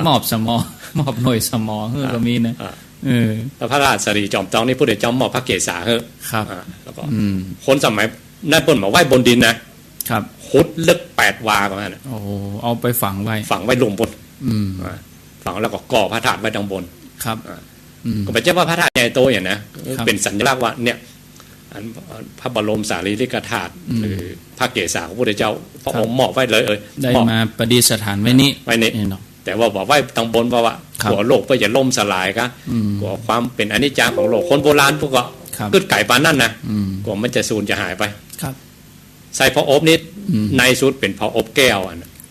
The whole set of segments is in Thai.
มอบสมอมอบหน่วยสมอก็มีนะแล้วพระราชรีจอมตองนี่พุทธเจ้ามอบพระเกศาครับแล้วก็คนสมัยนั่นเปิ้นมาไหว้บนดินนะครับขุดลึก8 วาประมาณนั้นโอ้เอาไปฝังไว้ลงบนฝังแล้วก็ก่อพระธาตุไว้ดังบนครับก็เป็นเจ้าว่าพระธาตุใหญ่โตอย่างนะเป็นสัญลักษณ์ว่าเนี่ยพระบรมสารีริกธาตุหรือพระเกศาของพระพุทธเจ้าพระองค์มอบไว้เลยได้มาประดิษฐานไว้นี้แต่ว่าบอกไว้ตังบนเพราะว่าหัวโลกก็จะล่มสลายครับกลัวความเป็นอนิจจังของโลกคนโบราณพวกก็กึดไก่ปานนั่นนะกลัวมันจะสูญจะหายไปใส่พระอบนิดในสุดเป็นพระอบแก้ว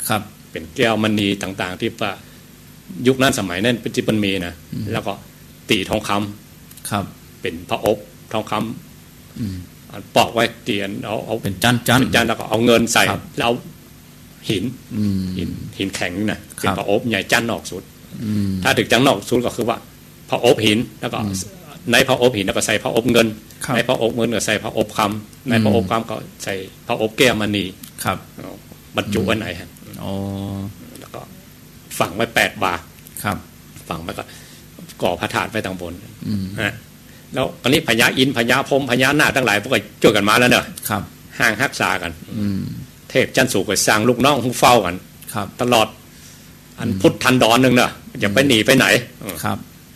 ครับเป็นแก้วมณีต่างๆที่ว่ายุคนั้นสมัยนั้นเป็นจิปันมีนะแล้วก็ตีทองคำครับเป็นพระอบทองคำปอกไว้เตียนเอาเป็นจานแล้วก็เอาเงินใส่แล้วหินแข็งนะเป็นพระอบใหญ่จันนอกสุดถ้าถึงจันนอกสุดก็คือว่าพระอบหินแล้วก็ในพระอบหินแล้วก็ใส่พระอบเงินในพระอบเงินก็ใส่พระอบคำในพระอบคำก็ใส่พระอบแก้วมณีครับบรรจุไว้ไหนฮะแล้วก็ฝังไว้8 วาครับฝังไว้ก็ก่อพระธาตุไว้ทางบนแล้วตอนนี้พญาอินทร์พญาพรหมพญานาคทั้งหลายพวกก็ช่วยกันมาแล้วเนอะห่างฮักษากันเทพจันทร์สุขก็สร้างลูกน้องหุ้เฝ้ากันตลอดอันพุทธันดรนึงเนอะอย่าไปหนีไปไหน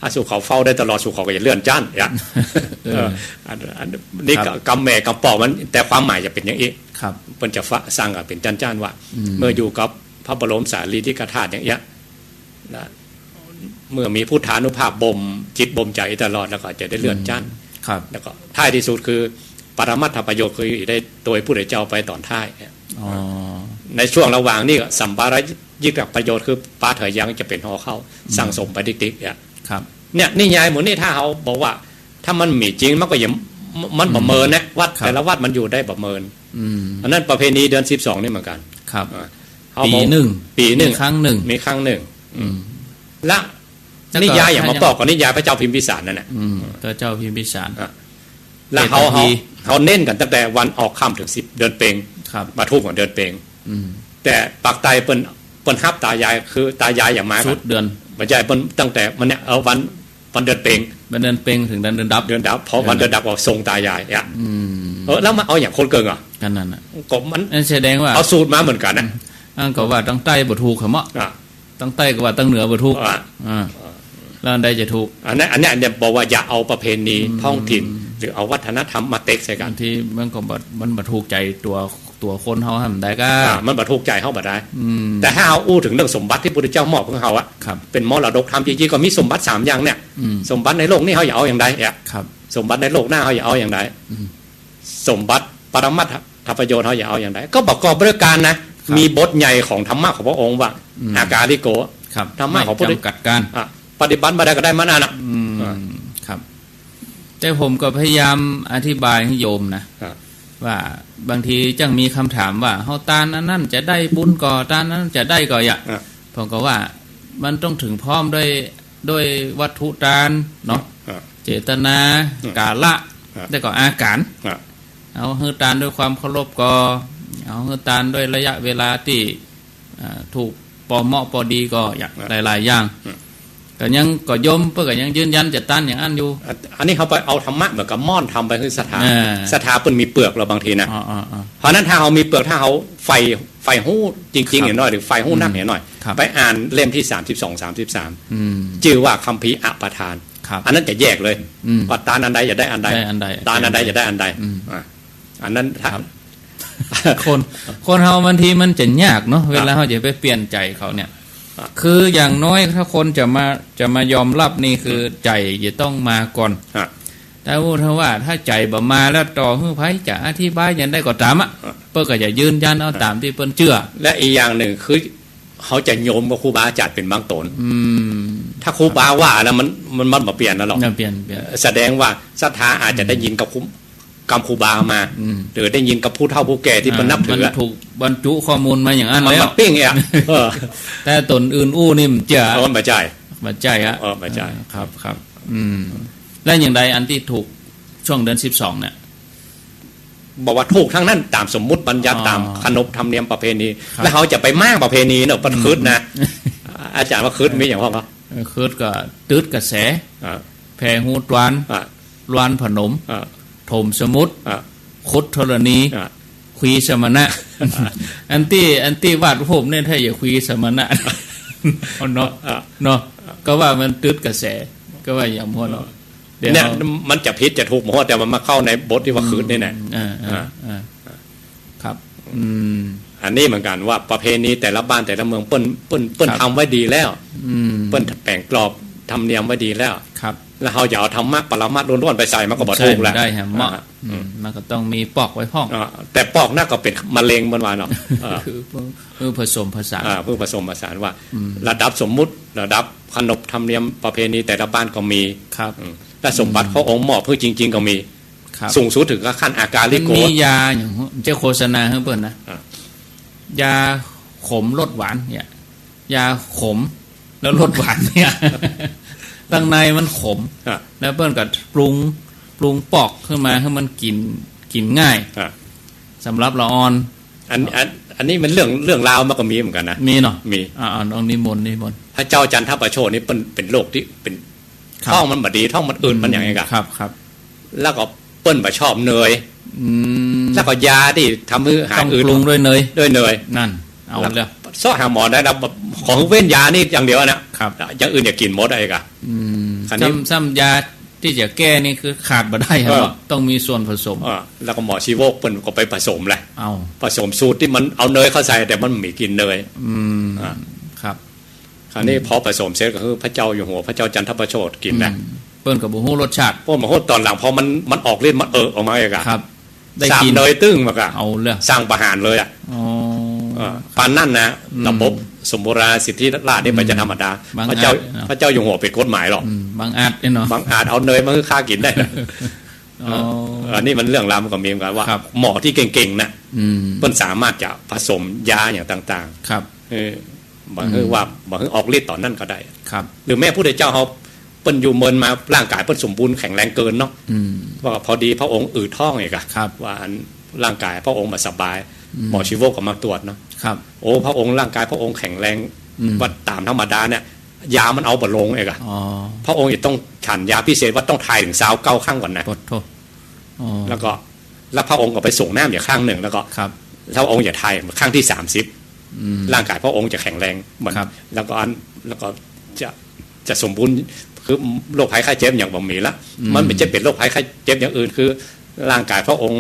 ถ้าสู่เขาเฝ้าได้ตลอดสู่เขาก็อย่าเลื่อนจันอย่างนี่กำแม่กำปอกมันแต่ความหมายจะเป็นอย่างนี้เป็นจะสร้างกับเป็นจันว่าเมื่ออยู่กับพระบรมสารีริกธาตุอย่างเงี้ยนะเมื่อมีพุทธานุภาพบ่มจิตบ่มใจตลอดแล้วก็จะได้เลื่อนจันแล้วก็ท้ายที่สุดคือปรมัตถประโยชน์คือได้โดยผู้ใดเจ้าไปตอนท้ายในช่วงระหว่างนี่สัมปาระยึดกับประโยชน์คือปาเถยยังจะเป็นห่อเข้าสั่งสมไปติ๊กๆเนี่ยนี่ยายหมดนี่ถ้าเขาบอกว่าถ้ามันมีจริงมันก็ยังมันประเมินนะวัดแต่ละวัดมันอยู่ได้ประเมินอันนั้นประเพณีเดือน12นี่เหมือนกันครับปีหนึ่งมีครั้งหนึ่งและนิยายอย่างมาบอกกับนิยายพระเจ้าพิมพิสารนั่นแหละพระเจ้าพิมพิสารแล้วเขาเน้นกันตั้งแต่วันออกค่ำถึง10 เดือนเปงมาทุ่งของเดือนเปงแต่ปากไตเปิ้นฮับตายายคือตายายอย่างมาชุดเดือนไม่ใช่เปิ้นตั้งแต่มันเนี่ยเอาวันเดือนเปงถึงเดือนดับพอวันเดือนดับก็ทรงตายายเนี่ยแล้วมาเอาอย่างคนเกิงอ่ะกันนั่นน่ะก็มันแสดงว่าเอาสูตรมาเหมือนกันนะก็ว่าตั้งใต้บ่ถูกเหรอเมาะตั้งใต้ก็ว่าตั้งเหนือบ่ถูกแล้วอันใดจะถูกอันนี้บอกว่าอย่าเอาประเพณีท้องถิ่นหรือเอาวัฒนธรรมมาเต็กใส่กันที่มันก็มันบ่ถูกใจตัวคนเฮาทำได้ก็มันบ่ถูกใจเฮาบ่ได้แต่ถ้าเอาอู้ถึงเรื่องสมบัติที่พระพุทธเจ้ามอบให้เฮาอ่ะเป็นมรดกธรรมจริงๆก็มีสมบัติ3อย่างเนี่ยสมบัติในโลกนี้เฮาอย่าเอาอย่างใดสมบัติในโลกหน้าเฮาอย่าเอาอย่างใดสมบัติปรมัตถประโยชน์เฮาอย่าเอาอย่างใดก็ประกอบด้วยการนะมีบทใหญ่ของธรรมะของพระองค์ว่าอาการิโกธรรมะของพระพุทธจำกัดการปฏิบัติมาได้ก็ได้มานั่นน่ะครับแต่ผมก็พยายามอธิบายให้โยมนะว่าบางทีจังมีคำถามว่าเฮาตานอันนั้นจะได้บุญก่อตานนั้นจะได้ก่ออย่าผมก็ว่ามันต้องถึงพร้อมด้วยวัตถุตานเนาะเจตนากาละได้ก็อาการเอาเฮาตานด้วยความเคารพก่อเอาเฮาตานด้วยระยะเวลาที่ถูกพอเหมาะพอดีก็อย่างหลายๆอย่างก็ยมเพื่อก็ยังยืนยันจะต้านอย่างอันอยู่อันนี้เขาไปเอาธรรมะเหมือนกับม่อนทำไปคือสถาเปิ้นมีเปลือกเราบางทีนะเพราะนั้นถ้าเขามีเปลือกถ้าเขาไฟหู้จริงๆอย่างน้อยหรือไฟหู้นักอย่างน้อยไปอ่านเล่มที่32-33ชื่อว่าคัมภีร์อปทานอันนั้นจะแยกเลยว่าตานอันใดจะได้อันใดตานอันใดจะได้อันใดอันนั้นถ้าคนเฮาบางทีมันจะยากเนาะเวลาเขาจะไปเปลี่ยนใจเขาเนี่ยคืออย่างน้อยถ้าคนจะมายอมรับนี่คือใจจะต้องมาก่อนแต่ว่าถ้าใจบ่มาแล้วต่อฮื้อไผจะอธิบายอย่างได้ก็ตามอ่ะเปิ้นก็จะยืนยันเอาตามที่เปิ้นเชื่อและอีกอย่างหนึ่งคือเขาจะโยมกับครูบาอาจารย์เป็นบางตนถ้าครูบาว่าแล้วมันบ่เปลี่ยนแล้วหรอกเปลี่ยนแสดงว่าศรัทธาอาจจะได้ยินกับกรรมครูบามาหรือได้ยินกับผู้เฒ่าผู้แก่ที่เป็นนับถือมันถูกบรรจุข้อมูลมาอย่างนั้นแล้วมันปิ้งอ่ะแต่ตนอื่นอู้นี่มันจะมันบ่ใจอ่ะบ่ใจครับแล้วอย่างใดอันที่ถูกช่วงเดือน12เนี่ยบอกว่าถูกทั้งนั้นตามสมมุติบัญญัติตามขนบธรรมเนียมประเพณีแล้วเขาจะไปมากประเพณีเนอะประพฤตินะ อาจารย์ว่าคืดมีอย่างพ่อครับคืดก็ตืดกระแสแผ่หูตวานลวนผนมถมสมุทรคุดธรณีคุยสมณะอันที่วาดรูปเนี่ยถ้าอย่าคุยสมณะเนาะก็ว่ามันตืดกระแสก็ว่าอย่างพ่อเนาะเนี่ยมันจะพิษจะถูกหมดแต่มันมาเข้าในบทที่ว่าคืนนี่แหละครับอันนี้เหมือนกันว่าประเพณีแต่ละบ้านแต่ละเมืองเปิ้นทำไว้ดีแล้วเปิ้นแปลงกรอบทำเนียมไว้ดีแล้วครับแล้วเราอย่าเอาธรรมะปรมัตถ์ล้วนๆไปใส่มันก็บ่ถูกแล้วได้ฮะเหมาะมันก็ต้องมีปอกไว้พ้องแต่ปอกน่าก็เป็นมะเร็งบนวานเนาะคือผสมผสานเพื่อผสมผสานว่าระดับสมมุติระดับขนบธรรมเนียมประเพณีแต่ละบ้านก็มีครับและสมบัติพระองค์มอบเพื่อจริงๆก็มีสูงสุดถึงขั้นอาการลิโกมียาอย่างเจ้าโฆษณาให้เปิดนะยาขมลดหวานเนี่ยยาขมแล้วลดหวานเนี่ยตั้งในมันขมแล้วเปิ้ลก็ปรุงปอกขึ้นมาให้มันกินง่ายสำหรับละออนอันนี้มันเรื่องราวมันก็มีเหมือนกันนะมีเนาะมีน้องนิมนต์พระเจ้าจันทประโชคนี่เป็นโรคที่เป็นท้องมันบดีท้องมันอื่นมันอย่างไงกันครับแล้วก็เปิ้ลมาชอบเนยแล้วก็ยาที่ทำให้หายอื่นปรุงด้วยเนยนั่นเอาแล้วซ้อหาหมอได้แล้วของเว้นยานี่อย่างเดียวนะครับอย่างอื่นอย่ากินหมดอะไรกันซ้ำยาที่จะแก้นี่คือขาดบ่ได้ครับต้องมีส่วนผสมแล้วก็หมอชีวกเปิ้ลก็ไปผสมแหละเอาผสมสูตรที่มันเอาเนยเข้าใส่แต่มันไม่กินเนยครับคราวนี้พอผสมเสร็จก็คือพระเจ้าอยู่หัวพระเจ้าจันทประโชติกินนะเปิ้ลกับบุหูรสชาติพวกมาโหดตอนหลังพอมันออกฤทธิ์มันออกมาเองอะครับได้กินเนยตึ้งมากอะเอาเลยสร้างประหารเลยอะปานนั่นนะระบบสมบูรณาสิทธิราชนี่มันจะธรรมดาพระเจ้าอยู่หัวเป็นกฎหมายหรอกบางอาจเนาะบางอาจเอาเนยมาคือฆ่ากินได้อันนี้มันเรื่องราวมันก็มีเหมือนกันว่าหมอที่เก่งๆนะเพิ่นสามารถจะผสมยาอย่างต่างๆครับบางคือว่าบางคือออกฤทธิ์ต่อนั่นก็ได้ครับหรือแม่ผู้ใดเจ้าเขาเปิ้นอยู่เมินมาร่างกายเปิ้นสมบูรณ์แข็งแรงเกินเนาะว่าพอดีพระองค์อืดท้องเองอะว่าร่างกายพระองค์มาสบายหมอชีวกก็มาตรวจเนาะโอ้พระองค์ร่างกายพระองค์แข็งแรงว่าตามธรรมดาเนี่ยยามันเอาบ่ลงเองอะพระองค์จะต้องฉันยาพิเศษว่าต้องทายถึง29ครั้งก่อนนะแล้วพระองค์ก็ไปส่งน้ำอย่างครั้งหนึ่งแล้วก็พระองค์อย่าทายครั้งที่30ร่างกายพระองค์จะแข็งแรงเหมือนแล้วก็จะสมบูรณ์คือโรคภัยไข้เจ็บอย่างบ่มีละมันไม่ใช่เป็นโรคภัยไข้เจ็บอย่างอื่นคือร่างกายพระองค์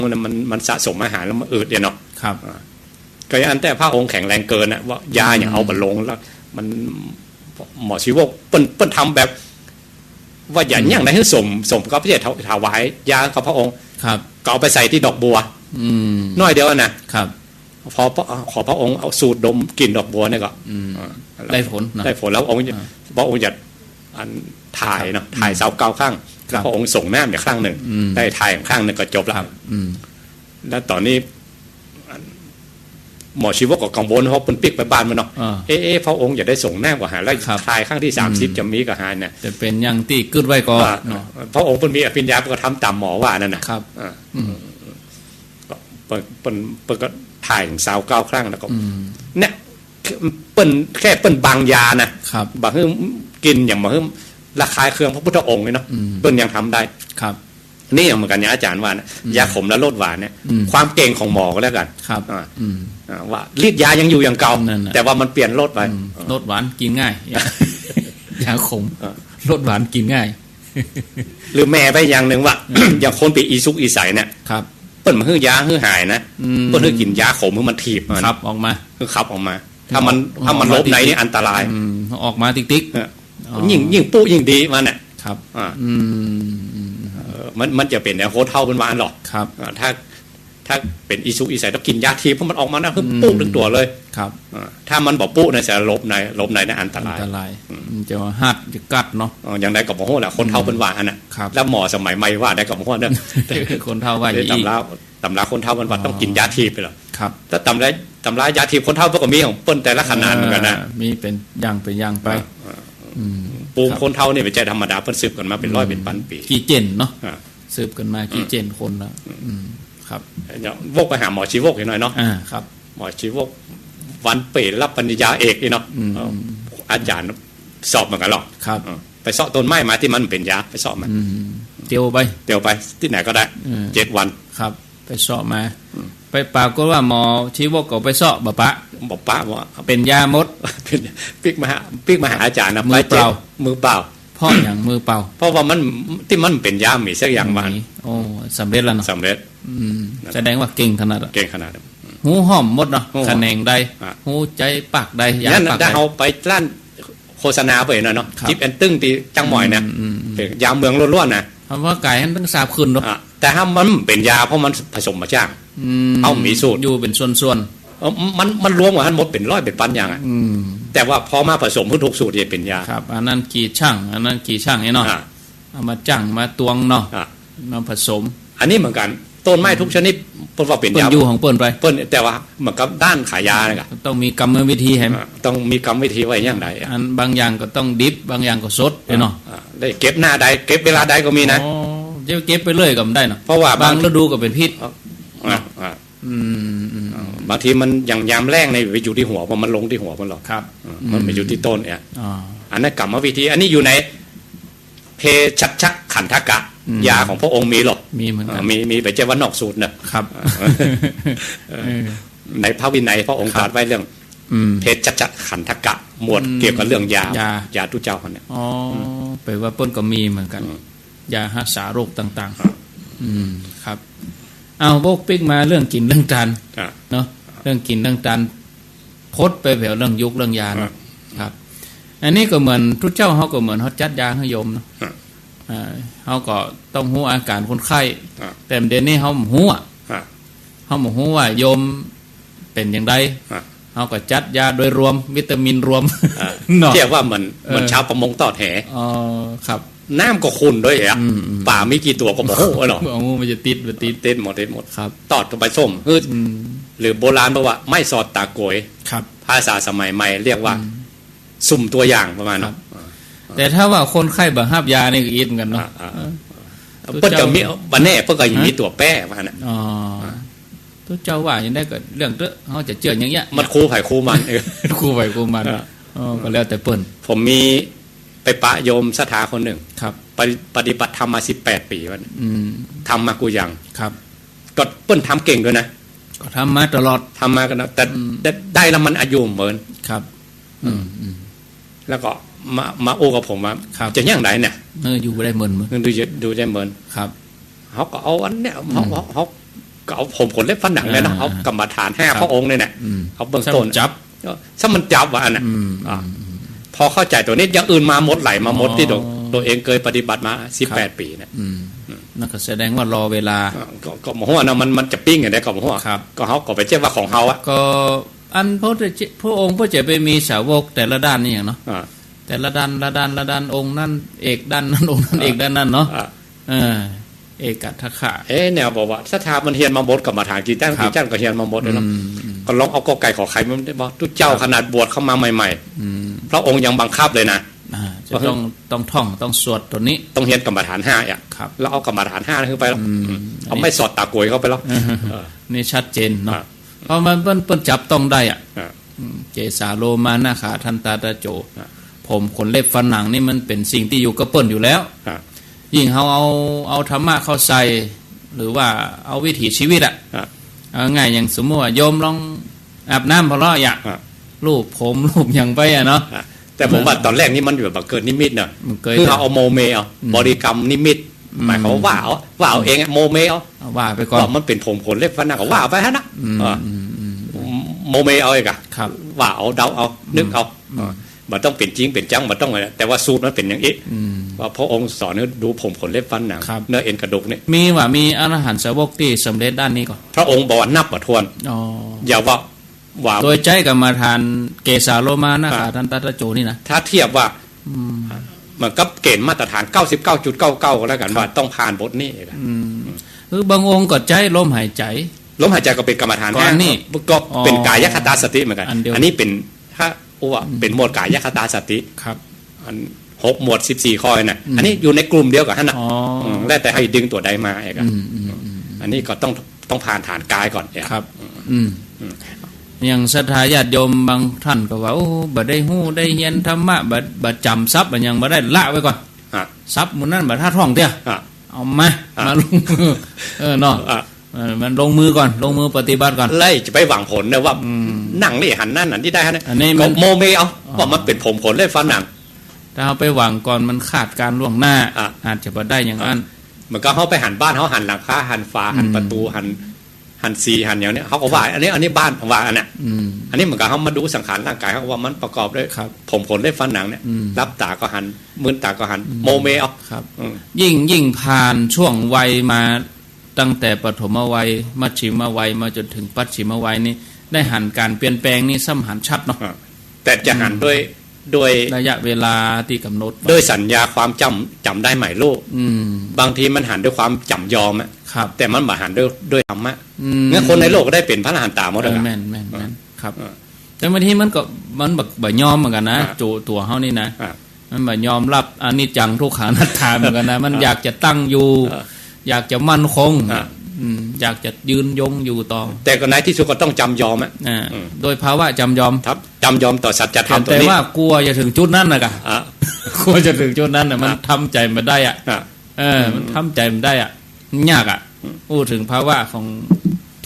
มันสะสมอาหารแล้วมันอืดเนาะก็อย่างแต่พระองค์แข็งแรงเกินนะว่ายาอย่างเอาบรรลงแล้วมันหมอชีวกเปิ้นทำแบบว่าอย่างอย่างไรให้สมกับพระเจ้าถวายยากับพระองค์ก็เอาไปใส่ที่ดอกบัวน้อยเดียวนะครับพอขอพระองค์เอาสูตรดมกลิ่นดอกบัวเนี่ยก็ได้ผลแล้วองค์พระองค์จะถ่ายเนาะถ่าย29ครั้งแล้วพระองค์ส่งน้ำอย่างครั้งหนึ่งได้ถ่ายอย่างครั้งหนึ่งก็จบแล้วแล้วตอนนี้หมอชีวกก็กังวลเพราะเป็นปิกไปบ้านมันเนาะพระองค์จะได้ส่งน้ำกว่าหาแล้วถ่ายครั้งที่30จะมีกับหาเนี่ยจะเป็นอย่างที่กึดไว้ก่อนพระองค์เป็นมีอภิญญาก็ทำตามหมอว่านั่นนะครับเปิดก็ถ่ายถึง29ครั้งแล้วก็เนี่ยเปิ้นบางยานะบางกินอย่างบางราคาเครื่องพระพุทธองค์เลยเนาะเปิ้นยังทำได้ครับนี่อย่างเหมือนกันเนี่ยอาจารย์ว่านะยาขมและลดหวานเนี่ยความเก่งของหมอก็แล้วกันว่าฤทธิ์ยายังอยู่อย่างเก่าแต่ว่ามันเปลี่ยนลดไปลดหวานกินง่ายยาขมลดหวานกินง่ายหรือแม่ไปอย่างหนึ่งว่าอย่างคนไปอีซุกอีใสเนี่ยเปิ้นมาฮื้อยาฮื้อหายนะเปิ้นฮื้อกินยาขมมันถีบมันขับออกมาคือขับออกมาถ้ามันลบไหนนี่อันตรายออกมาติ๊กยิ่งปุ๊ยิ่งดีมันเนี่ยครับมันจะเป็นแนวโคตรเท่าเป็นวานหรอกครับถ้าเป็นอีซุกอีใสต้องกินยาทีเพราะมันออกมานะคือปุ๊ถึงตัวเลยครับถ้ามันบอกปุ๊เนี่ยจะลบในนี่อันตรายจะหัดจะกัดเนาะอย่างใดกับหมอโหแหละคนเท่าเป็นวานน่ะแล้วหมอสมัยใหม่ว่าได้กับหมอโหเนี่ยคนเท่าว่าอีกตำราคนเท่าเป็นวานต้องกินยาทีไปหรอครับถ้าตำรายาทีคนเท่าก็มีของเปิ้นแต่ละขนาดเหมือนกันนะมีเป็นอย่างไปปูคนเท่านี่เป็นใจธรรมดาเพิ่นสืบกันมาเป็น100เป็นพันปีกี่เจนเนาะสืบกันมากี่เจนคนแล้วครับวกไปหาหมอชีวกหน่อยเนาะครับหมอชีวกวันเปิดรับปริญญาเอกนี่เนาะ อาจารย์สอบเหมือนกันหรอก ครับไปเสาะต้นไม้มาที่มันเป็นยาไปเสาะมันเตียวไปที่ไหนก็ได้7 วันครับไปเสาะมาไปปากก็ว่าหมอชี้ว่าก็ไปเสาะบ่ปะว่าเป็นยามดเป็นปิกมาหาอาจารย์นะมือเปล่าพ่ออย่างมือเปล่าเพราะว่ามันที่มันเป็นยามีสักอย่างมันโอ้สำเร็จแล้วเนาะสำเร็จแสดงว่าเก่งขนาดหูหอมหมดเนาะคะแนนได้หูใจปากได้ยาปากได้เอาไปร้านโฆษณาไปเนาะจิ๊บแอนตึ้งตีจังหมอยเนี่ยเป็นยาเมืองล้วนๆนะเพราะว่าไก่มันต้องสาบคืนเนาะแต่ถ้ามันเป็นยาเพราะมันผสมมาจ้างเอามีสูตรอยู่เป็นส่วนมันรวมกับท่านหมดเป็น100เป็นพันอย่างแต่ว่าพอมาผสมทุกสูตรจะเป็นยาครับอันนั้นกี่ช่างอันนั้นกี่ช่างเนาะเอามาจั่งมาตวงเนาะมาผสมอันนี้เหมือนกันต้นไม้ทุกชนิดเปิ้นว่าเป็นยาอยู่ของเปิ้นไปเปิ้นแต่ว่าเหมือนกับด้านขายยาเนี่ยต้องมีกรรมวิธีให้ต้องมีกรรมวิธีไว้อย่างไรอันบางอย่างก็ต้องดิบบางอย่างก็สดเนาะได้เก็บหน้าใดเก็บเวลาใดก็มีนะจะเก็บไปเรื่อยก็ได้เนาะเพราะว่าบางฤดูก็เป็นพิษบางทีมันอย่างยามแรงในไปอยู่ที่หัวมันลงที่หัวมันหรอกครับมันไปอยู่ที่ต้นเนี่ยอันนั้นกรรมวิธีอันนี้อยู่ในเพชักขันธกะยาของพระองค์มีหรอกมีเหมือนกันมีไปเจ้าวันนอกสูตรเนอะครับในพระวินัยพระองค์ตรัสไว้เรื่องเพชักขันธกะหมวดเกี่ยวกับเรื่องยาทุเจ้าคนเนี่ยอ๋อแปลว่าเปิ้นก็มีเหมือนกันยารักษาโรคต่างๆครับเอาโบกปิ๊กมาเรื่องกินเรื่องทานเนาะเรื่องกินเรื่องทานพดไปแบบเรื่องยุคเรื่องยาครับอันนี้ก็เหมือนทุกเจ้าเขาก็เหมือนเขาจัดยาให้โยมเนาะเขาก็ต้องรู้อาการคนไข้แต่เดี๋ยวนี้เขาหู้ว่าโยมเป็นอย่างไรเขาก็จัดยาโดยรวมวิตามินรวมเรียกว่าเหมือนชาวประมงตอดแหอ๋อครับน้ำก็ขุ่นด้วยอ่ะป่ามีกี่ตัวก็บอกโอ้หรอมันจะติดหมดครับตอดไปส้มหรือโบราณบอกว่าไม่สอดตาโกยครับภาษาสมัยใหม่เรียกว่าสุ่มตัวอย่างประมาณนั้นแต่ถ้าว่าคนไข้บังคับยานี่ก็อีกเหมือนกันเนาะเพิ่นจะมีบันแน่เพิ่นก็มีตัวแป้มาน่ะอ๋อทุกเจ้าว่าอย่างได้ก็เรื่องเด้อเฮาจะเจืออย่างเงี้ยมันคู่ไผคู่มันคู่ไผคู่มันก็แล้วแต่เปิ้นผมมีไปปะโยมสถาคนหนึ่งครับปฏิบัติธรรมมา18 ปีวันทำมากูยังครับก็เปิ้นทำเก่งด้วยนะก็ทำมาตลอดทำมากันแต่ได้แล้วมันอายุเหมือนครับแล้วก็มาโอ้กับผมว่าจะย่างไรเนี่ยอยู่ได้เหมือนดูได้เหมือนครับเขาก็เอาอันเนี้ยเขาก็เอาผมขนเล็บฟันหนังเลยนะเขากรรมฐาน5พระองค์เนี่ยเขาเบื้องต้นจับถ้ามันจับว่าอันน่ะพอเข้าใจตัวนี้อย่างอื่นมาหมดไหลมาหมดที่ตัวเองเคยปฏิบัติมา18 ปีเนี่ยนั่นก็แสดงว่ารอเวลาก็หมหัวนะมันจะปิ้งอย่างไรก็หมหัวก็เขาก็ไปเชื่อว่าของเขาอะก็อันพระองค์พระเจ้าไปมีสาวกแต่ละด้านนี่อย่างเนาะแต่ละด้านองค์นั่นเอกด้านนั้นองค์นั้นเอกด้านนั้นเนาะเอกทักขะเนี่ยบอกว่าสถามันเฮียนมาหมดกับมาฐานกี่จ้านก็เฮียนมาหมดเลยเนาะก็ลองเอากอไก่ขอไข่มันได้บอกทุกเจ้าขนาดบวชเข้ามาใหม่ๆพระองค์ยังบังคับเลยนะจะต้องท่องต้องสวดตัวนี้ต้องเฮียนกรรมฐาน5อ่ะแล้วเอากรรมฐาน5ขึ้นไปแล้วเอาไม่สอดตาโกยเข้าไปแล้วนี่ชัดเจนเนาะเพราะมันเปิ้นจับต้องได้อ่ะเจสาโลมานาขาทันตาตะโจผมขนเล็บฟันหนังนี่มันเป็นสิ่งที่อยู่กับเปิ้นอยู่แล้วยิ่งเขาเอาธรรมะเข้าใส่หรือว่าเอาวิถีชีวิตอ่ะง่ายอย่างสมมติว่าโยมลองอาบน้ำพอละอย่างรูปผมรูปอย่างไปอ่ะเนาะแต่ผมว่าตอนแรกนี่มันอยู่แบบเกิดนิมิตเนาะคือเขาเอาโมเมเอาบริกรรมนิมิตหมายเขาว่าเอาเองโมเมเอาว่าไปก่อนมันเป็นผมขนเล็บฟันหนังเขาว่าไปฮะนะโมเมเอาเองอะว่าเอาเดาเอานึกเอามันต้องเป็นจริงเป็นจังมันต้องอะไรแต่ว่าสูตรมันเป็นอย่างนี้ว่าพระองค์สอนดูผมขนเล็บฟันหนังเนื้อเอ็นกระดูกเนี่ยมีอรหันต์สาวกที่สำเร็จด้านนี้ก่อนพระองค์บอกว่านับประทวนอย่าว่าโดยใจกับมาทานเกสาโลมานะค่ะท่านตาตะโจนี่นะถ้าเทียบว่ามันก็เกณฑ์มาตรฐาน 99.99 ก็แล้วกันว่าต้องผ่านบทนี้คือบางองค์ก็ใจลมหายใจก็เป็นกรรมฐานแค่นี้ก็เป็นกายคตาสติเหมือนกันอันนี้เป็นถ้าเป็นหมวดกายคตาสติครับอัน6 หมวด 14 ข้อน่ะอันนี้อยู่ในกลุ่มเดียวกับท่านน่ะแล้วแต่ให้ดึงตัวใดมาอันนี้ก็ต้องผ่านฐานกายก่อนครับ อย่างศรัทธาญาติโยมบางท่านก็ว่าโอ้บ่ได้ฮู้ได้เรียนธรรมะบ่จำทรัพย์ยังบ่ได้ละไว้ก่อนทรัพย์มื้อนั้นบ่ท่าท่องเตี้ยเอามาลงมือเนาะมันลงมือก่อนลงมือปฏิบัติก่อนไล่จะไปหวังผลนะว่าหนังนี่หันนั่นหันที่ได้ฮะเนี่ยก็โมเมเอาว่ามันเป็นผลเลยฟันหนังถ้าเอาไปหวังก่อนมันขาดการล่วงหน้าอาจจะบ่ได้อย่างนั้นมันก็เขาไปหันบ้านเขาหันหลังคาหันฝาหันประตูหันซีหันอย่างเนี้ยเขาก็ว่าอันนี้บ้านว่าอันเนี้ยอันนี้เหมือนกับเขามาดูสังขารร่างกายเขาว่ามันประกอบด้วยผลได้ฟันหนังเนี่ยรับตาก็หันมือตาก็หันโมเมเอาครับยิ่งผ่านช่วงวัยมาตั้งแต่ปฐมวัยมัชฌิมวัยมาจนถึงปัจฉิมวัยนี้ได้หันการเปลี่ยนแปลงนี่ซ้ำหันชัดเนาะแต่จะหันด้วยระยะเวลาที่กำหนดด้วยสัญญาความจำได้ใหม่โลกบางทีมันหันด้วยความจำยอมแต่มันบ่หันด้วยธรรมะงั้นคนในโลกก็ได้เป็นพระอรหันต์ตามหมดเลยแม่นครับแต่บางทีมันบ่ยอมเหมือนกันนะตัวเฮานี่นะมันบ่ยอมรับอนิจจังทุกขังอนัตตาเหมือนกันนะมันอยากจะตั้งอยู่อยากจะมั่นคงอยากจะยืนยงอยู่ต่อแต่ก็ในที่สุดก็ต้องจำยอมโดยภาวะจำยอมครับจำยอมต่อสัจธรรมตัวนี้แต่ว่ากลัวจะถึงจุดนั้นนะกะกลัวจะถึงจุดนั้นน่ะมันทำใจไม่ได้มันทำใจไม่ได้ยากอู้ถึงภาวะของ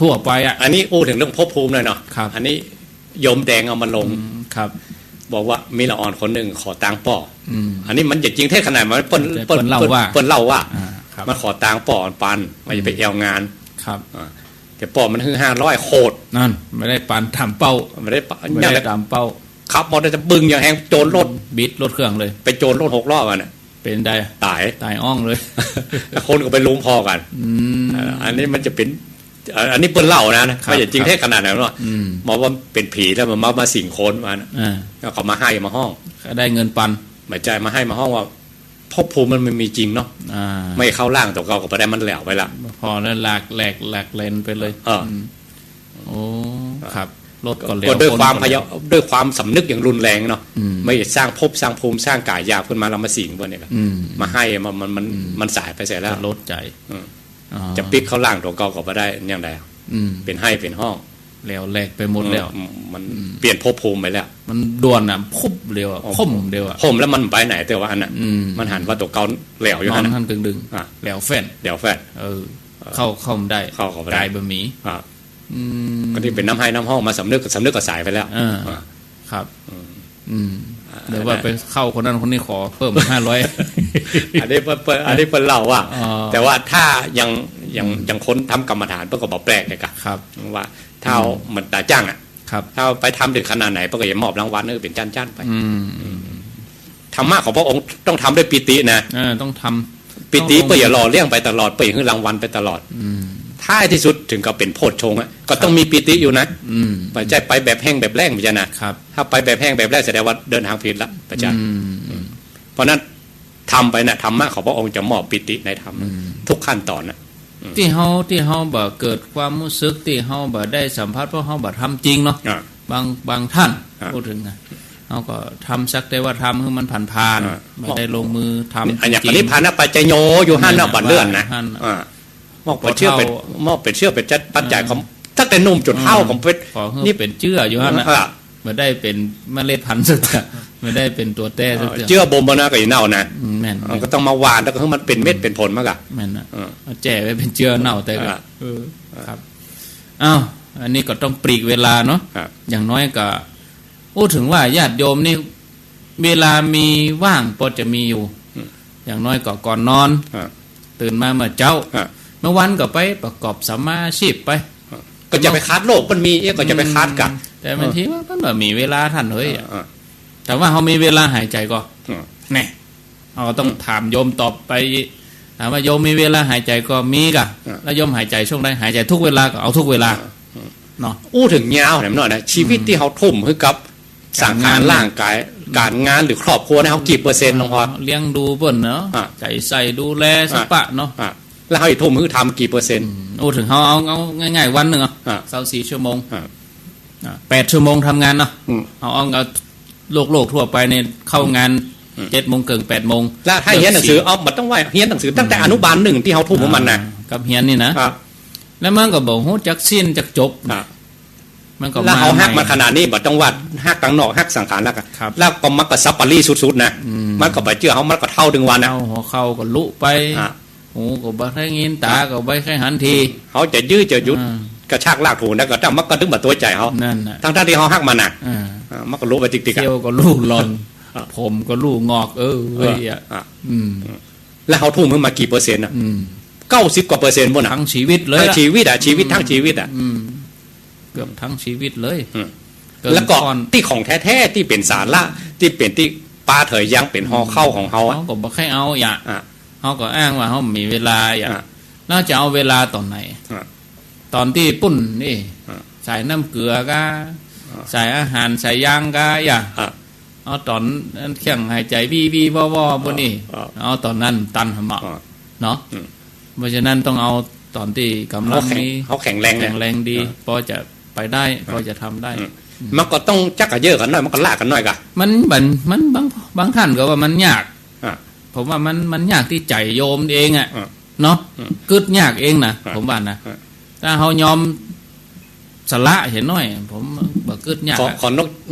ทั่วไปอันนี้อู้ถึงเรื่องภพภูมิเลยเนาะอันนี้โยมแดงเอามาลงครับบอกว่ามีละอ่อนคนหนึ่งขอตังป่ออันนี้มันจริงแท้ขนาดมันเปิ้นเล่าว่ามาขอตังป่อปันมาจะไปเอวงานครับแต่ป่อมันคือ500โคตรนั่นไม่ได้ปันทำเป้าไม่ได้ตามเป้าขับมอเตอร์จะบึงอย่างแหงโจรรถบิดรถเครื่องเลยไปโจรรถ6 รอบน่ะเป็นได้ตายอ่องเลยคนก็ไปลุมพอกันอันนี้มันจะเป็นอันนี้เปิ้นเล่านะไม่จริงแท้ขนาดไหนหรอกมาว่าเป็นผีแล้วมันมาสิงโคนมันแล้วเขามาให้มาห้องได้เงินปันไม่ใจมาให้มาห้องว่าภพภูมิมันมีจริงเนาะไม่เข้าร่างตัวเก่าก็ไปได้มันแหลวไปละพอแล้วหลากเลนไปเลยโอ้ครับรถก็ด้วยความพยาด้วยความสำนึกอย่างรุนแรงเนาะไม่สร้างภพสร้างภูมิสร้างกายยาขึ้นมาเรามาสิงพวกนี้ละมาให้มันสายไปเสียแล้วลดใจจะปิกเข้าร่างตัวเก่าก็ไปได้ยังไงเป็นให้เป็นห้องแล้วแหลกไปหมดแล้วมันเปลี่ยนภพภูมิไปแล้วมันด่วนพุบเร็วคมเร็วคมแล้วมันไปไหนแต่ว่าอันน่ะมันหันว่าตัวเก่าแหลวอยู่นั่นท่านดึงแหลวแฟนเข้าได้กายบะหมี่ก็ที่เป็นน้ำให้น้ำห้องมาสำนึกก็สายไปแล้วครับเดี๋ยวว่าไปเข้าคนนั้นคนนี้ขอเพิ่ม500อันนี้เป็นเล่าว่าแต่ว่าถ้ายังคนทำกรรมฐานเพื่อก็บอกแปลกเลยครับว่าถ้าเหมือนตาจ้างถ้าไปทำถึงขนาดไหนเพื่อก็จะมอบรางวัลนี่เป็นจ้านไปธรรมะของพระองค์ต้องทำด้วยปิตินะต้องทำปิติเพื่ออย่ารอเลี้ยงไปตลอดเพื่อให้รางวัลไปตลอดท้ายที่สุดถึงกับเป็นโพชฌงค์ก็ต้องมีปิติอยู่นะไม่ใช่ไปแบบแห้งแบบแรงไม่ใช่นะถ้าไปแบบแห้งแบบแรงแสดงว่าเดินทางผิดละประจันเพราะนั้นทำไปนะธรรมะของพระองค์จะมอบปิติในธรรมทุกขั้นตอนนะที่เฮาบ่เกิดความรู้สึกที่เฮาบ่ได้สัมผัสเพราะเฮาบ่ทำจริงเนาะบางท่านพูดถึงนะเฮาก็ทำสักแต่ว่าทำให้มันผ่านไม่ได้ลงมือทำอย่างนี้ผ่านนะปัจจโยอยู่ห้าบันเลื่อนนะมอกเป็นเชื่อเป็นจัดปัจจัยของถ้าแต่นุ่มจนเท่าของเพชรนี่เป็นเชื่ออยู่ฮะนะไม่ได้เป็นเมล็ดพันธุ์สักไม่ได้เป็นตัวแต้สักเชื่อบ่มนะก็อีเน่านะก็ต้องมาหวานแล้วก็ให้มันเป็นเม็ดเป็นผลมากอะแม่นนะแจ่ไว้เป็นเชื่อเน่าแต่ก็ครับอ้าวอันนี้ก็ต้องปลีกเวลาเนาะอย่างน้อยก็พูดถึงว่าญาติโยมนี่เวลามีว่างพอจะมีอยู่อย่างน้อยก็ก่อนนอนตื่นมาเมื่อเจ้าเมื่อวันก็ไปประกอบสัมมาอาชีพไปก็จะไปคัดโลกมันมีก็จะไปคัดกันแต่บางทีว่ามันมีเวลาท่านเฮ้ยแต่ว่าเขามีเวลาหายใจก็แน่เราต้องถามโยมตอบไปถามว่าโยมมีเวลาหายใจก็มีกะแล้วโยมหายใจช่วงใดหายใจทุกเวลาก็เอาทุกเวลาเนาะอู้ถึงยาวหน่อยหน่อยนะชีวิตที่เขาทุ่มให้กับสังขารร่างกายการงานหรือครอบครัวนะเขากี่เปอร์เซ็นต์ลงพอเลี้ยงดูเพิ่นเนาะใจใส่ดูแลสัปะเนาะแล้วเขาอีกทุ่มคือทำกี่เปอร์เซ็นต์ถึงเขาเอาง่ายๆวันหนึ่ง24 ชั่วโมง8 ชั่วโมงทำงานเนาะเอาโลกทั่วไปเนี่ยเข้างาน7 โมงเกิน8 โมงแล้วถ้าเรียนหนังสือมันต้องว่าเรียนหนังสือตั้งแต่อนุบาล1ที่เขาทุ่มของมันนะกับเรียนนี่นะแล้วมันก็บอกโหจักสิ้นจักจบ มันก็ แล้วเขาหักมาขนาดนี้บ่ต้องวัดหักตั้งนอกหักสังขารแล้วก็แล้วก็มักก็ซับปารีสุดๆนะมันก็ไปเชื่อเขามันก็เท่าถึงวันนะหัวเข่าก็ลุไปหูก็บ่ได้ยินตาก็บ่ได้หันทีเขาจะยื้อจะยุดกระชากลากถูแล้วก็ต้องมักก็ถึงมาตัวใจเขาทั้งที่เขาหักมาหนักมันก็ลุไปติ๊กๆเที่ยวก็ลูกหลอนผมก็ลูกงอกเว้ยแล้วเขาทุ่มมากี่เปอร์เซ็นต์นะ90 กว่าเปอร์เซ็นต์บนทั้งชีวิตเลยชีวิตชีวิตทั้งชีวิตเกือบทั้งชีวิตเลยแล้วก็ที่ของแท้ๆที่เป็นสาระที่เป็นที่ปลาเถยยังเป็นห่อเข้าของเขาก็บอกให้เอาอย่างเขาก็อ้างว่าเขามีเวลาอย่างน่าจะเอาเวลาตอนไหนตอนที่ปุ้นนี่ใส่น้ำเกลือก็ใส่อาหารใส่ยางก็อย่างเอาตอนเครื่องหายใจวีวบนนี่เอาตอนนั้นตันเหมาะเนาะเพราะฉะนั้นต้องเอาตอนที่กำลังนี้เขาแข็งแรงดีพอจะไปได้พอจะทำได้มันก็ต้องจักกระเยอะกันหน่อยมันก็ลากกันหน่อยกะมันบางท่านก็ว่ามันยากผมว่ามันยากที่ใจโยมเองอ่ะเนาะกึดยากเองนะผมว่านะถ้าเขายอมสละเห็นหน่อยผมบอกกึดยากขอ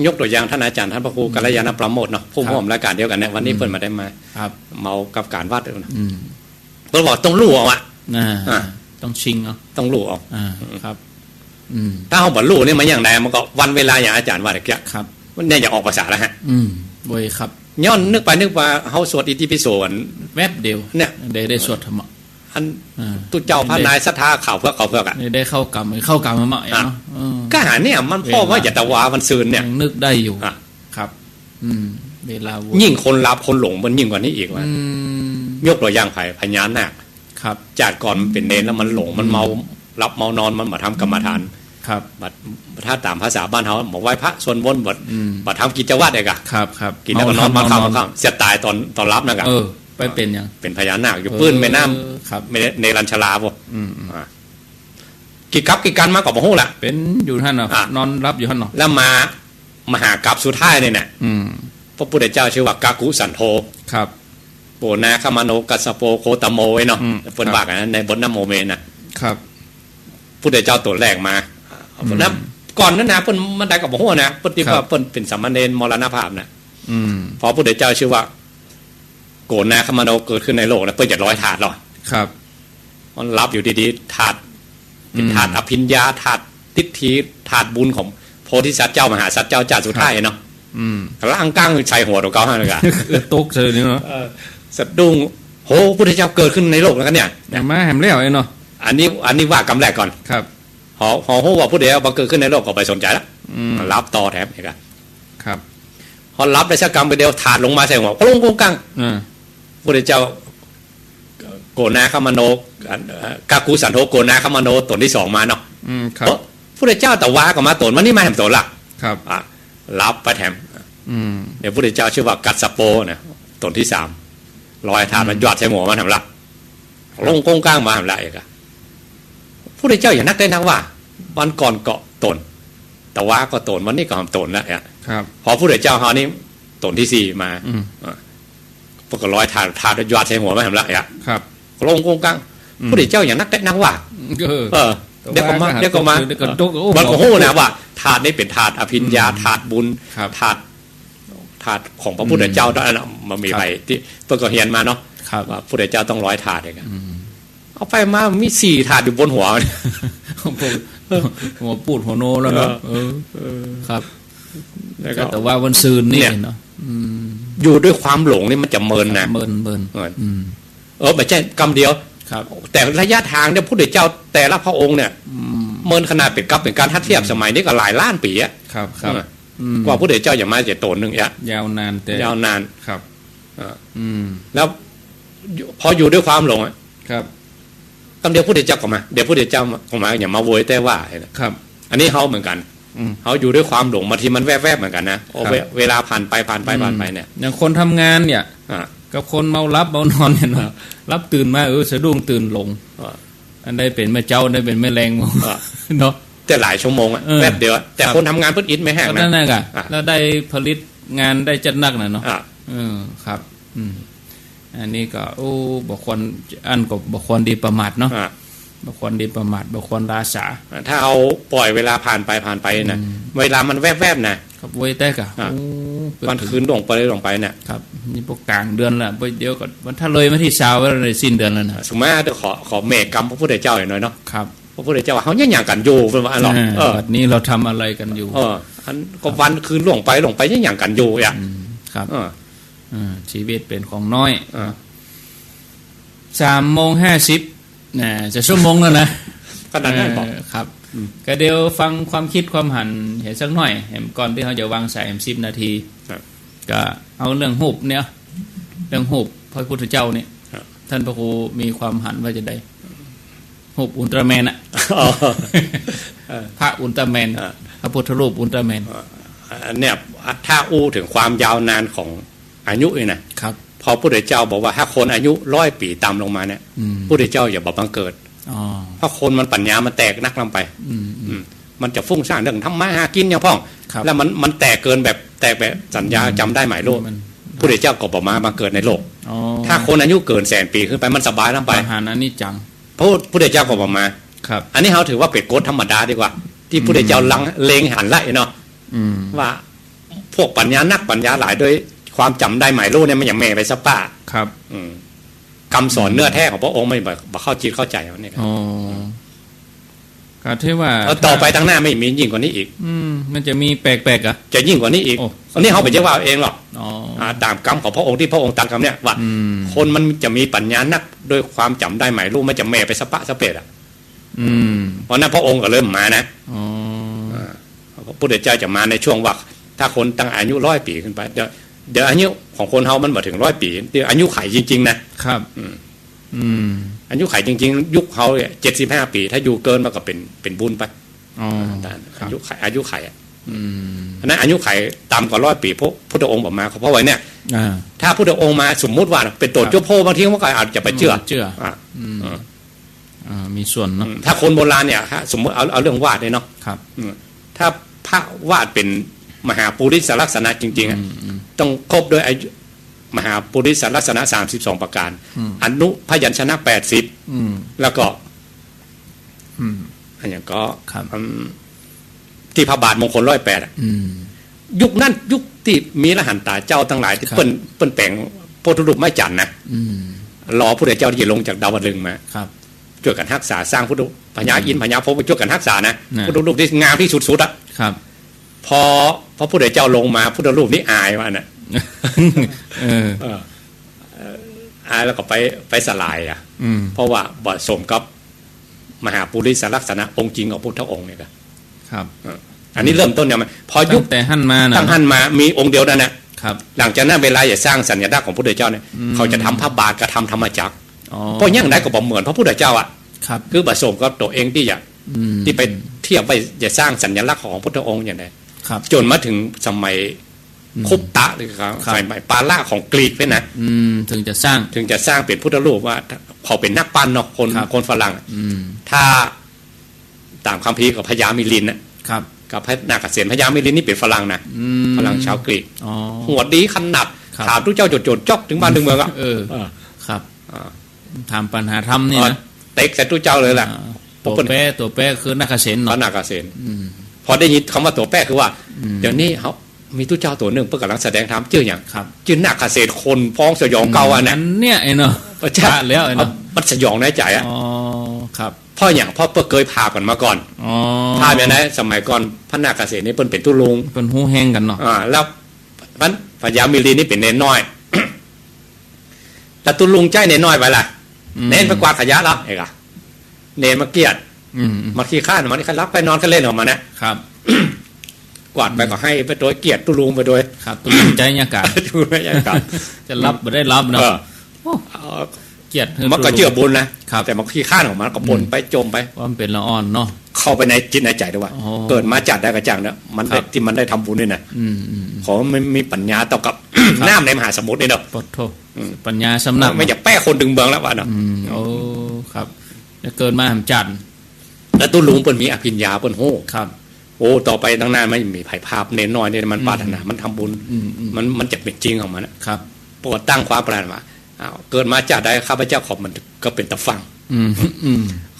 ยกตัวอย่างท่านอาจารย์ท่านพระครูกัลยาณประโมทเนาะผู้ร่วมรายการเดียวกันเนี่ยวันนี้เพิ่นมาได้มาเมากับการวาดนะเพิ่นบอกต้องรู้เอาอ่ะต้องชิงเอาต้องรู้เอาครับถ้าเขาบอกรู้นี่มันอย่างไรมันก็วันเวลาอย่างอาจารย์ว่าเด็กครับมันเนี่ยอยากออกภาษาแล้วฮะบ่อยครับย้อนนึกไปนึกว่าเขาสวดอิติปิโสแวบเดียวเนี่ยได้สวดธรรมะอันตุเจ้าพระนายศรัทธาข่าวเพื่อกันได้เข้ากรรมมาเนาะก็หาเนี่ยมันพ่อว่าอย่าตะวามันซืนเนี่ยนึกได้อยู่ครับเวลายิ่งคนรับคนหลงมันยิ่งกว่านี้อีกว่ายกตัวอย่างพญานาคครับจากก่อนมันเป็นเนรแล้วมันหลงมันเมารับเมานอนมันมาทำกรรมฐานครับถ้าตามภาษาบ้านเขาบอกไหว้พระส่วนบนบัดทำกิจวัตรเองอะครับกินแล้วก็นอนมาข้ามเสียตายตอนรับนะกันไปเป็นยังเป็นพญานาคอยู่ปื้นแม่น้ำในรัญชลาบ่กิกันมากกว่าโมโหละเป็นอยู่ท่านเนาะนอนรับอยู่ท่านเนาะแล้วมหากราบสุดท้ายเนี่ยนะพระพุทธเจ้าชื่อว่ากากุสันโธครับโปนาคามโนกัสโปโคตโมไว้เนาะเพิ่นว่ากันในบทนโมเมนะครับพุทธเจ้าตัวแรกมานะก่อนนั้นนะเพิ่นมันได้กับโมโหนะเพิ่นที่ว่าเพิ่นเป็นสามเณรมรณภาพนะพอพุทธเจ้าชื่อว่าโกนาคามโนเกิดขึ้นในโลกนะเพิ่นจะ100 ถาดหรอครับมันรับอยู่ดีๆถาดเป็นถาดอภิญญาถาดทิฏฐิถาดบุญของโพธิสัตว์เจ้ามหาสัตว์เจ้าจ่าสุดท้ายเนาะแล้วอังก้างใส่หัวตัวเก่าให้เลยกันตกเลยเนาะสะดุ้งโหพุทธเจ้าเกิดขึ้นในโลกแล้วกันเนี่ยมาแหมเลี้ยวเนาะอันนี้ว่ากำแรกก่อนครับหอโหว่าพุทธเจ้าเกิดขึ้นในโลกก็ไปสนใจแล้วรับต่อแถมอีกครับพอรับได้สักกรรมไปเดียวถาดลงมาใส่หัวลงกงกังพุทธเจ้าโกนาคามโนกากุสันโธโกนาคามโนตนที่2มาเนาะครับพุทธเจ้าแต่ว่าก็มาตนวันนี้มาแถมตนละครับรับไปแถมเดี๋ยวพุทธเจ้าชื่อว่ากัสสโปนะตนที่3ลอยถาดมันยอดใส่หัวมาทำละลงกงกลางมาทำละอีกอะพุทธเจ้าอย่างนักได้นักว่าวันก่อนเกาะตนแต่ว่าก็ตนวันนี้ก็ทำตนแล้วครับพอพุทธเจ้าเขานี่ตนที่4มาพวกก็ลอยถาดยอดใส่หัวมาทำละครับลงกงกลางพุทธเจ้าอย่างนักได้นักว่าเดี๋ยวก็มามันก็โหนะว่าถาดนี้เป็นถาดอภิญญาถาดบุญถาดของพระพุทธเจ้าด้วยนะมันมีไปที่เพิ่งก็เฮียนมาเนาะว่าพระพุทธเจ้าต้อง100 ถาดเองเอาไปมามี4 ถาดอยู่บนหัวหัวปูดหัวโนแล้วเนาะครับแต่ว่าวันซืนนี่เนาะอยู่ด้วยความหลงนี่มันจะเมินนะเมินไม่ใช่กรรมเดียวแต่ระยะทางเนี่ยพระพุทธเจ้าแต่ละพระองค์เนี่ยเมินขนาดเป็นการทัดเทียบสมัยนี้ก็หลายล้านปีอ่ะครับกว่าพระพุทธเจ้าอย่างมาจะโตนึงยาวนานแต่ยาวนานครับแล้วพออยู่ด้วยความหลงอ่ะครับกำเดียวพระพุทธเจ้าก็มาเดี๋ยวพระพุทธเจ้าก็มาอย่ามาโวยแต่ว่าครับอันนี้เขาเหมือนกันเขาอยู่ด้วยความหลงบางทีมันแวบๆเหมือนกันนะเวลาผ่านไปเนี่ยอย่างคนทำงานเนี่ยกับคนเมารับเมานอนเนี่ยนะรับตื่นมาสะดุ้งตื่นหลงอันได้เป็นแม่เจ้าได้เป็นแม่แรงเนาะแต่หลายชั่วโมงแป๊บเดียวแต่คนทำงานเพิ่งอินไม่แห้งนะนั่นแหละแล้วได้ผลิตงานได้จัดนักนะเนาะครับอันนี้ก็บุคคลอันก็บุคคลดีประมาทเนาะ บางคนดีประมาทบางคนราษาถ้าเอาปล่อยเวลาผ่านไปนะเวลามันแวบๆนะครับเว้ยแต่กะวันคืนลงไปเนี่ยครับนี่พวกกลางเดือนละเดี๋ยวก็วันถ้าเลยมาที่20แล้วเลยสิ้นเดือนแล้วนะสมมติเดี๋ยวขอเมกรรมพระพุทธเจ้าหน่อยเนาะครับพระพุทธเจ้าเขาเนี่ยอย่างกันอยู่เป็นว่าหรอวันนี้เราทำอะไรกันอยู่อันก็วันคืนล่วงไปเนี่ยอย่างกันอยู่อ่ะครับชีวิตเป็นของน้อย3:50น่ะจะชั่วโมงแล้วนะขนาดนั้นครับก็เดี๋ยวฟังความคิดความหันเห็นสักหน่อยเห็นก่อนที่เขาจะวางสาย10 นาทีก็เอาเรื่องหูบเนี่ยเรื่องหูบพระพุทธเจ้าเนี่ยท่านพระครูมีความหันว่าจะได้หูบอุลตร้าแมนอะพระอุลตร้าแมนพระพุทธรูปอุลตร้าแมนเนี่ยถ้าอู้ถึงความยาวนานของอายุเลยนะครับพอพระพุทธเจ้าบอกว่าถ้าคนอายุ100 ปีต่ำลงมาเนี่ยพระพุทธเจ้าอย่าบังเกิดเพราะคนมันปัญญามันแตกนักลงไปมันจะฟุ้งซ่านเรื่องทำมาหากินอย่างพ่องแล้วมันแตกเกินแบบแตกแบบสัญญาจำได้หมายโลกพระพุทธเจ้าก็บอกมาเกิดในโลกถ้าคนอายุเกิน100,000 ปีขึ้นไปมันสบายลงไปอาหารอันนี้จังพระพุทธเจ้าก็บอกมาอันนี้เขาถือว่าเป็นกฎธรรมดาดีกว่าที่พระพุทธเจ้าเลงหันไล่เนาะว่าพวกปัญญานักปัญญาหลายโดยความจำได้หมายโลกเนี่ยมันอย่างแม่ไปสปาครับคำสอนเนื้อแท้ของพระองค์ไม่บอกเข้าจิตเข้าใจเอาเนี่ยก็ที่ว่าต่อไปตั้งหน้าไม่มียิ่งกว่านี้อีกมันจะมีแปลกๆอ่ะจะยิ่งกว่านี้อีกอันนี้เขาไปเจ้าว่าเองหรอกตามกรรมของพระองค์ที่พระองค์ตั้งคำเนี่ยว่าคนมันจะมีปัญญานักโดยความจำได้หมายรู้มันจะแม่ไปสปะสเปดอ่ะเพราะนั้นพระองค์ก็เริ่มมานะพระพุทธเจ้าจะมาในช่วงว่าถ้าคนตั้งอายุ100 ปีขึ้นไปเดี๋ยวอายุของคนเฮามันมาถึง100 ปีเดี๋ยวอายุไขจริงๆนะครับอายุไขจริงๆยุคเขาเนี่ย75 ปีถ้าอยู่เกินมันก็เป็นบุญไปอายุไขเพราะนั้นอายุไขต่ำกว่า100 ปีพระพุทธองค์บอกมาเพราะไว้เนี่ยถ้าพุทธองค์มาสมมุติว่าเป็นตัวเจ้าพ่อบางทีมันก็อาจจะไปเชื่อมีส่วนเนาะถ้าคนโบราณเนี่ยสมมติเอาเรื่องวาดเลยเนาะถ้าพระวาดเป็นมหาปุริสลักษณะจริงๆต้องครบโดยมหาปุริสลักษณะ32 ประการอนุพยัญชนะ80แล้วก็อันอย่างก็ที่พระบาทมงคล108ยุคนั้นยุคที่มีละหันตาเจ้าทั้งหลายที่เปิ้นแปลงพุทธรูปไม้จันทร์นะรอพระเจ้าที่ลงจากดาวดึงมาช่วยกันรักษาสร้างพุทธพญาอินทร์พญาภพช่วยกันรักษานะพุทธรูปที่งามที่สุดๆอ่ะพอพระพุทธเจ้าลงมาพุทธรูปนี้อายว่าน่ะอายแล้วก็ไปสลายอ่ะเพราะว่าบ่สมกับมหาปุริสลักษณะองค์จริงของพุทธองค์เนี่ยครับอันนี้เริ่มต้นเนี่ยมันพอยุคแต่หั่นมานะตั้งหั่นมามีองค์เดียวนั่นนะครับหลังจากนั้นเวลาจะสร้างสัญลักษณ์ของพระพุทธเจ้าเนี่ยเขาจะทำพระบาทกระทำธรรมจักรเพราะยังได้ก็บอกเหมือนพระพุทธเจ้าอ่ะคือผสมกับตัวเองที่ไปเทียบไปจะสร้างสัญลักษณ์ของพุทธองค์อย่างไรจนมาถึงสมัยคุปตะหรือครับสมัยปาล่าของกรีกเนี่ยนะถึงจะสร้างเป็นพุทธรูปว่าเขาเป็นนักปั้นเนาะคนฝรั่งถ้าตามคัมภีร์กับพญามิลินนะครับกับพระนาคเษนพญามิลินนี่เป็นฝรั่งนะฝรั่งชาวกรีกหัวดีขนาดถามทุกเจ้าโจดจอกถึงบ้านถึงเมืองอ่ะครับถามปัญหาธรรมนี่นะเต็กใส่ทุกเจ้าเลยแหละตัวแป้คือนาคเษนเนาะนาคเษนพอได้ยินคำว่าตัวแป้คือว่าเดี๋ยวนี้เขามีตู้เจ้าตัวหนึ่งเพื่อกำลังแสดงธรรมชื่ออย่างชื่อนาคเษนคนฟ้องสยองเก่าอันนั้นเนี่ยไอ้เนาะประชาแล้วไอ้เนาะมันสยองในใจอ่ะครับพ่ออย่างพ่อเคยพากันมาก่อนพาอย่างไรสมัยก่อนพระนาคเษนนี่เป็นตุลุงเป็นหูแห้งกันเนาะแล้วพญามิลินนี่เป็นเนนน้อยแต่ตุลุงใจเนนน้อยไปล่ะเนนไปกวาดขยะแล้วไอ้กะเนนมาเกียดมาขี้ข้านมันรับไปนอนก็เล่นออกมานะครับกวาดไปก็ให้ไปโดยเกียรติตุลุงไปโดยครับตุลุงใจเนี่ยกะจะรับไม่ได้รับเนาะเกียรติมันก็เชื่อบุญนะแต่มันขี้ข้านออกมาก็ปนไปจมไปว่ามันเป็นละอ่อนเนาะเข้าไปในจิตในใจด้วยว่าเกิดมาจัดได้กระจังเนี่ยมันที่มันได้ทำบุญนี่นะขอมันมีปัญญาต่อกับน้ำในมหาสมุทรนี่เนาะปดโทปัญญาสำนักไม่อยากแป้คนดึงเบืองแล้ววะเนาะโอ้ครับเกิดมาทำจันแล้วตุลุงเปิ้นมีอภิญญาเปิ้นโหครับโอ้ต่อไปตั้งนานไม่มีไผ่ภาพเน้นน้อยเนี่ยมันปรารถนามันทำบุญมันจะเป็นจริงของมันครับปวดตั้งความปรารถนาเกิดมาจากได้ข้าพเจ้าขอบมันก็เป็นตะฟัง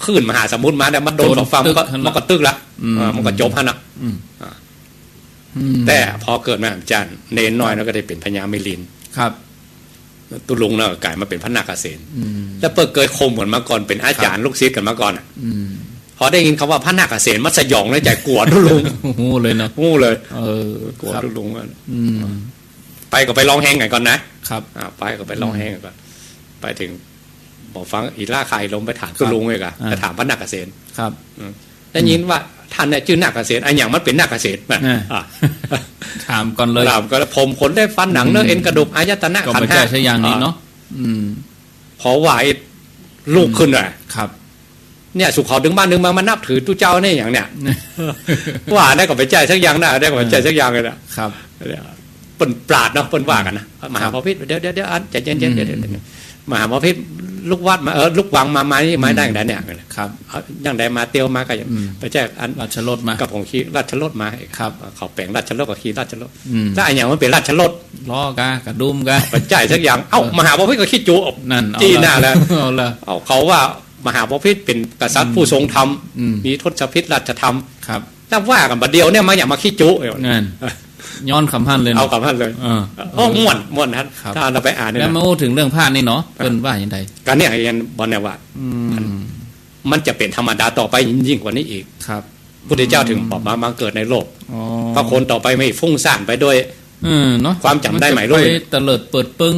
ขึ้นมหาสมุทรมาเนี่ยมันโดนของฟังมันก็ตึกละมันก็จบฮะนะแต่พอเกิดมาอาจารย์เนนน้อยแล้วก็ได้เป็นพญามิลินครับตุลุงแล้วกลายมาเป็นพระนาคเษนแล้วเปิดเกยคมเหมือนมาก่อนเป็นอาจารย์ลูกศิษย์กันมาก่อนพอได้ยินคำว่าพระนาคเษนมัสยองเลยใจกลัวตุลุงงูเลยเนาะงูเลยกลัวตุลุงไปก็ไปร้องแห้งกันก่อนนะครับไปก็ไปร้องแห้งกันก่อนไปถึงบอกฟังอีล่าใครลงไปถามตุลุงเลยกันไปถามพระนาคเษนครับได้ยินว่าท่านเนี่ยชื่อนาคเษนไอ้อย่างมันเป็นนาคเษนถามก่อนเลยถามก็ผมขนได้ฟันหนังเนื้อเอ็นกระดูกอายตนะขันธ์ห้าใช่อย่างนี้เนาะพอไหวลูกขึ้นเลยครับเนี่ยสุขเขาดึงบ้านดึงมามันนับถือตู้เจ้าเนี่ยอย่างเนี้ยว่าได้ก็ไปใจสักอย่างได้ก็ไปใจสักอย่างเลยนะครับเปิ่นปราดเนาะเปิ่นว่ากันนะมหาพระพิษเดี๋ยวอันใจเย็นๆเดี๋ยวมหาพระพิษลูกวัดมาลูกวังมาไม้ได้อย่างไรเนี่ยครับอย่างใดมาเตียวมาก็อย่างไปแจ้งอันราชรถมากับของขี่ราชรถมาครับเขาแปลงราชรถกับขี่ราชรถถ้าไอ้อย่างมันเป็นราชรถล้อกากระดุมกาไปจ่ายสักอย่างเอ้ามหาพระพิษก็ขี้จูนั่นจี้หน้าแล้วเอาเขาว่ามหาพระพิษเป็นกษัตริย์ผู้ทรงธรรมมีทศพิธราชธรรมครับถ้าว่ากันบัดเดียวเนี่ยมาอย่างมาขี้จูนั่นย้อนคำพันเลยเอาคำพันเลยม่วนท่านถ้าเราไปอ่านแล้วมาพูดถึงเรื่องผ้านี่เนาะเป็นว่าอย่างไรการเนี่ยยันบอลเนี่ยว่ามันจะเป็นธรรมดาต่อไปยิ่งกว่านี้อีกครับพุทธเจ้าถึงบอกมาเกิดในโลกเพราะคนต่อไปไม่ฟุ้งซ่านไปด้วยเนาะความจำได้ใหม่ด้วยเตลิดเปิดปึ้ง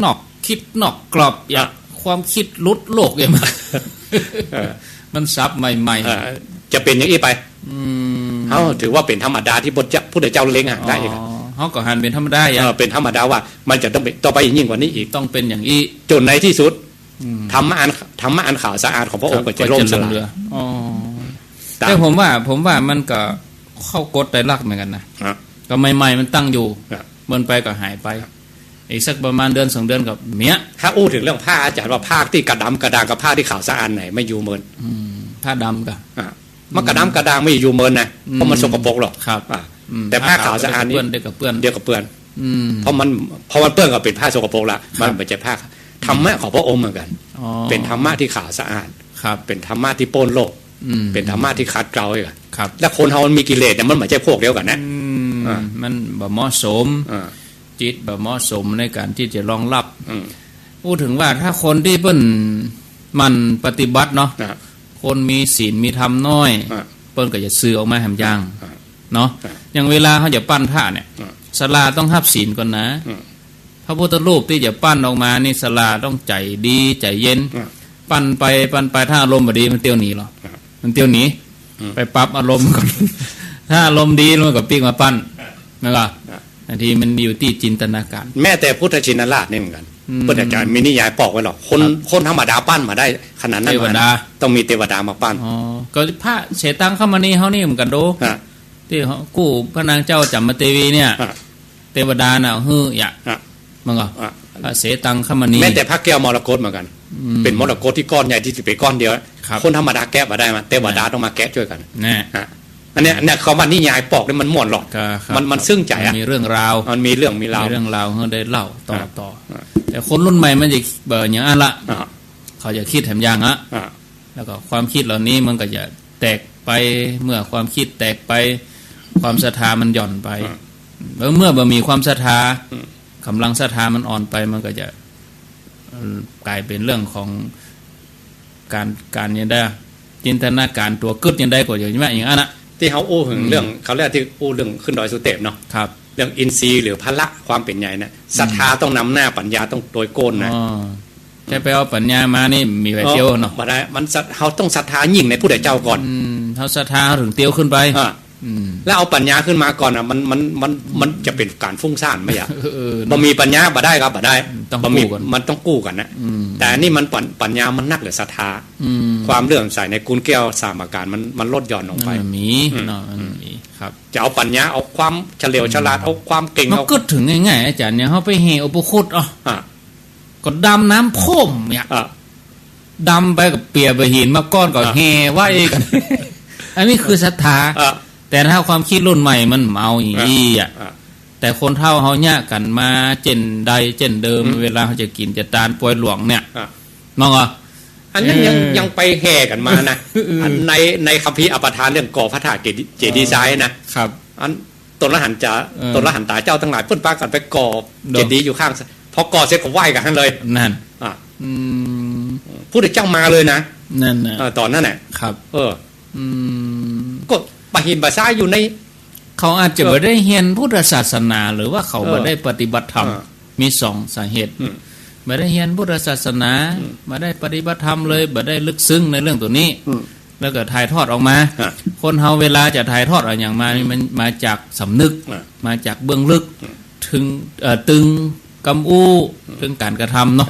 นอกคิดนอกกรอบอยากความคิดลุดโลกอย่างมันซับใหม่ๆจะเป็นอย่างนี้ไปเขาถือว่าเป็นธรรมดาที่พุทธเจ้าเล็งได้เองเขาก็หันเป็นธรรมดาเป็นธรรมดาว่ามันจะต้องต่อไปยิ่งกว่านี้อีกต้องเป็นอย่างนี้จนในที่สุดธรรมะอันข่าวสะอาดของพระองค์ก็จะล่มสลายแต่ผมว่ามันก็เข้ากฎไตรลักษณ์เหมือนกันนะก็ใหม่ๆมันตั้งอยู่เมื่อไปก็หายไปอีกสักประมาณเดือน2 เดือนกับเนี้ยถ้าอู้ถึงเรื่องผ้าอาจารย์ว่าผ้าที่กระดำกระดางกับผ้าที่ขาวสะอาดไหนไม่อยู่เมินผ้าดำกับมันกระดำกระดางไม่อยู่เมินนะเพราะมันสกปรกหรอกครับแต่ผ้าขาวสะอาดนี่เดียวกับเปื้อนเพราะมันเปื้อนก็เป็นผ้าสกปรกละมันไม่ใช่ผ้าธรรมะของพระองค์เหมือนกันเป็นธรรมะที่ขาวสะอาดเป็นธรรมะที่โปนโลกเป็นธรรมะที่ขัดเกลาเลยครับและคนเฮามันมีกิเลสเนี่ยมันไม่ใช่พวกเดียวกันนะมันบ่เหมาะสมจิตบ่เหมาะสมในการที่จะรองรับพูดถึงว่าถ้าคนที่เปิ้นมันปฏิบัติเนาะคนมีศีลมีธรรมน้อยเปิ้นก็จะซื้อออกมาแหมย่างเนาะอย่างเวลาเขาจะปั้นพระเนี่ยศาลาต้องรับศีลก่อนนะพระพุทธรูปที่จะปั้นออกมานี่ศาลาต้องใจดีใจเย็นปั้นไปถ้าอารมณ์บ่ดีมันเตี้ยวหนีหรอมันเตี้ยวหนีไปปรับอารมณ์ก่อนถ้าอารมณ์ดีมันก็ปิ๊กมาปั้นนะครับบางทีมันอยู่ที่จินตนาการแม้แต่พุทธชินราชนี่เหมือนกันพุทธเจ้ามีนิยายปอกไว้หรอกคนธรรมดาปั้นมาได้ขนาดนั้นต้องมีเทวดามาปั้นก็พระเสตังคมณีเฮานี่เหมือนกันโดที่กู้พระนางเจ้าจัมมเทวีเนี่ยเทวดาน่ะฮืออยากมันก็พระเสตังคมณีแม้แต่พระแก้วมรกตเหมือนกันเป็นมรกตที่ก้อนใหญ่ที่สิเป็นก้อนเดียวคนธรรมดาแกะมาได้มาเทวดาต้องมาแกะช่วยกันแน่อันนี้คำว่านิยายปอกนี่มันม่วนหรอกมันซึ้งใจอ่ะมีเรื่องราวมันมีเรื่องมีราวเขาได้เล่าต่อแต่คนรุ่นใหม่มันจะเบอร์อย่างนั้นละเขาจะคิดแถมอย่างอ่ะแล้วก็ความคิดเหล่านี้มันก็จะแตกไปเมื่อความคิดแตกไปความศรัทธามันหย่อนไปเมื่อบ่มีความศรัทธากำลังศรัทธามันอ่อนไปมันก็จะกลายเป็นเรื่องของการยังได้จินตนาการตัวกึศยังได้กว่าอย่างนี้อย่างนั้นนะที่เขาอู้ถึงเรื่องเขาเรียกที่อู้เรื่องขึ้นดอยสุเทพเนาะครับเรื่องอินทรีย์หรือพละความเป็นใหญ่นะศรัทธาต้องนำหน้าปัญญาต้องโดยโกนนะแค่ไปเอาปัญญามานี่มีไว้เที่ยวเนาะมาได้มันเขาต้องศรัทธายิ่งในผู้ใดเจ้าก่อนเขาศรัทธาถึงเตี้ยวขึ้นไปแล้วเอาปัญญาขึ้นมาก่อนอ่ะมันจะเป็นการฟุ้งซ่านไม่อยากบ่มีปัญญาบ่ได้ครับบ่ได้ต้องกู้กันมันต้องกู้กันนะแต่นี่มันปัญญามันนักหรือศรัทธาความเลื่อมใสในกุลแก้วสามอาการมันลดหย่อนลงไปมีเนาะมีครับจะเอาปัญญาเอาความเฉลียวฉลาดเอาความเก่งมันก็ถึงง่ายๆอาจารย์เนี่ยเขาไปเฮอุปคุตก็ดำน้ำพ่มเนี่ยดำไปกับเปียไปหินมาก้อนก็เฮว่าเองอันนี้คือศรัทธาแต่ถ้าความคิดรุ่นใหม่มันเมาอย่างนี้อ่ะแต่คนเฒ่าเขาเนี่ยกันมาเจนใดเจนเดิมเวลาเขาจะกินจะตานป่วยหลวงเนี่ยมองอ่ะ อันนั้นยังไปแห่กันมานะในคัมภีร์อปทานเรื่องก่อพระธาตุเจดีย์ทรายนะครับอันตนละหันตาเจ้าทั้งหลายเพิ่นปากันไปก่อเจดีย์อยู่ข้างพอก่อเสร็จก็ไหว้กันเลยนั่นพุทธเจ้ามาเลยนะนั่นนะตอนนั้นแหละครับก็ปะหินปะซ้ายอยู่ในเขาอาจจะไม่ได้เรียนพุทธศาสนาหรือว่าเขาไม่ได้ปฏิบัติธรรมมี2 สาเหตุไม่ได้เรียนพุทธศาสนาไม่ได้ปฏิบัติธรรมเลยไม่ได้ลึกซึ้งในเรื่องตัวนี้แล้วก็ถ่ายทอดออกมาคนเฮาเวลาจะถ่ายทอดอะไรอย่างมานี่มันมาจากสำนึกมาจากเบื้องลึกถึงตึงกำอู้ถึงการกระทำเนาะ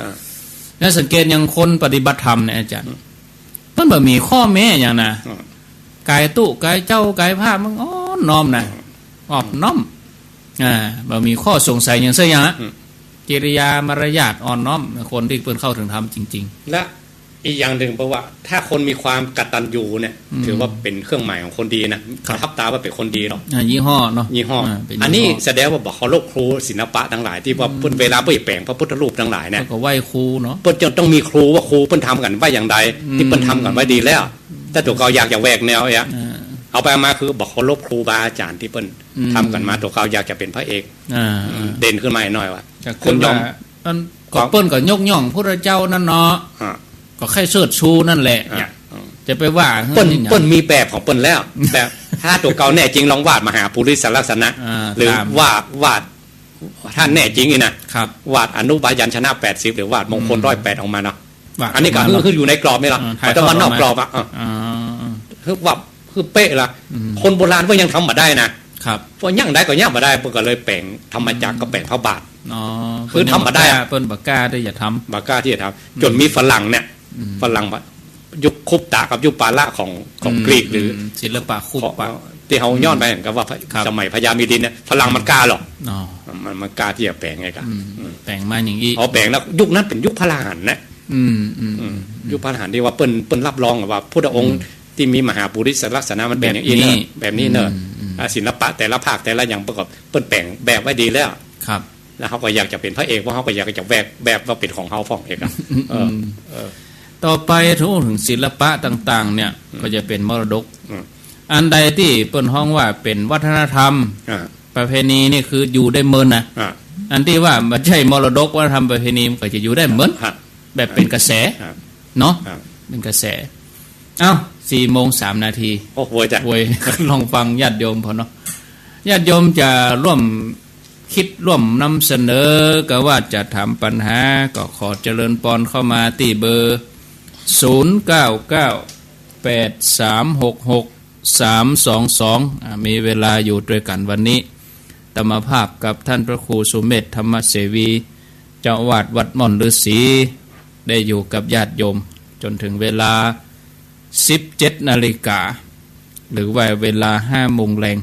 แล้วสังเกตอย่างคนปฏิบัติธรรมเนี่ยอาจารย์มันแบบมีข้อแม้อย่างนะกายตุกายเจ้ากายภาพมันน้อมนะออบน้อมแบบมีข้อสงสัยอย่างเสียอย่างกิริยามารยาทอ่อนน้อมคนที่เพิ่นเข้าถึงธรรมจริงๆและอีกอย่างหนึ่งเพราะว่าถ้าคนมีความกตัญญูเนี่ยถือว่าเป็นเครื่องหมายของคนดีนะทับตาว่าเป็นคนดีหรอกยี่ห้อเนาะยี่ห้ออันนี้แสดงว่าบอกเขาโลกครูศิลปะทั้งหลายที่ว่าเพิ่นเวลาเปลี่ยนแปลงพระพุทธรูปทั้งหลายเนี่ยก็ไหว้ครูเนาะเพิ่นจะต้องมีครูว่าครูเพิ่นทำกันไว้อย่างใดที่เพิ่นทำกันไว้ดีแล้วถ้าตัวเขาอยากจะแหวกแนวเนี่ยเอาไปมาคือบอกเขาลบครูบาอาจารย์ที่เพิ่นทำกันมาตัวเขาอยากจะเป็นพระเอกเด่นขึ้นมาหน่อยว่าคนยอมก็เปิ้นก็ยกย่องพระเจ้านั่นเนาะก็แค่เชิดชูนั่นแหละจะไปว่าเปิ้นมีแบบของเปิ้นแล้วแบบถ้าตัวเก่าแน่จริงลองวาดมหาปุริสลักษณะหรือวาดท่านแน่จริงนี่นะวาดอนุบายัญชนะ80หรือวาดมงคล108ออกมาเนาะอันนี้ก็คืออยู่ในกรอบนี่ล่ะแต่ว่านอกกรอบอ่ะคือว่าคือเป๊ะล่ะคนโบราณก็ยังทำมาได้นะครับพอยั่งได้ก็ยั่งมาได้เพิ่นก็เลยแปลงธรรมจักรก็แปลงพระบาทคือทำมาได้เปิ้นบักกล้าได้อย่าทำบักกล้าที่จะทำจนมีฝรั่งเนี่ยฝรั่งยุคคุปตากับยุคปาละของกรีกหรือศิลปะคุปตะที่เขาย้อนไปกับว่าสมัยพญามีดินเนี่ยฝรั่งมันกล้าหรอกมันกล้าที่จะแปลงไงกันแปลงมาอย่างนี้แปลงแล้วยุคนั้นเป็นยุคพระราหันนะยุคพระราหันที่ว่าเปิ้นรับรองว่าพุทธองค์ที่มีมหาปุริสลักษณะมันเป็นอย่างนี้แบบนี้เนอะศิลปะแต่ละภาคแต่ละอย่างประกอบเปิ้นแปลงแบบไว้ดีแล้วครับแล้วเขาก็อยากจะเป็นพระเอกเพราะเขาก็อยากจะแบบว่าเป็นของเขาฟ้องเอกอ่ะต่อไปถึงศิลปะต่างๆเนี่ยก็จะเป็นมรดกอันใดที่เปิ้นฮ้องว่าเป็นวัฒนธรรมประเพณีนี่คืออยู่ได้เมินนะอันที่ว่าไม่ใช่มรดกวัฒนธรรมประเพณีก็จะอยู่ได้เหมือนแบบเป็นกระแสเนาะเป็นกระแสเอ้า4:03 นาทีโอ้โหจ้ะโวยลองฟังญาติโยมพอเนาะญาติโยมจะร่วมคิดร่วมนำเสนอก็ว่าจะถามปัญหาก็ขอเจริญปอนเข้ามาที่เบอร์0998366322มีเวลาอยู่ด้วยกันวันนี้ธรรมภาพกับท่านพระครูสุเมธธรรมเสวีเจ้าอาวาสวัดม่อนฤาษีได้อยู่กับญาติโยมจนถึงเวลา17 นาฬิกาหรือว่าเวลา5 โมงแรง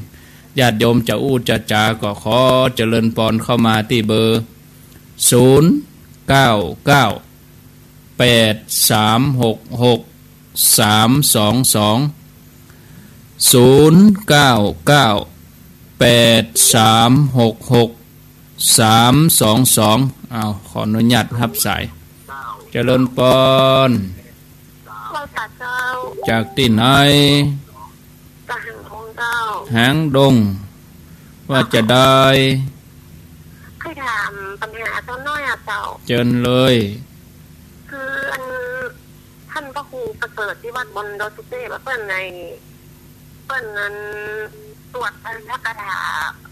ญาติโยมจะอู้จะจาก็ขอเจริญปอนเข้ามาที่เบอร์เอาขออนุญาตรับสายเจริญปอนจากที่ไหนหางดงว่าจะได้เคยถามปัญหาต้นน้อยอ่ะเจ้าเจิญเลยคือท่านพระครูประเสริฐที่วัดบนดอยสุเทพเปิ้นนั้นตรวจพระคาถา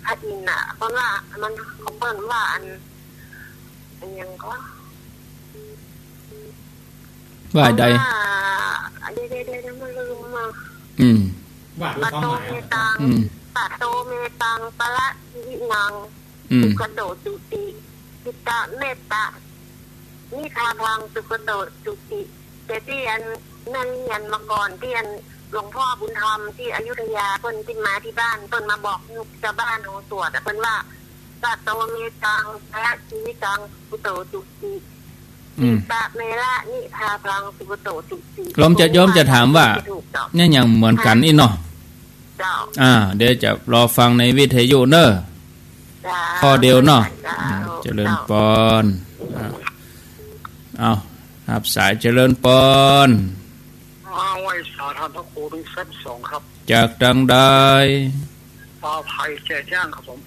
พระอินทร์อ่ะเพราะว่ามันเขาเปิ้นว่าอันยังก็ว่าใดเดี๋ยวมันลืมมาว่าปะโตเมตังปะโตเมตังปะละวินังสุขโตจุติจิตตะเมตตานิทาพังสุขโตจุติแต่ที่นั่นยันมาก่อนที่หลวงพ่อบุญธรรมที่อยุธยาเพิ่นติมาที่บ้านเพิ่นมาบอกชาวบ้านโหตรวจเพิ่นว่าปะโตเมตังปะละวินังสุขโตจุติตะเมละนิทาพังสุขโตจุติยอมจะถามว่าเนี่ยยังเหมือนกันอีเนาะเดี๋ยวจะรอฟังในวิทยุเนอะข้อเดียวเนาะเจริญปอนเอา รับสายเจริญปนไว้สาธารณครูถึงเส้น2ครับจากดังได้ปลาไผ่แจ่จ้างครับผม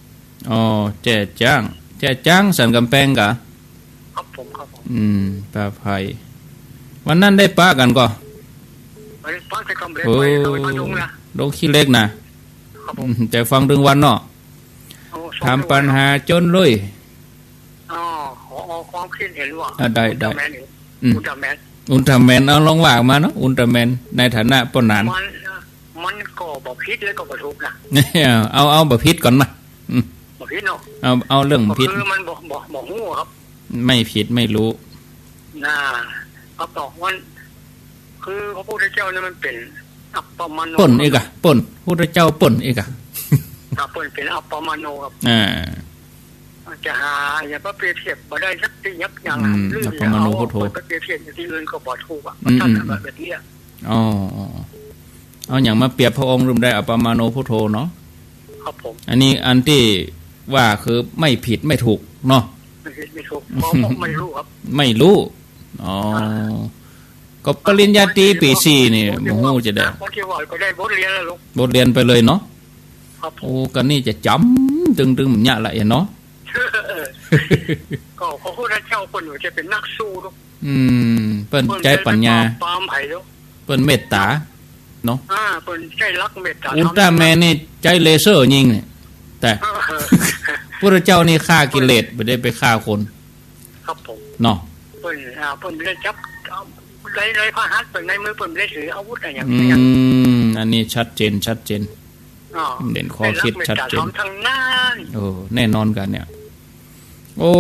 อ๋อแจ่จ้างสันกำแพงกะครับผมปลาไผ่วันนั้นได้ปลากันก็ไปปลาใส่กำเล็กไปโดยมาดุงนะลงขี้เล็กนะครับผมแต่ฟังถึงวันเนาะทำปัญหาจนเลยขอความคิดเห็นว่าได้อุลตร้าแมนเอาลองว่ามาเนาะอุลตร้าแมนในฐานะปนานมันก็บ่ผิดแล้วก็บ่ถูกนะเอาบ่ผิดก่อนมาบ่ผิดเนาะเอาเรื่องผิดคือมันบ่ฮู้ครับไม่ผิดไม่รู้น่าเอาตอกวันคือพระพุทธเจ้าเนี่ยมันเป็นอัปปมโนป่นอีกอ่ะป่นพระพุทธเจ้าป่นอีกอ่ะป่นเป็นอัปปมโนครับจะหาอย่าไปเปรียบเทียบบ่ได้สักทียักอย่างหรือไปเปรียบเทียบที่อื่นก็บ่ถูกอ่ะท่านแบบนี้อ๋อเอาอย่างมาเปรียบพระองค์รวมได้อัปปมโนพุทโธเนาะครับผมอันนี้อันที่ว่าคือไม่ผิดไม่ถูกเนาะไม่ถูกเพราะไม่รู้ครับไม่รู้อ๋อก็ปริญญาตรีปี4นี่โอ้โหจะได้บางทีว่าก็ได้บทเรียนแล้วลูกบทเรียนไปเลยเนาะโอ้กันนี่จะจำตึงๆเนี่ยละเนาะก็พระพุทธเจ้าเพิ่นจะเป็นนักสู้ลูกเปิ้นใจปัญญาปามไผลูกเปิ้นเมตตาเนาะเปิ้นใจรักเมตตาอุลตร้าแมนนี่ใจเลเซอร์ยิงเนี่ยแต่พระเจ้านี่ฆ่ากิเลสไม่ได้ไปฆ่าคนครับผมเนาะเปิ้นได้จับได้พระหัตถ์เปิ้นในมือเปิ้นได้ถืออาวุธอะไรอย่างนี้อันนี้ชัดเจนเด่นข้อคิดชัดเจนทางนั้นแน่นอนกันเนี่ยโอ้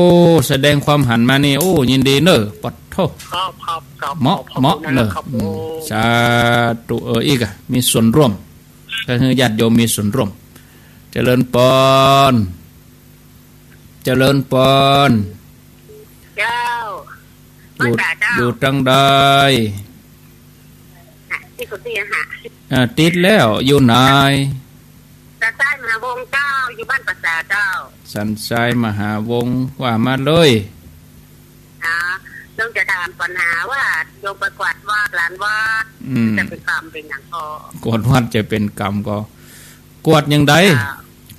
แสดงความหันมานี่โอ้ยินดีเนอะปัดโทครับเหมาะเนอะสาธุอีกอ่ะมีส่วนร่วมก็คือญาติโยมมีส่วนร่วมเจริญปนเจ้าดูตั้งได้ที่กุฏิติดแล้วอยู่ไหนสันทรายมหาวงเจ้าอยู่บ้านปัสสาเจ้าสันทรายมหาวงว่ามาเลยต้องจะถามปัญหาว่าโยมประกวดว่าหลานว่าจะเป็นกรรมเป็นอย่างก็กวดวัดจะเป็นกรรมก็กวดยังไง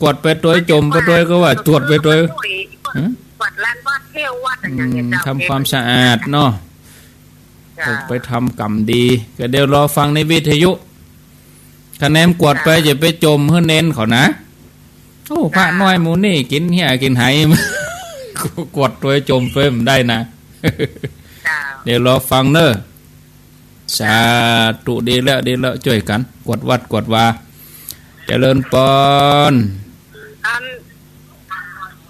กวดไปตัวจมไปตัวก็ว่าตรวจไปตัวกวดหลานว่าเที่ยววัดอย่างเงี้ยทำความสะอาดเนาะไปทำกรรมดีก็เดี๋ยวรอฟังในวิทยุคะแนนกวดไปจะไปจมเพื่อเน้นเขานะโอ้พระน้อยมูนี่กินเหี้ยกินไหกวดตัวจมเฟิมได้นะเดี๋ยวรอฟังเนอะสาธุดีแล้วช่วยกันกวดวัดกวดวาเจริญปน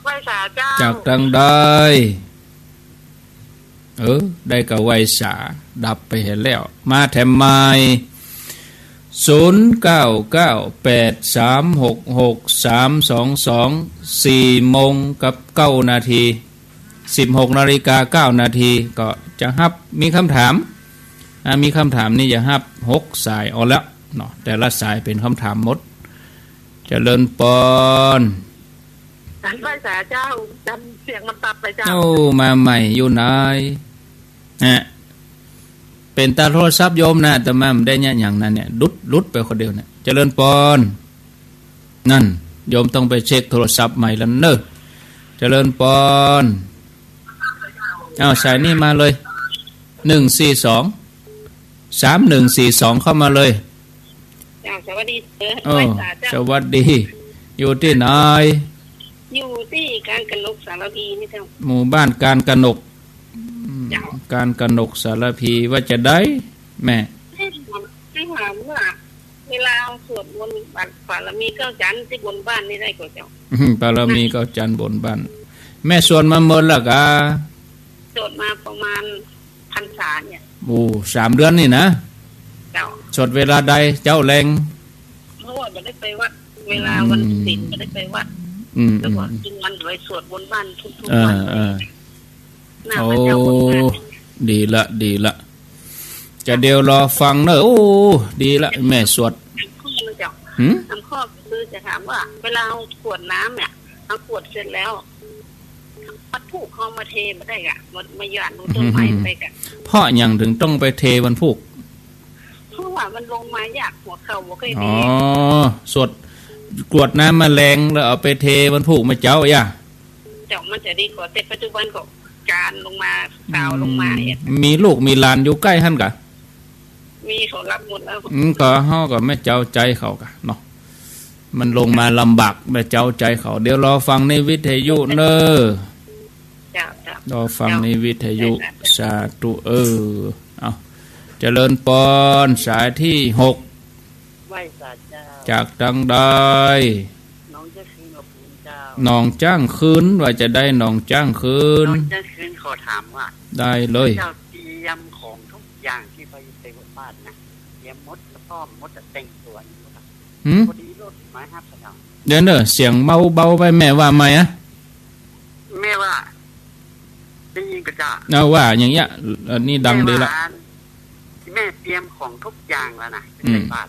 ไหว้สาเจ้าจากดังได้ได้กับไหว้สาดับไปเห็นแล้วมาแถมไม้0998366322 โมงกับ9 นาที16 นาฬิกา 9 นาทีก็จะฮับมีคำถามนี่จะฮับ6 สายเอาแล้วเนาะแต่ละสายเป็นคำถามหมดเจริญปนไหว้สาเจ้าจำเสียงมันตัดไปเจ้ามาใหม่อยู่ไหนเป็นตาโทรศัพท์โยมนะแต่มาได้เนี่ยอย่างนั้นเนี่ยลุดไปคนเดียวเนี่ยเจริญปนนั่นโยมต้องไปเช็คโทรศัพท์ใหม่แล้วเนอะเจริญปนสายนี่มาเลย1423142เข้ามาเลยสวัสดีสวัสดีอยู่ที่ไหนอยู่ที่การกนกสารพีนี่เจ้าหมู่บ้านการกนกสารพีว่าจะได้แม่ให้ถามว่าเวลาสวดมนต์ปารมีเก้าจันทร์ที่บนบ้านนี่ได้ก่อนเจ้าปารมีเก้าจันทร์บนบ้านแม่สวดมาเมื่อละกะสวดมาประมาณพรรษาเนี่ย3 เดือนนี่นะเจ้าสวดเวลาใดเจ้าแรงเพราะว่าจะได้ไปวัดเวลาวันศีลจะได้ไปวัดแล้วก็กินวันไว้สวดบนบ้านทุกวันโอ้ดีละจะเดี๋ยวรอฟังเนอะโอ้ดีละแม่สวดทำข้อคือจะถามว่าเวลาขวดน้ำเนี่ยเอาขวดเสร็จแล้ว วัตถุเขามาเทมาได้กะมาหย่อนต้นไม้ไปกะเพราะอย่างถึงต้องไปเทวันพุกเพราะว่ามันลงมาอยากหัวเข่าบ่เคยดีสดกรวดน้ำแมลงแล้วเอาไปเทวันพุกมาเจ้าย่าเจ้ามันจะดีกว่าแต่ปัจจุบันก็การลงมาสาวลงมามีลูกมีหลานอยู่ใกล้ท่านกะมีเขารับหมดแล้วก็ห่อก็ไม่เจ้าใจเขากะเนาะมันลงมาลำบากไม่เจ้าใจเขาเดี๋ยวรอฟังในวิทยุเนอะรอฟังในวิทยุสาธุเอาเจริญปอนสายที่6จากดังใดน้องจ้างคืนว่าจะได้น้องจ้างคืนน้องจ้างคืนขอถามว่าได้เลยเจ้าเตรียมของทุกอย่างที่ไปเตะบ้านนะเตรียมมดกระต้อมมดจะแต่งตัวพอดีรถมาครับสนองเดี๋ยวเนอะเสียงเบาไปแม่ว่าไหมอะแม่ว่าได้ยินกระจ่าเอาว่าอย่างเงี้ยนี่ดังดีละแม่เตรียมของทุกอย่างแล้วนะไปบ้าน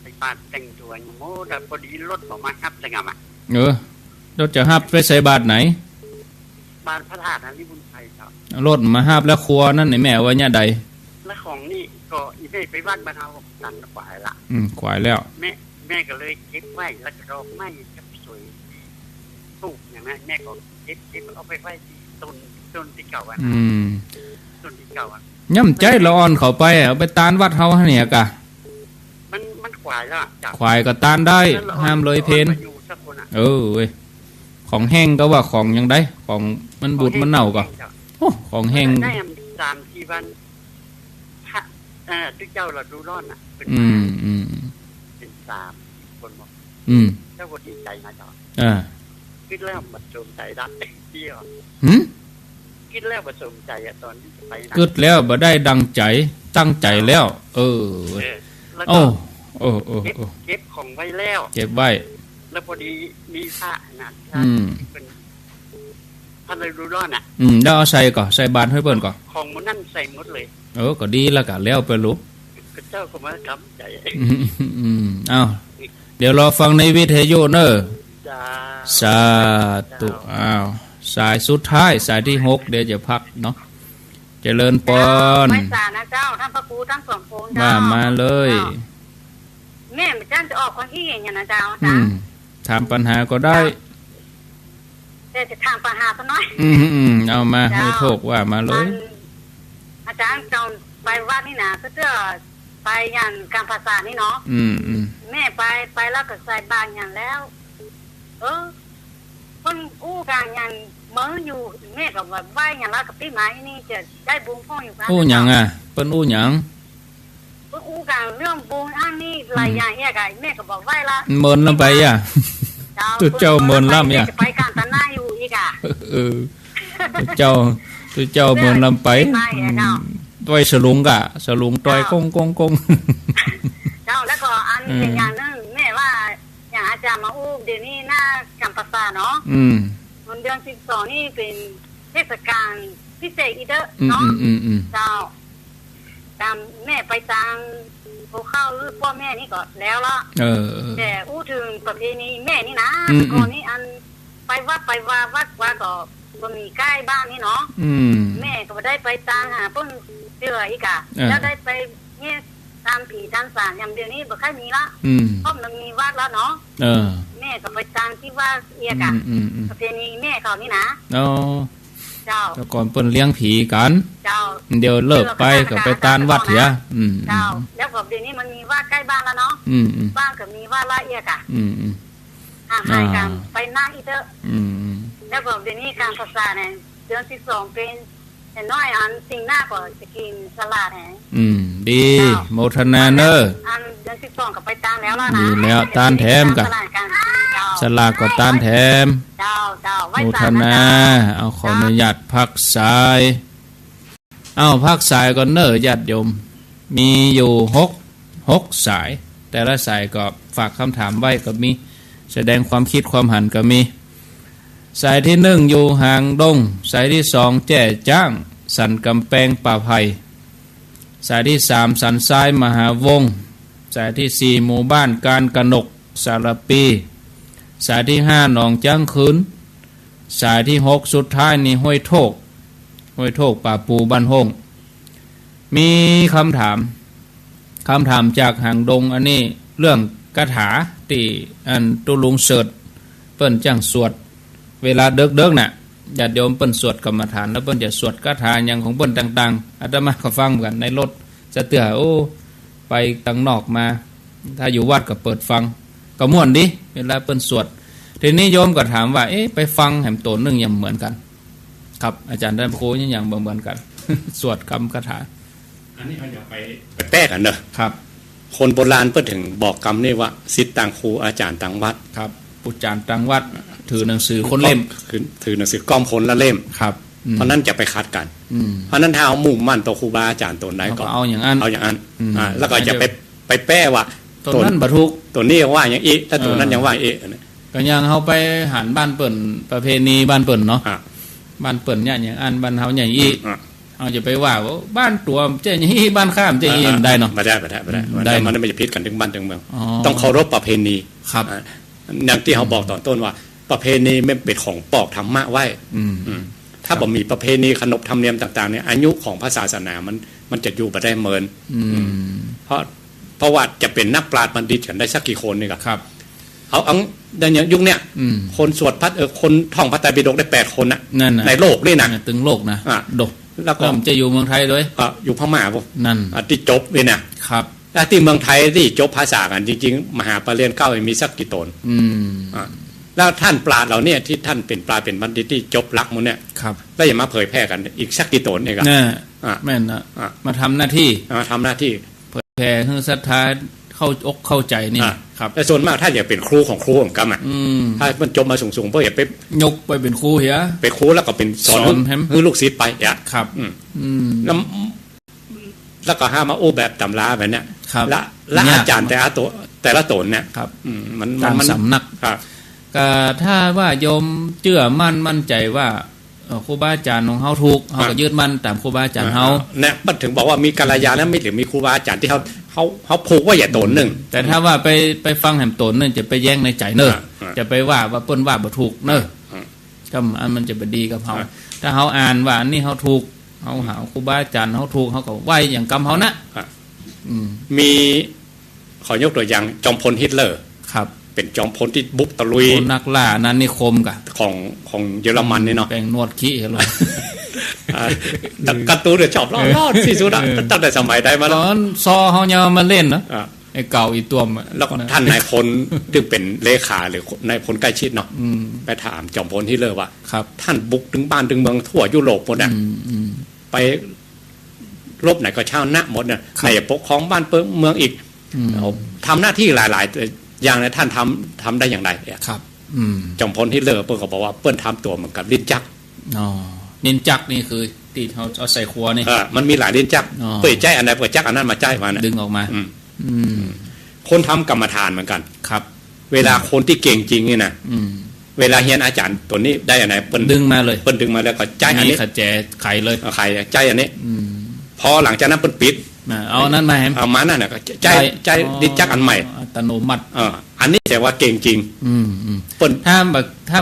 ไปบ้านแต่งตัวอย่างโมแต่พอดีรถออกมาครับจะงามอ่ะรถจะฮับไปใส่บาทไหนบาทพระธาตุนิบุญชัยครับรถมาฮับแล้วครัวนั่นไหนแม่ว่าเนี่ยใดแล้วของนี่ก็อีเม่ไปบ้านบ้านเราตันขวายละขวายแล้วแม่ก็เลยเก็บไว้แล้วก็รอไม่กับสวยตู้อย่างนั้นแม่ก็เก็บเอาไปไว้ที่ต้นที่เก่าอ่ะต้นที่เก่าอ่ะย่ำใจละอ่อนเขาไปเอาไปตานวัดเฮาเนี่ยกะมันขวายแล้วขวายก็ตานได้ห้ามเลยเพนเว้ยของแห้งก็ว่าของยังได้ของมันบูดมันเน่าก็โอ้ของแห้งได้3-4 วันทุกเจ้าเราดูร้อนอ่ะเป็น3 คนบอกเจ้าคนดีใจนะจ๊ะคิดแล้วมันสมใจรักเที่ยวคิดแล้วมันสมใจตอนที่จะไปคิดแล้วบ่ได้ดังใจตั้งใจแล้วโอ้เก็บของไว้แล้วเก็บไว้แล้วพอดีมีพระนะเป็นท่านเลยรู้ร้อนอ่ะแล้วเอาใส่ก่อนใส่บานให้เปิ้นก่อนของมันนั่นใส่หมดเลยก็ดีแล้วก็แล้วไปลูกเจ้าก็มากำใจเอาเดี๋ยวรอฟังในวิทยุเนอะสาธุสายสุดท้ายสายที่6เดี๋ยวจะพักเนาะเจริญปอนไม่สานะเจ้าท่านพระครูทั้งสององค์เจ้ามาเลยแม่ไม่จ้างจะออกคนที่อย่างนะเจ้าถามปัญหาก็ได้แต่จะถามปัญหาสักน้อยเอามาให้โทษว่ามาเลยอาจารย์เจ้าไปวัดนี่นะเพื่อไปยันการภาษานี่เนาะแม่ไปแล้วก็ใส่บางยันแล้วคนอู้กลางยันเมื่ออยู่แม่กับว่าไหวยันแล้วกับพี่ไม้นี่จะได้บุญพ่ออยู่ครับอู้หยังอ่ะเป็นอู้หยังอู้กลางเรื่องบุญอันนี้หลายอย่างเนี่ยไงแม่ก็บอกไหวละเมินลำไปอ่ะตัวเจ้าเมินลำเนี่ยไปการตะหน้าอยู่อีกอ่ะตัวเจ้าเมินลำไปต้อยสลุงกะสลุงต้อยกงเจ้าแล้วก็อันเป็นอย่างนึงแม่ว่าอย่างอาจารย์มาอู้เดี๋ยวนี้หน้ากัมพูชาเนาะวันเดือน12นี่เป็นเทศกาลพิเศษอีเด้อเนาะเจ้าตามแม่ไปตามผู้เข้าหรือพ่อแม่นี่ก็แล้วละแต่อู้ถึงประเพณีแม่นี่นะก่อนนี้อันไปวัดก็มีใกล้บ้านนี่เนาะแม่ก็ได้ไปตามหาต้นเจืออีกอะแล้วได้ไปเนี่ยตามผีตามสารอย่างเดียวนี้บ่ค่อยมีละเพราะมันมีวัดแล้วเนาะแม่ก็ไปตามที่ว่าเอียกอะประเพณีแม่เขานี่นะเจ้าแต่ก่อนเปิ้นเลี้ยงผีกันเจ้าเดี๋ยวเลิกไปก็ไปตามวัดเถอะเจ้าแล้วก็เดี๋ยวนี้มันมีวัดใกล้บ้านแล้วเนาะบ้านก็มีวัดละเอียกอะห่างกันไปนั่งอีเถอะแล้วก็เดี๋ยวนี้การภาษาเนี่ยเดือน12เป็นแต่น้อยอันสิ่งหน้าก็จะกินสลัดแหดีโมทนาเนออันเดือน12ก็ไปตามแล้วล่ะนะดีแล้วตานแถมกันสลัดก็ตานแถมโมทนาเอาขออนุญาตพักสายพักสายก็เนอญาติโยมมีอยู่6สายแต่ละสายก็ฝากคำถามไว้ก็มีแสดงความคิดความหันก็มีสายที่1อยู่หางดงสายที่2แจ้จ้างสันกำแพงป่าไผ่สายที่3สันทรายมหาวงศ์สายที่4หมู่บ้านการกนกสารปีสายที่5หนองจ้างคืน สายที่6สุดท้ายนี่ห้วยโทกป่าปูบ้านห้องมีคำถามจากหางดงอันนี้เรื่องคาถาที่อันตุลุงเสิร์ชเปิ้นจังสวดเวลาเดิกๆน่ะญาติโยมเปิ้นสวดกรรมฐานแล้วเปิ้นจะสวดคาถาอย่างของเปิ้นต่างๆอาตมาก็ฟังกันในรถจะเตือโอ้ไปตังนอกมาถ้าอยู่วัดก็เปิดฟังก็ม่วนดิเวลาเปิ้นสวดทีนี้โยมก็ถามว่าเอ๊ะไปฟังแหมตัวนึงยังเหมือนกันครับอาจารย์ได้ครูยังเหมือนกัน สวดคำคาถาอันนี้เขาอยากไปแป้กันเนอะครับคนโบราณเพิ่นถึงบอกคำนี่ว่าศิษย์ต่างครูอาจารย์ต่างวัดครับปุจจารย์ต่างวัดถือหนังสือคนเล่มถือหนังสือก้อมคนละเล่มครับเพราะนั้นจะไปคัดกันเพราะนั้นถ้าเอามุ่งมั่นต่อครูบาอาจารย์ตัวไหนก็เอาอย่างนั้นแล้วก็จะไปแป้ว่าตัวนั้นบรรทุกตัวนี้ว่าอย่างอีถ้าตัวนั้นยังว่าอีก็ยังเขาไปหันบ้านเปิ่นประเพณีบ้านเปิ่นเนาะบ้านเปิ่นเนี่ยอย่างอันบ้านเฮาอย่างอีเอาจะไปว่าบ้านตัวเจ๊อย่างอีบ้านข้ามเจ๊อย่างได้เนาะไม่ได้มันไม่จะพิษกันถึงบ้านถึงเมืองต้องเคารพประเพณีครับอย่างที่เขาบอกตอนต้นว่าประเพณีไม่เป็นของปอกธรรมะไว้ถ้าบ่มีประเพณีขนบธรรมเนียมต่างๆเนี่ยอายุของพระศาสนามันจะอยู่บ่ได้เมินเพราะว่าจะเป็นนักปราชญ์บัณฑิตกันได้สักกี่คนนี่ครับเอาในยุคเนี้ยคนสวดคนท่องพระไตรปิฎกได้8 คนน่ะในโลกนี่นะตึงโลกนะดกแล้วก็จะอยู่เมืองไทยด้วยอยู่พม่าบ่นั่นที่จบนี่นะครับแล้วที่เมืองไทยที่จบภาษากันจริงๆมหาปริญญา9มีสักกี่ตนแล้วท่านปราชญ์เหล่านี้ที่ท่านเป็นปราชญ์เป็นบัณฑิตที่จบหลักหมดเนี่ยแล้วอย่ามาเผยแพร่กันอีกสักกี่ตนนี่ครับแม่นนะมาทำหน้าที่เผยแพร่ให้ศรัทธาเข้าอกเข้าใจนี่ครับแต่ส่วนมากถ้าอยากเป็นครูของครูของกรรมถ้ามันจบมาสูงๆเพื่ออย่าไปยกไปเป็นครูเหี้ยไปครูแล้วก็เป็นสอนให้ลูกศิษย์ไปครับแล้วก็ห้ามมาโอ้แบบตำราแบบเนี้ยและอาจารย์แต่ละตนเนี่ยมันสำนักก็ถ้าว่าโยมเชื่อมั่นใจว่าครูบาอาจารย์ของเฮาถูกเฮาก็ยึดมั่นตามครูบาอาจารย์เฮาเนี่ยมันถึงบอกว่ามีกัลยาณมิตรหรือมีครูบาอาจารย์ที่เขาผูกว่าอย่าตนหนึ่งแต่ถ้าว่าไปฟังแหมตนนึงจะไปแย่งในใจเนอะจะไปว่าเปิ้นว่าบ่ถูกเนอะก็มันจะบ่ดีกับเฮาถ้าเฮาอ่านว่าอันนี้เฮาถูกเฮาหาครูบาอาจารย์เฮาถูกเฮาก็ไหวอย่างกรรมเฮานะมีขอยกตัวอย่างจอมพลฮิตเลอร์ครับเป็นจอมพลที่บุกตะลุยนักล่านั้นนิคมกะของเยอรมันนี่เนาะแปลงนวดขี้เหรอการ์ตูนเนี่ยชอบรอดที่สุดอ่ะตั้งแต่สมัยใดมาแล้วซอเฮาเนี่ยมาเล่นนะไอ้เก่าอีตัวมแล้วก็ท่านนายพลซึ่งเป็นเลขาหรือนายพลใกล้ชิดเนาะไปถามจอมพลฮิตเลอร์ว่าท่านบุกถึงบ้านถึงเมืองทั่วยุโรปหมดน่ะไปรบไหนก็ชาวนะหมดน่ะในปกครองบ้านเมืองอีกทำหน้าที่หลายๆอย่างเนี่ยท่านทำได้อย่างไรครับจอมพลฮิตเลอร์เปิ้ลก็บอกว่าเปิ้ลทำตัวเหมือนกับลิ้นจักลิ้นจักนี่คือตีเขาเอาใส่ครัวนี่มันมีหลายลิ้นจักเปิดใจอันไหนเปิดจักอันนั้นมาใจมันดึงออกมาคนทำกรรมฐานเหมือนกันครับเวลาคนที่เก่งจริงนี่นะเวลาเฮียนอาจารย์ตัวนี้ได้อันไหนเปิ้ลดึงมาเลยเปิ้ลดึงมาแล้วก็ใจอันนี้ขแจไข่เลยไข่ใจอันนี้พอหลังจากนั้นเปิ้ลปิดเอานั่นมาเอามานั่นน่ะใจลิ้นจักอันใหม่อัตโนมัติอันนี้แต่ว่าเก่งจริงเปิ้ลถ้า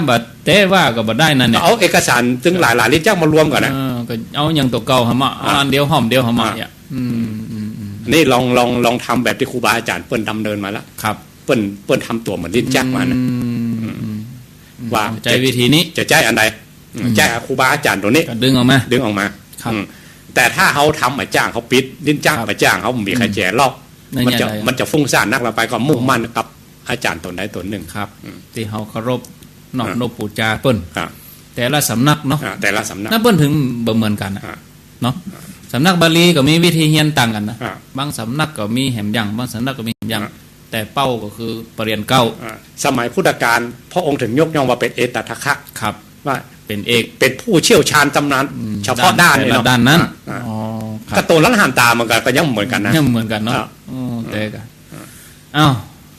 แบบเต้ว่าก็บ่ได้นั่นเนี่ยเอาเอกสารถึงหลายลิ้นจักมารวมกันนะก็เอาอย่างตัวเก่าหมาอันเดียวหอมเดียวหมาเนี่ยนี่ลองทำแบบที่ครูบาอาจารย์เปิ้ลดำเนินมาแล้วครับเปิ้ลทำตัวเหมือนลิ้นจักมานะว่าใจวิธีนี้จะใจอันใดใจครูบาอาจารย์ตัวนี้ดึงออกมาครับแต่ถ้าเขาทำมาจ้างเขาปิดลิ้นจักมาจ้างเขามีใครแจลอกมันจะฟุ้งซ่านนักเราไปก็มุ่งมั่นกับอาจารย์ตนใดตนหนึ่งครับที่เขาเคารพนอบนบปูจาเปิ้ลแต่ละสำนักเนาะแต่ละสำนักนั่นเปิ้ลถึงบ่เหมือนกันเนาะสำนักบาลีก็มีวิธีเรียนต่างกันนะบางสำนักก็มีแหมยังบางสำนักก็มีแหมยังแต่เป้าก็คือปรริญญาเก้าสมัยพุทธกาลพระองค์ถึงยกย่องว่าเป็นเอตทัคคะครับว่าเป็นเอกเป็นผู้เชี่ยวชาญตำนานเฉพาะด้านนี่เนาะด้านนั้นกระโตนล้านหันตามันก็ยังเหมือนกันนะยังเหมือนกันเนาะแต่กันอ้าว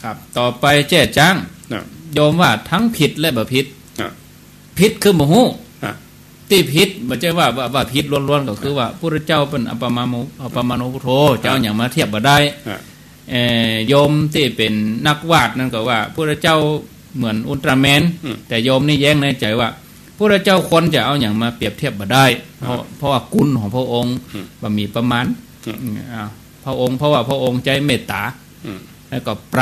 ครับต่อไปแจ้จ้างโยมว่าทั้งผิดและบ่ผิดผิดคือบ่ฮู้ที่ผิดบ่ใช่ว่าผิดล้วนๆก็คือว่าพระเจ้าเป็นอัปมาโนพุทโธเจ้าอย่างมาเทียบบ่ได้โยมที่เป็นนักวาดนั่นก็ว่าพระเจ้าเหมือนอุลตร้าแมนแต่โยมนี่แย้งในใจว่า พระเจ้าควรจะเอาอย่างมาเปรียบเทียบมาได้เพราะว่ากุลของพระองค์บะมีประมาณพระองค์เพราะว่าพระองค์ใจเมตตาแล้วก็ปร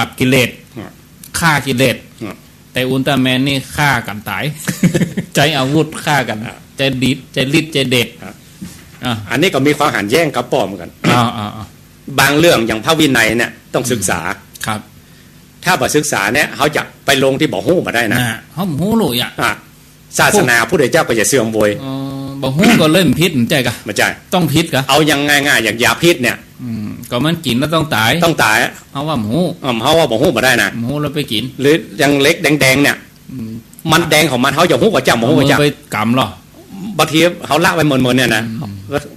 าบกิเลสฆ่ากิเลสแต่อุลตร้าแมนนี่ฆ่ากันตาย ใจอาวุธฆ่ากันใจดิดใจลิดใจเด็ดอันนี้ก็มีความหันแย่งกับป้อมกันบางเรื่องอย่างพระวินัยเนี่ยต้องศึกษาครับถ้าบ่ศึกษาเนี่ยเขาจะไปลงที่บ่ฮู้มาได้นะเขาบ่ฮู้รู้อ่ะศาสนาผู้ใดเจ้าก็จะเสื่อมโวยบ่ฮู้ก็เล่นพิษใจกะไม่ใช่ต้องพิษกะเอายังง่ายๆอย่างยาพิษเนี่ยก็มันกินแล้วต้องตายเขาว่าหมูเขาว่าบ่ฮู้มาได้นะหมูแล้วไปกินหรือยังเล็กแดงๆเนี่ยมันแดงของมันเขาจะฮู้กว่าเจ้าบ่ฮู้กว่าเจ้าไปกำหรอบางทีเขาละไว้เมินๆเนี่ยนะ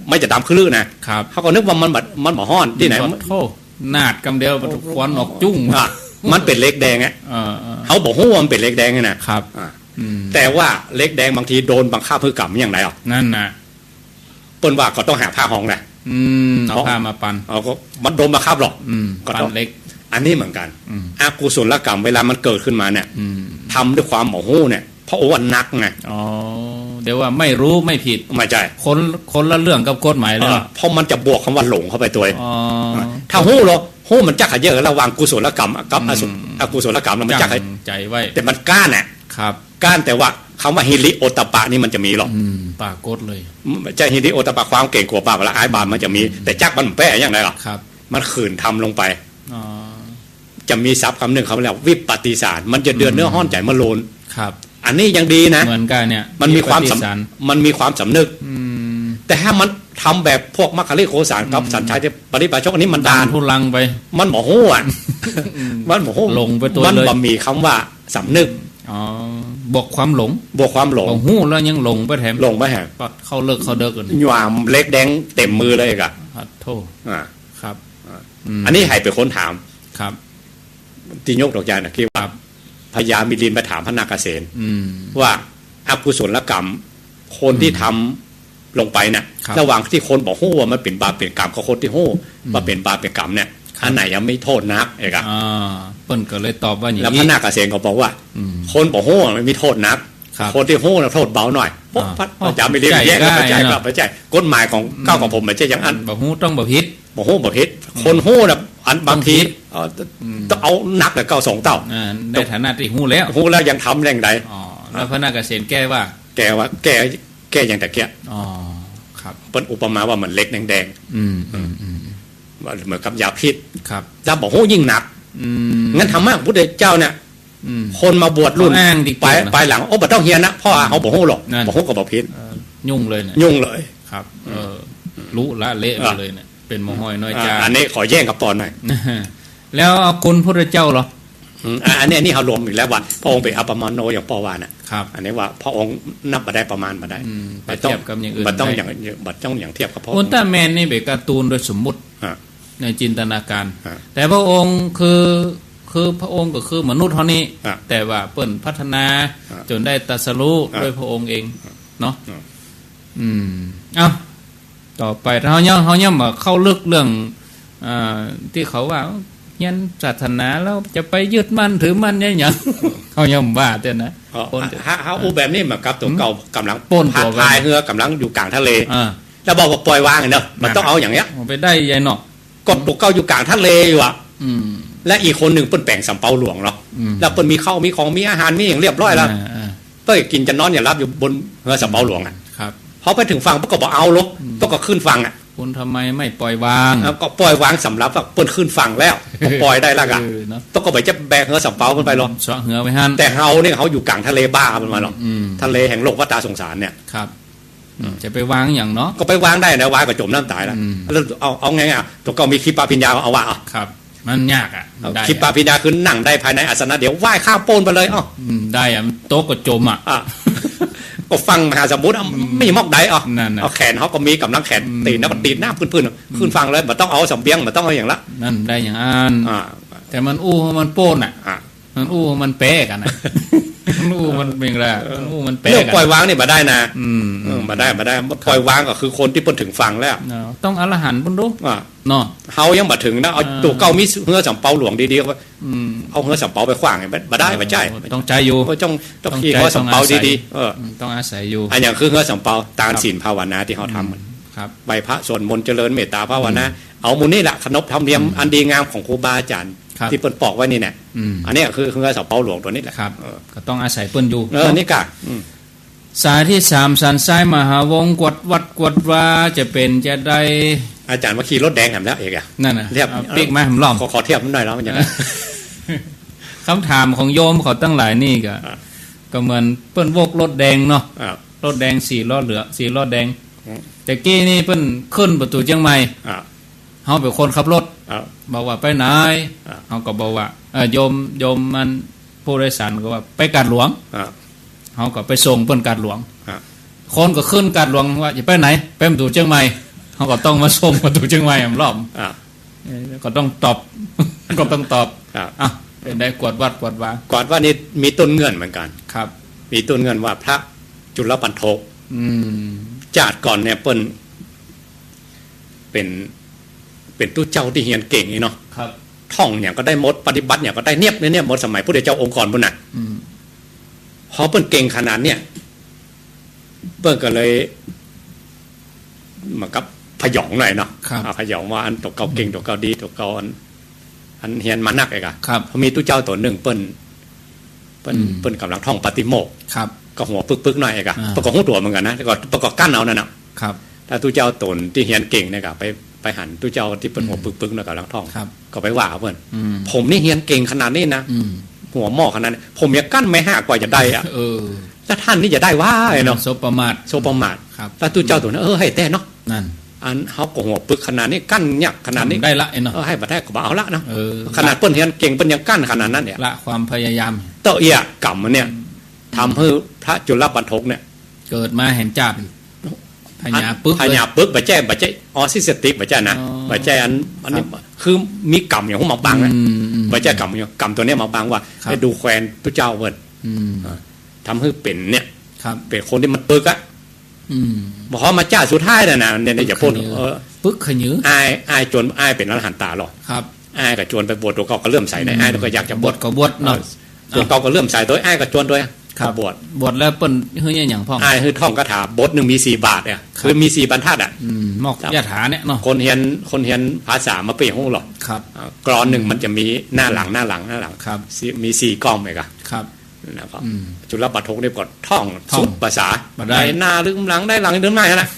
ไม่จะดำคือนะครับเขาก็นึกว่ามันบ่ฮ้อนที่ไหนโธ่นาดกำเดียวควันออกจุ้งมันเป็นเล็กแดงไงเขาบอกฮู้ว่ามันเป็นเล็กแดงไงนะครับแต่ว่าเล็กแดงบางทีโดนบังคับเพื่อกรรมอย่างไรอ่ะนั่นนะเปิ้นว่าก็ต้องหาผ้าห้องนะเอาผ้ามาปันก็มันโดนบังคับหรอกก็ต้องเล็กอันนี้เหมือนกันอกุศลกรรมเวลามันเกิดขึ้นมาเนี่ยทำด้วยความหมอหู้เนี่ยเพราะโอ้วันนักไงเดี๋ยวว่าไม่รู้ไม่ผิดไม่ใช่คนละเรื่องกับกฎหมายเลยเพราะมันจะบวกคำว่าหลงเข้าไปตัวถ้าหู้หรอหู้มันจักขะเยอะระหว่างกุศลกรรมกับอกุศลกรรมมันจักใจไว้แต่มันก้านน่ะครับก้านแต่ว่าคำว่าฮิริโอตปะนี่มันจะมีหรอกปากดเลยไม่ใช่ฮิริโอตปะความเก่งกว่าปากละอายบานมันจะมีแต่จักมันแป้อย่างไรหรอครับมันขืนทำลงไปจะมีศัพท์คำหนึ่งเขาเรียกวิปฏิสารมันจะเดือนเนื้อห้อนใจมะโลนครับอันนี้ยังดีนะเหมือนกันเนี่ยมันมีความสำนึกแต่ถ้ามันทำแบบพวกมัคคิริโคสารกับสัญชัยปริปาชกอันนี้มันดานทุลังไปมันหมอหู้อ่ะมันหมอหู้หลงไปตัวเลยมันมีคำว่าสำนึกบวกความหลงบวกความหลงหู้แล้วยังหลงไปแถมหลงไปแถมเข้าเลิกเข้าเดิกกันหยวมเล็กแดงเต็มมือเลยกะโทษครับอันนี้ให้ไปค้นถามครับตีโยกดอกยานะคิดว่าพญามิลินไปถามพระนาคเษนว่าอกุศลกรรมคนที่ทำลงไปเนี่ยระหว่างที่คนบอกโห่ว่ามันเป็นบาปเป็นกรรมกับคนที่โห่ว่าเป็นบาปเป็นกรรมเนี่ยอันไหนยังไม่โทษนักเอกอะเปิ้ลก็เลยตอบว่าอย่างนี้แล้วพระนาคเษนก็บอกว่าคนบอกโห่ไม่มีโทษนักคนที่โห่โทษเบาหน่อยพระเจ้ามิลินแยกกันไปใจกับไปใจกฎหมายของก้าวของผมไม่ใช่อย่างอันบอกโห่ต้องบอกพิษบอกโห่บอกพิษคนโห่น่ะอันบางทีต้องเอาหนักแต่เก่า2 เท่าในฐานะที่หู้แล้วยังทำแรงใดแล้วพระนาคเษนแก้ว่าแก้อย่างแต่แก้ครับเป็นอุปมาว่าเหมือนเล็กแดงเหมือนกับยาพิษครับจะบอกโห่ยิ่งหนักงั้นธรรมะพุทธเจ้าเนี่ยคนมาบวชรุ่นไปหลังโอ้บ่ต้องเฮียนนะพ่อเขาบอกโห่หรอกบอกโห่กับบอกพิษยุ่งเลยเนี่ยยุ่งเลยครับรู้ละเละไปเลยเนี่ยเป็นมหอยน้อยจ้าอันนี้ขอแย่งกับปอนหน่อยแล้วคุณพระเจ้าเหรออันนี้เขารวมอีกแล้วว่าพระองค์เป็นอัปปมาโนอย่างปอวานะครับอันนี้ว่าพระองค์นับมาได้ประมาณมาได้เทียบกับอย่างอื่นมันต้องอย่างเทียบกับพระอุลตร้าแมนนี่เป็นการ์ตูนโดยสมมุติในจินตนาการแต่พระองค์คือพระองค์ก็คือมนุษย์เท่านี้แต่ว่าเปิ่นพัฒนาจนได้ตรัสรู้ด้วยพระองค์เองเนาะเอาต่อไปเขาเนี่ยมาเข้าลึกเรื่องที่เขาว่ายันศาสนาแล้วจะไปยึดมั่นถือมั่นเนี่ยอย่างเขาย่อมว่าเต้นนะเขาอูแบบนี้เหมือนกับตัวเก่ากำลังป้นตัวพายเรือกำลังอยู่กลางทะเลแล้วบอกว่าปล่อยวางเนาะมันต้องเอาอย่างเงี้ยไปได้ยัยเนาะกดตัวเก่าอยู่กลางทะเลอยู่อ่ะและอีกคนหนึ่งเปิ้นแปลงสำเปาหลวงเนาะแล้วเปิ้นมีข้าวมีของมีอาหารมีอย่างเรียบร้อยแล้วเปิ้นกินจะนอนอย่ารับอยู่บนเรือสำเปาหลวงอ่ะพอไปถึงฝั่งก็บอกเอาลบต้องก็ขึ้นฝั่งอ่ะคุณทำไมไม่ปล่อยวางก็ปล่อยวางสำหรับว่าเปิ้นขึ้นฝั่งแล้วปล่อยได้แล้วอ่ะต้องก็ไปจะแบกเรือสำเปาขึ้นไปหรอกเสาะเหือไปหันแต่เฮาเนี่ยเขาอยู่กลางทะเลบ้ามันมาหรอกทะเลแห่งโลกวัฏสงสารเนี่ยครับจะไปวางอย่างเนาะก็ไปวางได้นะวางก็จมน้ำตายแล้วแล้วเอาไงอ่ะตัวก็มีคิปาปิญญาเอาว่าครับมันยากอ่ะคิปาปิญญาคือนั่งได้ภายในอาสนะเดี๋ยวว่ายข้ามโปนไปเลยได้อ่ะโต๊ะก็จมอ่ะก็ฟังมหาสมุทรไม่มอกได้เอาแขนเขาก็มีกำลังแขนตีนแล้วก็ตีนหน้าพื้นขึ้นฟังเลยมันต้องเอาสำเบียงมันต้องเอาอย่างละนั่นได้อย่างอันแต่มันอู้มันโป้นอ่ะมันอู้มันเป๊ะกันนะ อู้มันเป็นไรอู้มันแปลก เรื่องปล่อยวางนี่มาได้นะมาได้ปล่อยวางก็คือคนที่เพิ่นถึงฟังแล้วต้องอรหันต์เพิ่นรู้เนาะเฮายังบ่ถึงนะเอาตัวเก่ามีเฮือสำเปาหลวงดีๆเอาเฮือสำเปาไปขว้างบ่ได้บ่ใช่ต้องใจอยู่ต้องขี่เฮือสำเปาดีๆต้องอาศัยอยู่อันอย่างคือเฮือสำเปาตามศีลภาวนาที่เฮาทำครับไหว้พระสวดมนต์เจริญเมตตาภาวนาเอามูลนี่แหละขนบธรรมเนียมอันดีงามของครูบาอาจารย์ที่เปิ้นปอกไว้นี่แหละอันนี้คือเฮือสำเปาหลวงตัวนี้แหละครับก็ต้องอาศัยเปิ้นอยู่นี่กะสายที่3สันซ้ายมหาวงกวดวัดกวดว่าจะเป็นจะได้อาจารย์ว่าขี่รถแดงแหมแล้วเอกอ่ะนั่นน่ะเทียบปิ๊กมาผมลองขอเทียบมันหน่อยแล้วมันจะคำถามของโยมเขาตั้งหลายนี่ก็เหมือนเปิ้นโวกรถแดงเนาะรถแดง4ล้อเหลือ4ล้อแดงแต่กี้นี่เปิ้นขึ้นประตูเชียงใหม่เฮาเป็นคนขับรถบอกว่าไปไหนเฮาก็บอกว่าโยมมันผู้โดยสารก็ว่าไปกาดหลวงเฮาก็ไปส่งเปิ้นกาดหลวงคนก็ขึ้นกาดหลวงว่าจะไปไหนไปประตูเชียงใหม่เฮาก็ต้องมาส่งประตูเชียงใหม่รอบก็ต้องตอบเป็นได้กวดวัดกวดวากวดว่านี่มีต้นเงื่อนเหมือนกันครับมีต้นเงื่อนว่าพระจุลปันโทจาดก่อนเนี่ยเปิ้นเป็นตู้เจ้าที่เฮียนเก่งนี่เนาะท่องอย่างก็ได้หมดปฏิบัติอย่างก็ได้เนียบเนี่ยหมดสมัยพระเจ้าองค์ก่อนบุญน่ะพอเปิ้นเก่งขนาดเนี่ยเปิ้นก็เลยเหมือนกับพยองหน่อยเนาะพยองว่าอันตัวเก่าเก่งตัวเก่าดีตัวเก่าอันเฮียนมานักเองอะพอมีตู้เจ้าตัวหนึ่งเปิ้นกำลังท่องปฏิโมกข์ก็หัวปึกๆหน่อยเองอะประกอบหัวตัวเหมือนกันนะก็ประกอบกั้นเอานั่นน่ะถ้าตู้เจ้าตนที่เฮียนเก่งเนี่ยก็ไปหันตู้เจ้าที่เปิ้นหัวปึกๆน่ะกำลังท่องก็ไปว่าเพิ่นผมนี่เฮียนเก่งขนาดนี้นะหัวหม้อขนาดนี้ผมยังกั้นไม่ห่ากว่าจะได้อะแล้วท่านนี่จะได้ว่าเนาะโซประมาทแล้วตู้เจ้าตัวนั้นให้แต่เนาะนั่นอันเฮาก็หัวปึกขนาดนี้กั้นเนี่ยขนาดนี้ได้ละเนาะให้บ่ได้ก็บ่เอาละเนาะขนาดเปิ้นเฮียนเก่งเปิ้นยังกั้นขนาดนั้นเนี่ยละความพยายามเตาะเอียกรรมเนี่ยทำให้พระจุลปันทกเนี่ยเกิดมาเห็นจับพญาปึกบ่แจ้ออซิสติกบ่แจ้นะบ่แจ้อันนี้คือมีกรรมอย่างของหมอบางนะบ่แจ้กรรมตัวนี้หมอบางว่าไปดูแควนพระเจ้าเพิ่นทำให้เป็นเนี่ยเป็นคนที่มันปึกอะบ่พอมาจ้าสุดท้ายน่ะนะเนี่ยอย่าพูดปึกขยื้ออายจนอายเป็นอรหันตาหรอครับอายก็จวนไปบวชตัวเก่าก็เริ่มใส่ในอายก็อยากจะบวชก็บวชเนาะตัวเก่าก็เริ่มใส่ตัวอายก็จวนด้วยบวชแล้วเปิ้นเฮ้ยอย่างพ่องอายคือท่องคาถาบทนึงมี4บาทเนี่ยคือมี4บรรทัดอ่ะมอกยะถาเนี่ยเนาะคนเรียนภาษามาเปลี่ยนฮู้หรอกครับกลอนนึงมันจะมีหน้าหลังครับมี4กล้องมั้ยกะครับนะครับจุลปันทกนี่ก็ท่องสุภาษาได้หน้าลืมหลังได้หลังลืมหน้านะ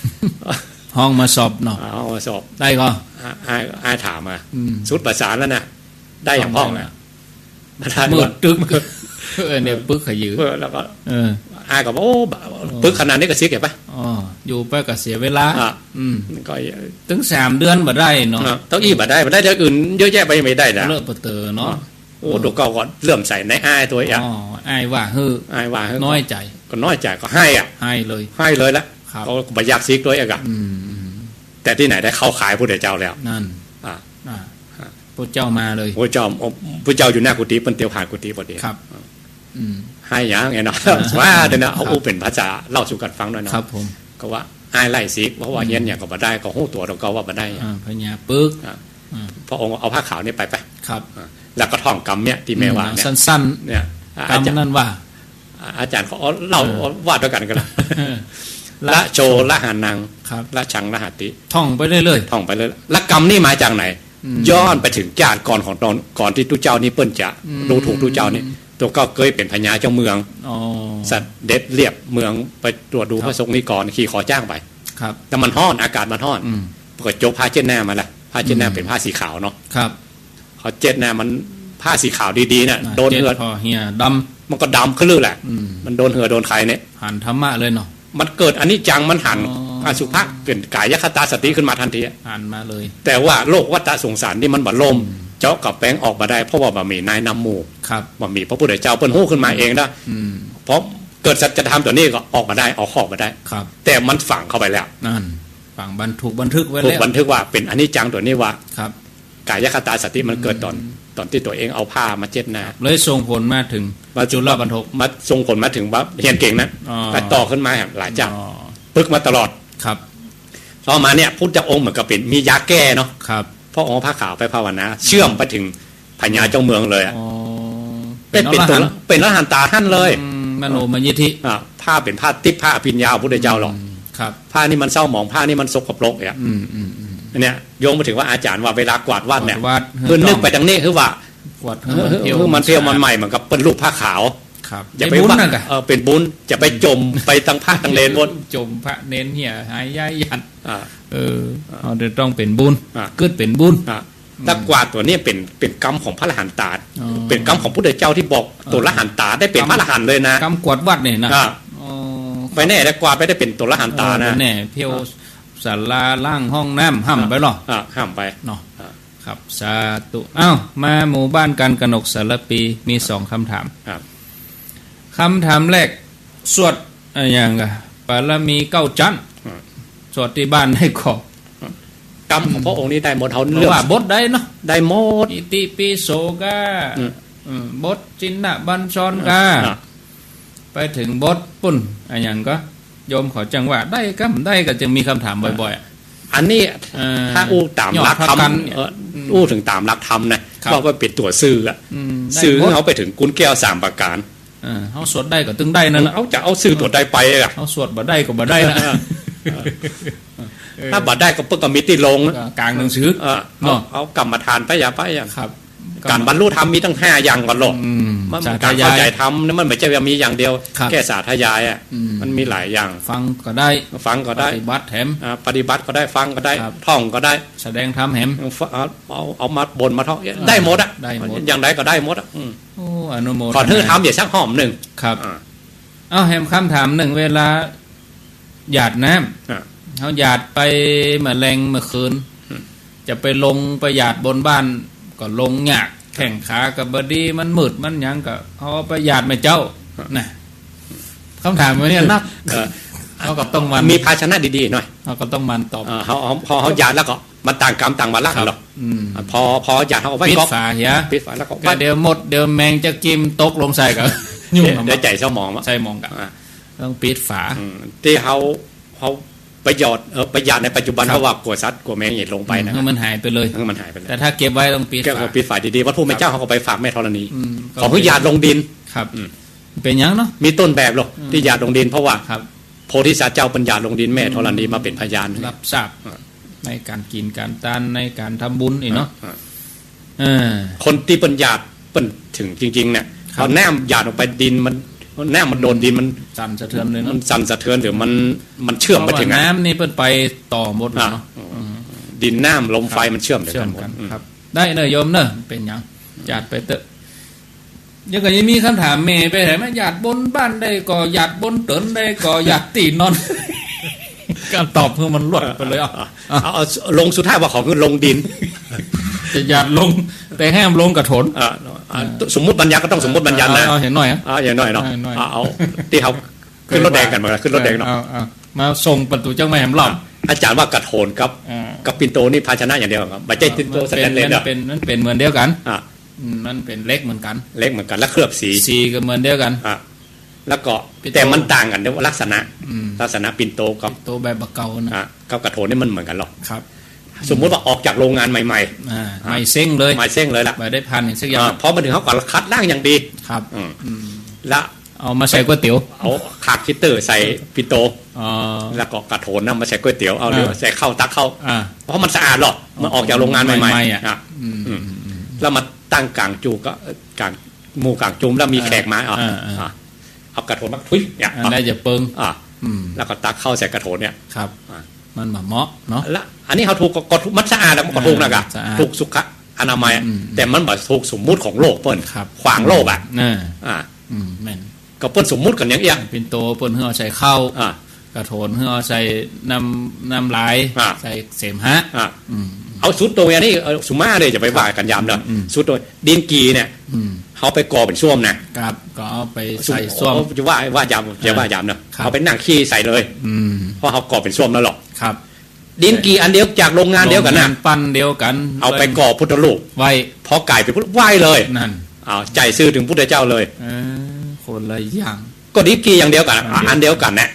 ห้องมาสอบเนาะมาสอบได้ก็อายถามมาสุดภาษาแล้วน่ะได้อย่างพ่องน่ะมืดตึกเนี่ยปึกขยื้อแล้วก็อายก็โอ้ปึกขนาดนี้ก็เสียแก่ปะอยู่ไปก็เสียเวลาก็ถึง3 เดือนบ่ได้เนาะต้องอีบ่ได้เรื่องอื่นเยอะแยะไปไม่ได้นะเลิกเตอเนาะโอ้ตัวเก่าก็เริ่มใส่ในอายตัวอ่ะอายว่าฮืออายว่าน้อยใจก็น้อยใจก็ให้อ่ะให้เลยละเขาบ่อยากซิกด้วยอ่ะแต่ที่ไหนได้เข้าขายพระเจ้าแล้วนั่นพระเจ้ามาเลยพระเจ้าอยู่หน้ากุฏิเปิ้นเตียวผ่านกุฏิพอดีครับให้หยังไงเนาะว่าเดี๋ยวนะเอาเป็นภาษาเล่าสู่กันฟังหน่อยนะครับผมก็ว่าอายไล่ซิกเพราะว่าเฮียนอย่างก็บ่ได้ก็ฮู้ตัวตัวเก่าว่าบ่ได้พญาปึกพระองค์เอาผ้าขาวนี่ไปครับแล้วก็ท่องกรรมเนี่ยที่แม่ว่าเนี่ยสั้นๆเนี่ยกรรมนั้นว่าอาจารย์เขาเล่าวาดด้วยกันกันละโชละหานังละชังละหติท่องไปเรื่อยๆท่องไปเรื่อยละกรรมนี่มาจากไหนย้อนไปถึงญาติก่อนของตอนก่อนที่ตู้เจ้านี่เปิ้นจะรู้ถูกตู้เจ้านี่ตัวก็เคยเป็นพญาเจ้าเมืองสัตว์เด็ดเรียบเมืองไปตรวจดูพระสงฆ์นี่ก่อนขี่ขอจ้างไปแต่มันฮ้อนอากาศมันฮ้อนปรากฏโจกผ้าเช็ดหน้ามาละผ้าเช็ดหน้าเป็นผ้าสีขาวเนาะเขาเช็ดหน้ามันผ้าสีขาวดีๆเนี่ยโดนเหือดเหี่ยดำมันก็ดำขึ้นเลยแหละมันโดนเหือโดนใครเนี่ยหันธรรมะเลยเนาะมันเกิดอันนี้จังมันหันอสุภะเปลี่ยนกายคตาสติขึ้นมาทันทีหันมาเลยแต่ว่าโลกวัฏสงสารที่มันบัดลมเจาะกับแป้งออกมาได้เพราะว่าบะหมี่นายนำหมู่บะหมี่พระพุทธเจ้าเปิ้นฮู้ขึ้นมาเองนะเพราะเกิดสัจธรรมตัวนี้ก็ออกมาได้ออกมาได้แต่มันฝังเข้าไปแล้วนั่นฝังบันทึกไว้แล้วบันทึกว่าเป็นอันนี้จังตัวนี้ว่า กายคตาสติมันเกิดตอนที่ตัวเองเอาผ้ามาเช็ดหน้าเลยส่งผลมาถึงจุลบรรทกมาส่งผลมาถึงว่าเรียนเก่งนะแต่ต่อขึ้นมาหลายจังปึกมาตลอดครับต่อมาเนี่ยพุทธองค์เหมือนกับเป็นมียาแก้เนาะครับพ่อองค์ผ้าขาวไปภาวนาเชื่อมไปถึงพญาเจ้าเมืองเลยเป็นตัวเป็นอรหันตาท่านเลยมโนมยิทธิผ้าเป็นผ้าทิพย์ผ้าอภิญญาพุทธเจ้าหรอกครับผ้านี่มันเศร้าหมองผ้านี่มันสกปรกเนี่ยเนี่ยโยงมาถึงว่าอาจารย์ว่าเวลากวาดวัดเนี่ยคือนึกไปทางนี้คือว่ากวาดมันเที่ยวมันใหม่เหมือนกับเป็นรูปผ้าขาวอย่าไปว่าเป็นบุญจะไปจมไปตั้งผ้าตั้งเลนบนจมพระเน้นเหี้ยหายย้ายยันเอาเดี๋ยวต้องเป็นบุญเกิดเป็นบุญถ้ากวาดตัวนี้เป็นกรรมของพระอรหันตาเป็นกรรมของพุทธเจ้าที่บอกตัวอรหันตาได้เป็นพระอรหันต์เลยนะกรรมกวาดวัดเนี่ยนะไปแน่ได้กวาดไปได้เป็นตัวอรหันตานะแน่เที่ยวศาลาล่างห้องน้ำห้ามไปหรอห้ามไปเนาะครับสาธุอ้าวมาหมู่บ้านกันกนกสารปีมี2คำถามคำถามแรกสวดอย่างปารมี9จันสวดที่บ้านให้ขอกรรมของพระองค์นี้ได้หมดเขาเลือกว่าบทได้เนาะได้หมดอิติปิโสกาบทจินนะบัญชรกาไปถึงบทปุ่นอย่างก็โยมขอจังหวะได้ก็ได้ก็จะมีคำถามบ่อยๆอันนี้ถ้าอู้ตามหลักธรรมอู้ถึงตามหลักธรรมนะว่าเป็นตัวซื่อซื่อเขาไปถึงกุญแก้ว3ประการเขาสวดได้ก็ตึงได้นั่นเอาจะเอาซื่อตัวใดไปอ่ะเขาสวดบ่ได้ก็บ่ได้นะถ้าบ่ได้ก็เพิ่งกมิติลงกลางหนังสือเอากรรมฐานไปอย่าไปอย่างครับการบรรลุธรรมมีตั้ง5อย่างก่อนหรอกมันการเข้าใจธรรมนี่มันไม่ใช่ว่ามีอย่างเดียวแค่สาธยายอ่ะมันมีหลายอย่างฟังก็ได้ปฏิบัติแถมปฏิบัติก็ได้ฟังก็ได้ท่องก็ได้แสดงธรรมแถมเอามาบนมาท่องได้หมดอ่ะอย่างไรก็ได้หมดอ่ะโอ้อนุโมทนาก่อนที่ทำอย่าชักหอมหนึ่งครับเอาแถมคำถามหนึ่งเวลาหยาดน้ำเขาหยาดไปเมื่อแรงเมื่อคืนจะไปลงไปหยาดบนบ้านก็ลงยากแข่งขากับบดีมันมืดมันยังก็เอาไปหยาดไม่เจ้านะคำถามวันนี้นักเขาก็ต้องมีภาชนะดีๆหน่อยเขาก็ต้องมันตอบเขาหยาดแล้วก็มันต่างกรรมต่างวาระหรอกพอหยาดเขาก็ปิดฝาเหี้ยปิดฝาแล้วก็เดี๋ยวหมดเดี๋ยวแมงจะกิมตกลงใส่กันยุ่งเดี๋ยวใจเศร้าหมองใช่มองกันต้องปิดฝาที่เขาประโยชน์ประหยัดในปัจจุบันเพราะว่ากลัวซัดกลัวแมงเห็ดลงไปนะมันหายไปเลยมันหายไปเลยแต่ถ้าเก็บไว้ต้องปิดฝาดีๆวัดผู้เป็นเจ้าเขาก็ไปฝากแม่ธรณีของผู้หยาดลงดินครับเป็นยังเนาะมีต้นแบบหรอกที่หยาดลงดินเพราะว่าโพธิสัตว์เจ้าปัญญาลงดินแม่ธรณีมาเป็นพยานรับทราบในการกินการทานในการทำบุญอีกเนาะคนที่ปัญญาเป็นถึงจริงๆเนี่ยเขาแนมหยาดลงไปดินมันแนมมันโดนดินมันสั่นสะเทือนเลยมันสั่นสะเทือนหรือมันเชื่อมไปถึงน้ำนี่เป็นไปต่อหมดเนาะดินน้ำลมไฟมันเชื่อมกันครับได้เนอะโยมเนอะเป็นยังหยาดไปเตอะยังก็ยังมีคำถามเมย์ไปไหนไหมหยาดบนบ้านได้ก็หยาดบนเตินได้ก็หยาดตีนอนการตอบเพื่อมันลดไปเลยเอาลงสุดท้ายว่าของคือลงดินจะหยาดลงแต่แห้มลงกระโถนสมมุติบัญญัติก็ต้องสมมุติบัญญัตินะเห็นหน่อยอย่างหน่อยเนาะเอาที่เขาขึ้นรถแดงกันมาขึ้นรถแดงเนาะมาส่งประตูเจ้าแม่แหมหล่ออาจารย์ว่ากระโถนกับปิ่นโตนี่ภาชนะอย่างเดียวครับไม่ใช่ปิ่นโตสแตนเลสมันเป็นเหมือนเดียวกันมันเป็นเล็กเหมือนกันแล้วเคลือบสีก็เหมือนเดียวกันแล้วก็แต่มันต่างกันในลักษณะปิ่นโตกับโตแบบบะเกานะกับกระโถนนี่มันเหมือนกันหรอกครับสมมติว่าออกจากโรงงานใหม่ไม่เซ้งเลยล่ะไม่ได้พันอย่างสักอย่างพอมาถึงเขาก็คัดล่างอย่างดีครับแล้วเอามาใส่ก๋วยเตี๋ยวเอาขาดคิตเตอร์ใส่ปิ่นโตแล้วก็กระโถนนั่นมาใส่ก๋วยเตี๋ยวเอาเดี๋ยวใส่ข้าวตักเข้าเพราะมันสะอาดหรอกมันออกจากโรงงานใหม่แล้วมาตั้งกลางจูก็กลางหมู่กลางจุ่มแล้วมีแขกมาเอากระโถนมาทุยเนี่ยได้จะเปิงแล้วก็ตักเข้าใส่กระโถนเนี่ยครับมันเหมาะเนาะแล้วอันนี้เขาถูกก็ถูกมัดสะอาดแล้วก็ถูกนะกะถูกสุขอนามัยแต่มันแบบถูกสมมุติของโลกเปิ้นขวางโลกอ่ะแม่นก็เปิ้นสมมุติกันอย่างเงี้ยปิ่นโตเปิ้นเฮือใส่ข้าวกระโถนเฮือใส่น้ำลายใส่เสมหะเอาสุดตัวอย่างนี้สุมาเลยจะไปว่ากันยามเนาะสุดตัวดินกีเนี่ยเขาไปก่อเป็นส้วมนะครับก็เอาไปใส่ส้วมจะว่ายามเนาะเขาไปนั่งขี้ใส่เลยเพราะเขาก่อเป็นส้วมแล้วหรอกครับ ดินกี่อันเดียวจากโรงงานเดียวกันนะปั้นเดียวกันเอาไปก่อพุทธรูปไว้พอไก่ไปพุทธไหว้เลยนั่นใจซื่อถึงพุทธเจ้าเลยคนละอย่างก็ดินกี่อย่างเดียวกันอันเดียวกันนะ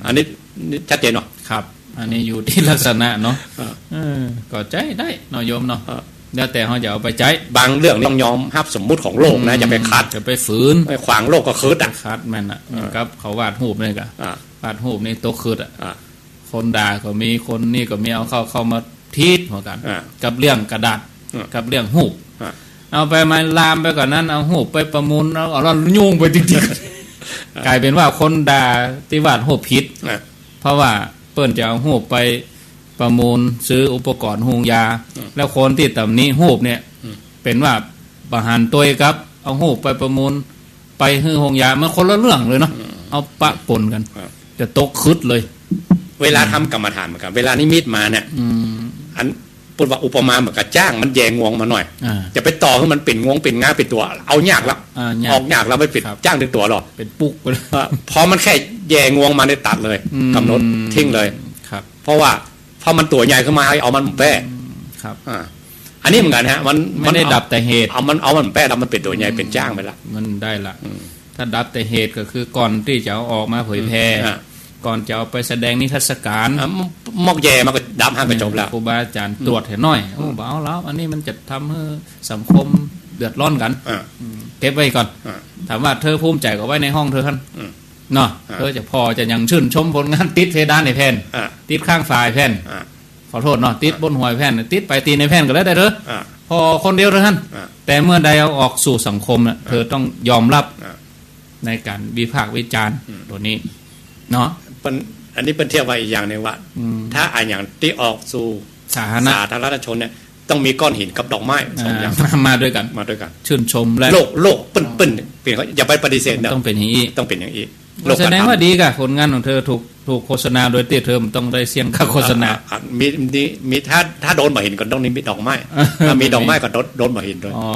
อันนี้ชัดเจนเนาะครับอันนี้อยู่ที่ลักษณะเนาะก็ใจได้เนาะโยมเนาะแล้วแต่เขาจะเอาไปใจบางเรื่องต้องยอมรับสมมุติของโลกนะจะไปคัดจะไปฝืนไปขวางโลกก็คืดคัดมันครับเขาวาดรูปเลยกะวาดรูปนี่ตัวคืดคนด่าก็มีคนนี่ก็มีเอาเข้ามาทีดหัวกันกับเรื่องกระดาษกับเรื่องรูปเอาไปมาลามไปกว่านั้นเอารูปไปประมูลเอาเรายุ่งไปจริงๆกลายเป็นว่าคนด่าที่วาดรูปผิดเพราะว่าเปิ้นจะเอารูปไปประมูลซื้ออุปกรณ์หุงยาแล้วคนที่ตำนี้หูบเนี่ยเป็นว่าประหารตัวครับเอาหูบไปประมูลไปฮือหุงยามันคนละเรื่องเลยเนาะเอาปะปนกันจะตกคึดเลยเวลาทำกรรมฐานเหมือนกันเวลานิมิตมาเนี่ยอันพูดว่าอุปมาเหมือนกับจ้างมันแยงงวงมาหน่อยจะไปต่อให้มันเป็นงวงเป็นง่าเป็นตัวเอายากแล้วออกยากแล้วไม่ปิดจ้างถึงตัวหรอกเป็นปุ๊กพอมันแค่แยงงวงมาในตัดเลยกำหนดทิ้งเลยเพราะว่าพอมันตัวใหญ่ขึ้นมาเอามันแป้ครับอันนี้เหมือนกันฮะมันไม่ได้ดับแต่เหตุเอามันแป้แล้วมันเป็นตัวใหญ่เป็นจ้างไปละมันได้ละถ้าดับแต่เหตุก็คือก่อนที่จะเอาออกมาเผยแพร่ก่อนจะเอาไปแสดงนิทรรศการมอกแย่มันก็ดับห้างกระจบแล้วครูบาอาจารย์ตรวจเห็นหน่อยโอ้เบาแล้วอันนี้มันจะทำให้สังคมเดือดร้อนกันเก็บไว้ก่อนถามว่าเธอภูมิใจก็ไว้ในห้องเธอท่านเนาะเธอจะพอจะยังชื่นชมผลงานติดเพดานในแผ่นติดข้างฝายแผ่นขอโทษเนาะติดบนหัวแผ่นติดไปตีในแผ่นก็แล้วได้เถอะพอคนเดียวเท่านั้นแต่เมื่อใดเอาออกสู่สังคมเธอต้องยอมรับในการวิพากษ์วิจารณ์ตัวนี้เนาะอันนี้เป็นเทียบไว้อีกอย่างนึงว่าถ้าอันอย่างที่ออกสู่สาธารณชนเนี่ยต้องมีก้อนหินกับดอกไม้สองอย่างมาด้วยกันชื่นชมและโลกปึ้นเปลี่ยนเขาอย่าไปปฏิเสธนะต้องเป็นอย่างนี้ต้องเป็นอย่างนี้แสดงว่าดีกับผลงานของเธอถูกโฆษณาโดยเธอต้องได้เสี่ยงค่าโฆษณามีถ้าโดนบ่เห็นก็ต้องมีดอกไม้ถ้ามีดอกไม้ก็โดนบ่เห็นด้วยอ๋อ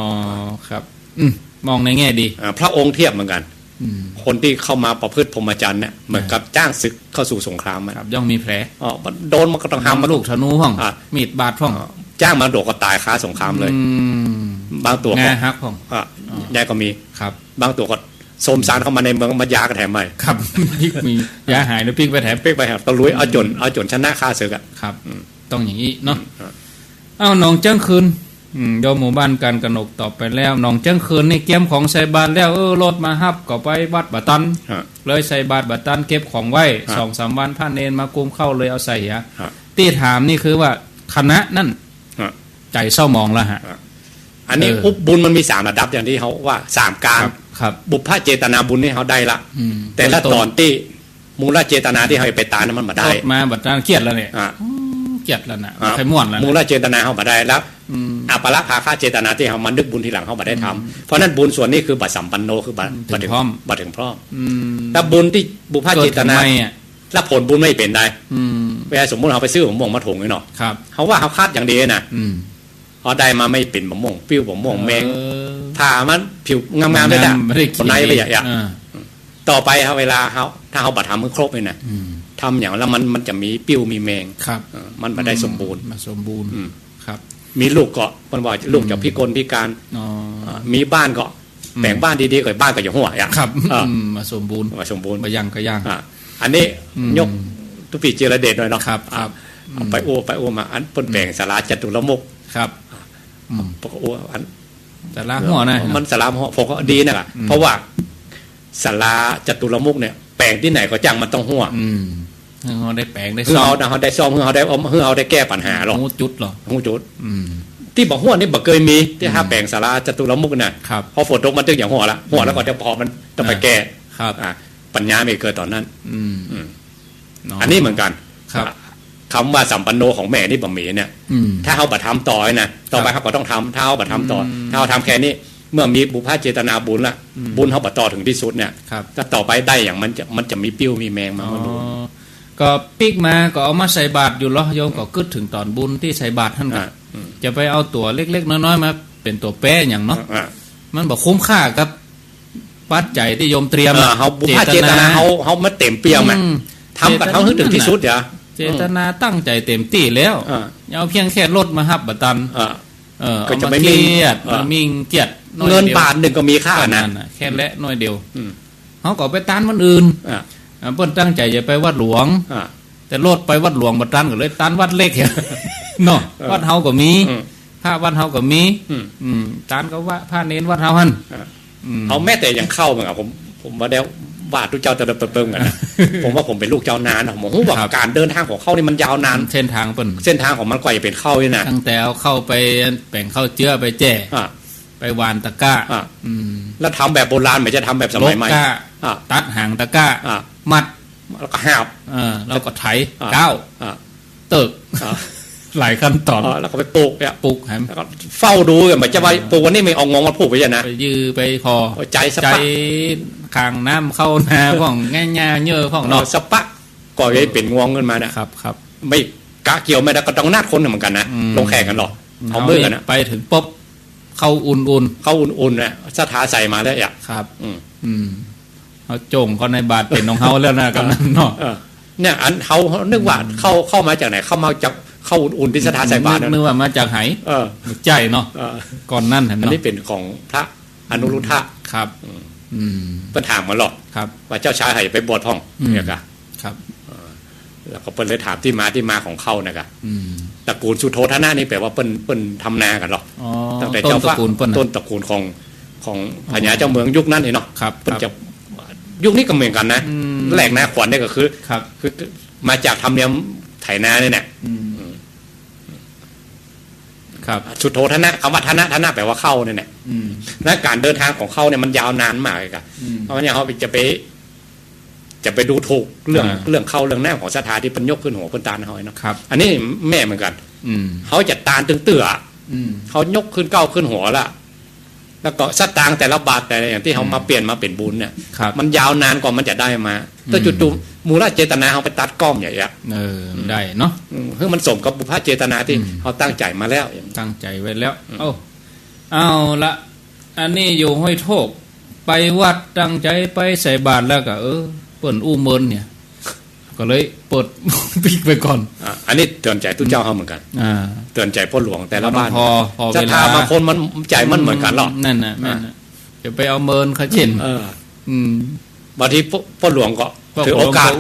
ครับมองในแง่ดีพระองค์เทียบเหมือนกันคนที่เข้ามาประพฤติพรหมจรรย์เนี่ยเหมือนกับจ้างศึกเข้าสู่สงครามครับย่อมมีแผลโดนมันก็ต้องห้ามมาลูกธนูห้องมีดบาดห้องจ้างมาโดดก็ตายคาสงครามเลยบางตัวก็ฮักห้องยายก็มีครับบางตัวก็โสมสารเข้ามาในเมืองมายากระแถมใหม่ครับมียาหายแล้วพิกไปแถมต้องลุยเอาจนชนะฆ่าศึกครับต้องอย่างนี้เนาะเอาหนองเจ้งคืนโยมหมู่บ้านการกนกต่อไปแล้วหนองเจ้งคืนนี่เก็บของใส่บาตรแล้วรถมาฮับก็ไปวัดบาตันเลยใส่บาตรบาตันเก็บของไว้ 2-3 วันพระเนรมากุมเข้าเลยเอาใส่ที่ถามนี่คือว่าคณะนั่นใจเศร้ามองแล้วฮะอันนี้อุบบุญมันมี3ระดับอย่างที่เขาว่า3การบุพเพเจตนาบุญนี่เขาได้ละแต่ละตอนที่มูลเจตนาที่เขาไปตายนั้นมันมาได้มาบัดนั้นเครียดแล้วเนี่ยเกียดแล้วนะใครม่วนแล้วมูลเจตนาเขามาได้แล้วอัปละภาคาเจตนาที่เขามันนึกบุญทีหลังเขามาได้ทำเพราะนั้นบุญส่วนนี้คือบัตรสัมปันโนคือบัตรถึงพร้อมถ้าบุญที่บุพเพเจตนาแล้วผลบุญไม่เป็นได้เวลาสมมติเขาไปซื้อผมม่วงมาถุงนี่เนาะเขาว่าเขาคาดอย่างดีนะเขาได้มาไม่เป็นผมม่วงปิ้วผมม่วงแมงผ่ามันผิวงามๆไม่ได้คนไหนไปอย่างต่อไปเขาเวลาเขาถ้าเขาบัตรทำมือครบเลยนะทำอย่างแล้วมันจะมีปิ้วมีแมงมันไม่ได้สมบูรณ์ครับมีลูกก็มันว่าลูกจะพิกลพิการมีบ้านก็แบ่งบ้านดีๆกับบ้านก็อย่างหัวอย่างครับมาสมบูรณ์มายังก็ยังอันนี้ยกทุปีเจรเดชหน่อยเนาะไปโอ้มาอันปนแบ่งสาราจตุรมุขครับปกโอ้อันสาราหัวนะมันสาราหัวผมก็ดีนะเพราะว่าสาราจตุรมุขเนี่ยแปลงที่ไหนก็จ้างมันต้องหัวเขาได้แปลงได้ซ่อมเขาได้ซ่อมเขาได้แก้ปัญหาหรอกหูจุดหรอหูจุดที่บอกหัวนี่บอกเคยมีที่ถ้าแปลงสาราจตุรมุขน่ะพอฝนตกมันตึงอย่างหัวแล้วก็จะพอมันต้องไปแก้ปัญญาไม่เกิดตอนนั้นอันนี้เหมือนกันคำว่าสัมปันโนของแม่นี่บะหมี่เนี่ยถ้าเขาบัตรทำต่อนะต่อไปเขาก็ต้องทำถ้าเขาบัตรทำต่อถ้าเขาทำแค่นี้เมื่อมีบุพเพเจตนาบุญละบุญเขาบัตรต่อถึงที่สุดเนี่ยถ้าต่อไปได้อย่างมันจะมีปิ้วมีแมงมาดูก็ปิกมาก็เอามาใส่บาตรอยู่ล้อโยมก็กึศถึงตอนบุญที่ใส่บาตรท่านก็จะไปเอาตัวเล็กๆน้อยๆมาเป็นตัวแป้อย่างเนาะมันบอกคุ้มค่ากับปัจจัยที่โยมเตรียมเขาบุพเพเจตนาเขาไม่เต็มเปี่ยมทำกับเขาถึงที่สุดอย่า เจตนาตั้งใจเต็มที่แล้วเอาเพียงแค่รถมาฮับบัตันก็จะไม่มีมีเกียรติเงินบาทหนึ่งก็มีค่านะแค่และน้อยเดียวเขาก็ไปต้านวันอื่นเพิ่นตั้งใจจะไปวัดหลวงแต่รถไปวัดหลวงบัตันก็เลยต้านวัดเล็กเนาะวัดเฮาก็มีพระวัดเฮาก็มีต้านก็ว่าพระเน้นวัดเฮาหั่นเอาแม้แต่ยังเข้าเหมือนกับผมว่าแล้วบาททุกเจ้าจะเติมกันนะผมว่าผมเป็นลูกเจ้านานผมรู้ว่าการเดินทางของเขานี่มันยาวนานเส้นทางเปิ้นเส้นทางของมันกว่าจะเป็นเข้านี่นะตั้งแต่เอาเข้าไปแป่งเข้าเจื้อไปแจ่ไปวานตะก้าแล้วทำแบบโบราณไม่จะทำแบบสมัยใหม่ตัดหางตะก้ามัดแล้วก็หาบแล้วก็ไถก้าวเติกหลายขั้นตอนแล้วก็ไปปลูกเนี่ยปลูกแล้วก็เฝ้าดูกันเหมือนจะไปปลูกวันนี้ไม่เอางงมาปลูกไปยังนะไปยื้อไปคอใจคางน้ำเข้านาพ่องง่ายๆเยอะพ่องเนาะสปะก่อยเป็นงวงขึ้นมานะครับไม่กะเกี่ยวไม่ได้ก็ต้องนาดคนเหมือนกันนะลงแข่งกันหรอกเอาเมื่อกันนะไปถึงปุ๊บเข้าอุ่นเนี่ยสถาใส่มาแล้วอ่ะครับเขาโจงเขาในบาทเป็นของเขาแล้วนะกำนันเนาะเนี่ยอันเขานึกว่าเข้ามาจากไหนเข้ามาจากเข้าอุ่นที่สถาใส่บาทนึกว่ามาจากไหใจเนาะก่อนนั่นอันนี้เป็นของพระอนุรุทธะครับเปิ้นถามมาหรอกว่าเจ้าชายให้ไปบวชห้องเนี่ยกะครับแล้วก็เปิ้นเลยถามที่มาของเขานะกะตระกูลสุโธทนะนี่แปลว่าเปิ้นทำนากันหรอกตั้งแต่เจ้าฟ้าต้นตระกูลของพญาเจ้าเมืองยุคนั้นเนาะเปิ้นจะยุคนี้ก็เหมือนกันนะแหล่งนาขวัญเนี่ยก็คือมาจากธรรมเนียมไถนาเนี่ยแหละสุโธทนะคำว่าทนะแปลว่าเข้าเนี่ยแหละและการเดินทางของเข้าเนี่ยมันยาวนานมากเลยครับเพราะเนี่ยเขาจะไปดูถูกเรื่องเข้าเรื่องแน่ของศรัทธาที่เป็นยกขึ้นหัวเป็นตาเขาเนาะอันนี้แม่เหมือนกันเขาจะตาตึงเตื่อเขายกขึ้นเก้าขึ้นหัวละแล้วก็สตางค์แต่ละบาทแต่อย่างที่เขามาเปลี่ยนมาเป็นบุญเนี่ยมันยาวนานกว่ามันจะได้มาแต่จุดๆมูลเจตนาเขาไปตัดก้อมอย่างเงี้ยได้เนาะคือมันสมกับบุพเจตนาที่เขาตั้งใจมาแล้วตั้งใจไว้แล้วเอาละอันนี้อยู่ห้วยโทกไปวัดตั้งใจไปใส่บาตรแล้วก็เปิ่นอู้เมินเนี่ยก็เลยเปิดปิกไปก่อนอันนี้เตือนใจทุกเจ้าเขาเหมือนกันเตือนใจพ่อหลวงแต่ละบ้านจะทามาคนมันใจมันเหมือนกันหรอกนั่นน่ะจะไปเอาเมินเขาเช่นบางทีพ่อหลวงก็ถือโอกาส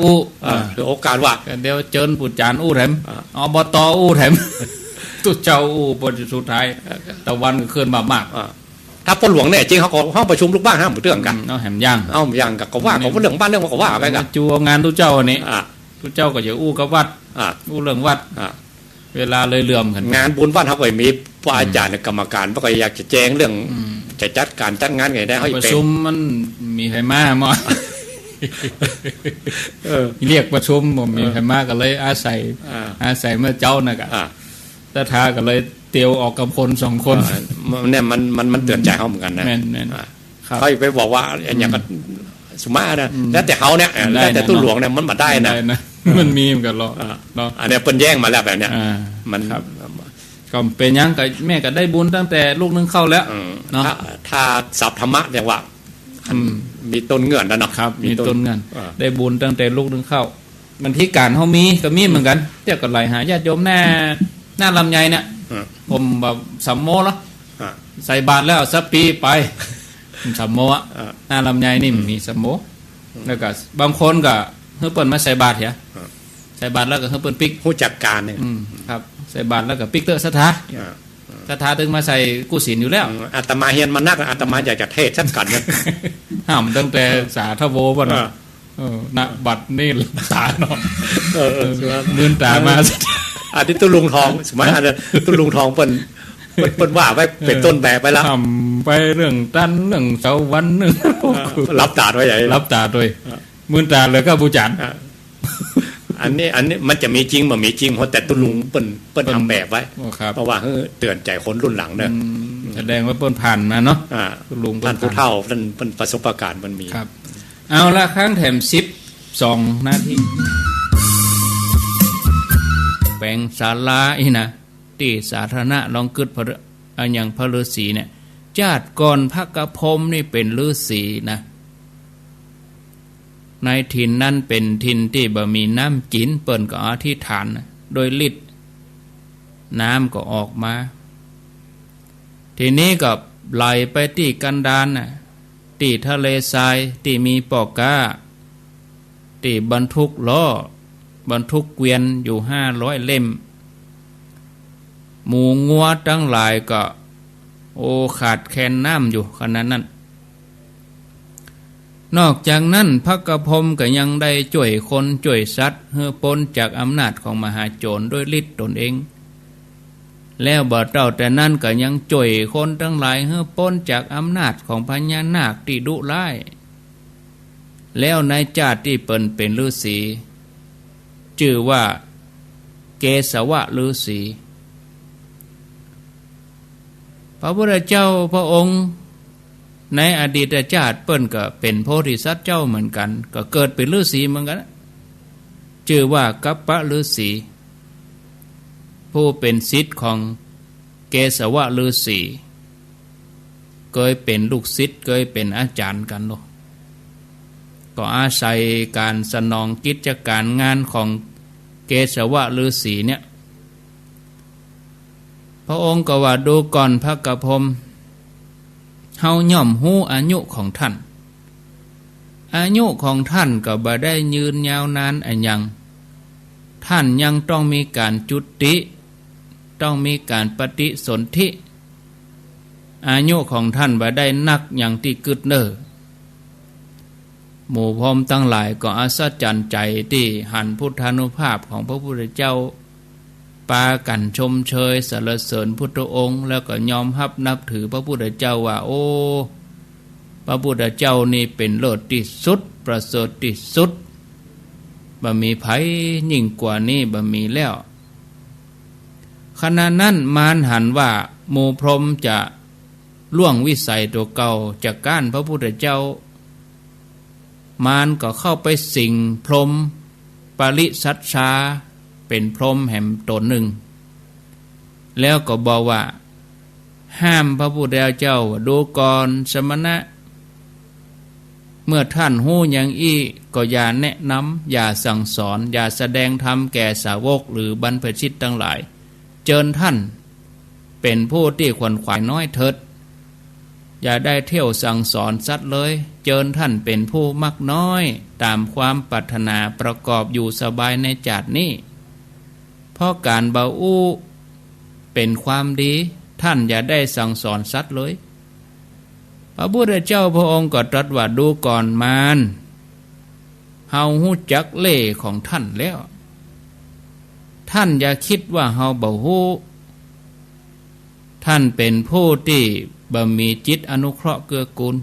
ถือโอกาสว่าเดี๋ยวเจิญปุจจานอู้แถมอบตอู้แถมตุเจ้าอู้ปนสุดท้ายตะวันก็เคลื่อนมามากถ้าพ่อหลวงเนี่ยจริงเขาห้องประชุมลูกบ้านห้ามเรื่องกันเอาแหมย่างกับก็ว่าของเรื่องบ้านเรื่องก็ว่าไปกันจูงานทุกเจ้าอันนี้ทุกเจ้าก็จะอู้กับวัดอู้เรื่องวัดเวลาเลยเลื่อมกันงานบุญบ้านเขาก็มีพระอาจารย์กรรมการก็อยากจะแจ้งเรื่องจะจัดการจัดงานไงได้ให้ประชุมมันมีใครมาหมดเรียกประชุมผมมีใครมาก็เลยอาศัยเมื่อเจ้านะกะแต่ทาก็เลยเตียวออกกับคน2 คนเนี่ยมันเตือนใจเขาเหมือนกันนะเขาไปบอกว่าอย่างกับสมมานะแล้วแต่เขาเนี่ยแล้วแต่ตู้หลวงเนี่ยมันมาได้นะมันมีเหมือนกันหรออันนี้เปิ้นแย่งมาแล้วแบบเนี้ยมันก็เป็นยังก็แม่ก็ได้บุญตั้งแต่ลูกนึงเข้าแล้วเนาะถ้าศัพท์ธรรมะเนี่ยว่ามีต้นเงื่อนแล้วเนาะครับมีต้นเงื่อนได้บุญตั้งแต่ลูกนึงเข้ามันที่การเขามีก็มีเหมือนกันเทียบกับไหลหาญาติโยมหน้าลำไยเนี่ยผมแบบสัมโมแล้วใส่บาตรแล้วสักปีไปสัมโมะหน้าลำไยนี่มีสัมโมแล้วก็บางคนก็เฮ้ยเปิ่นมาใส่บาตรเหรอใส่บาตรแล้วก็เฮ้ยเปิ่นปิกผู้จัดการเนี่ยครับใส่บาตรแล้วก็ปิกเตอร์สถาถึงมาใส่กุศิลอยู่แล้วอาตมาเฮียนมานักอาตมาอยากจะเทศชัดกันเนี่ยห้ามตั้งแต่สาธโวป่ะเนาะณบัดนี่ตาเนาะมืนตามาอันนี้ตุลุงทองสมัยอันนี้ตุลุงทองเปิ้นว่าไว้เป็นต้นแบบไปแล้วทำไปเรื่องตันเรื่องเสาวันนึงรับตาด้วยใหญ่รับตาด้วยมืนตาเลยก็ผู้จัดอันนี้มันจะมีจริงบ่มีจริงเพราะแต่ตุลุงเปิ้นทำแบบไว้เพราะว่าเตือนใจคนรุ่นหลังเนี่ยแสดงว่าเปิ้นผ่านมาเนาะตุลุงท่านผู้เฒ่าท่านเปิ้นประสบการณ์มันมีครับเอาละครั้งแถม12 นาทีแปลงศาลาอีนะที่สาธารณะลองกึดอย่างพระฤาษีเนี่ยญาติก่อนพระกระพรมนี่เป็นฤาษีนะ ในถิ่นนั้นเป็นถิ่นที่บ่มีน้ำกินเปิ้นก็อธิษฐานโดยฤทธิ์น้ำก็ออกมาทีนี้ก็ไหลไปที่กันดารที่ทะเลทรายที่มีปอกกาที่บรรทุกล้อบรรทุกเกวียนอยู่500 เล่มหมูงัวทั้งหลายก็ขาดแคลนน้ำอยู่ขณะนั้นนอกจากนั้นพระกระพรหมก็ยังได้ช่วยคนช่วยสัตว์ให้พ้นจากอำนาจของมหาโจรด้วยฤทธิ์ตนเองแล้วบ่เจ้าแต่นั้นก็ยังช่วยคนทั้งหลายให้พ้นจากอำนาจของพญานาคที่ดุร้ายแล้วในชาติที่เปิ้นเป็นฤาษีชื่อว่าเกสวะฤาษีพระพุทธเจ้าพระองค์ในอดีตชาติเปิ้นก็เป็นโพธิสัตว์เจ้าเหมือนกันก็เกิดเป็นฤาษีเหมือนกันชื่อว่ากัปปะฤาษีผู้เป็นศิษย์ของเกสวะฤาษีเคยเป็นลูกศิษย์เคยเป็นอาจารย์กันเนาะก็อาศัยการสนองกิจการงานของเกสวะฤาษีเนี่ยพระองค์ก็ว่าดูก่อนพระกระพรหมเฮาย่อมฮู้อายุของท่านอายุของท่านก็บ่ได้ยืนยาวนานอันยังท่านยังต้องมีการจุติต้องมีการปฏิสนธิอายุของท่านบ่ได้นักอย่างที่กึดเน้อหมู่พรหมทั้งหลายก็อัศจรรย์ใจที่หันพุทธานุภาพของพระพุทธเจ้าปากันชมเชยสรรเสริญพุทธองค์แล้วก็ยอมรับนับถือพระพุทธเจ้าว่าพระพุทธเจ้านี่เป็นเลิศที่สุดประเสริฐที่สุดบ่มีไผยิ่งกว่านี้บ่มีแล้วขณะนั้นมารหันว่าหมู่พรหมจะล่วงวิสัยตัวเก่าจากก้านพระพุทธเจ้ามารก็เข้าไปสิงพรหมปริสัชชาเป็นพรหมแห่งตนหนึ่งแล้วก็บอกว่าห้ามพระพุทธเจ้าดูก่อนสมณะเมื่อท่านหู้อย่างอี้ก็อย่าแนะนำอย่าสั่งสอนอย่าแสดงธรรมแก่สาวกหรือบรรพชิตทั้งหลายเจิญท่านเป็นผู้ที่ขวนขวายน้อยเถิดอย่าได้เที่ยวสั่งสอนสัตว์เลยเจิญท่านเป็นผู้มักน้อยตามความปรารถนาประกอบอยู่สบายในจาตินี้เพราะการเบาอู้เป็นความดีท่านอย่าได้สั่งสอนสัตว์เลยพระพุทธเจ้าพระองค์ก็ตรัสว่าดูก่อนมารเฮาฮู้จักเล่ห์ของท่านแล้วท่านอย่าคิดว่าเฮาบ่ฮู้ท่านเป็นผู้ที่บ่มีจิตอนุเคราะห์เกื้อกูล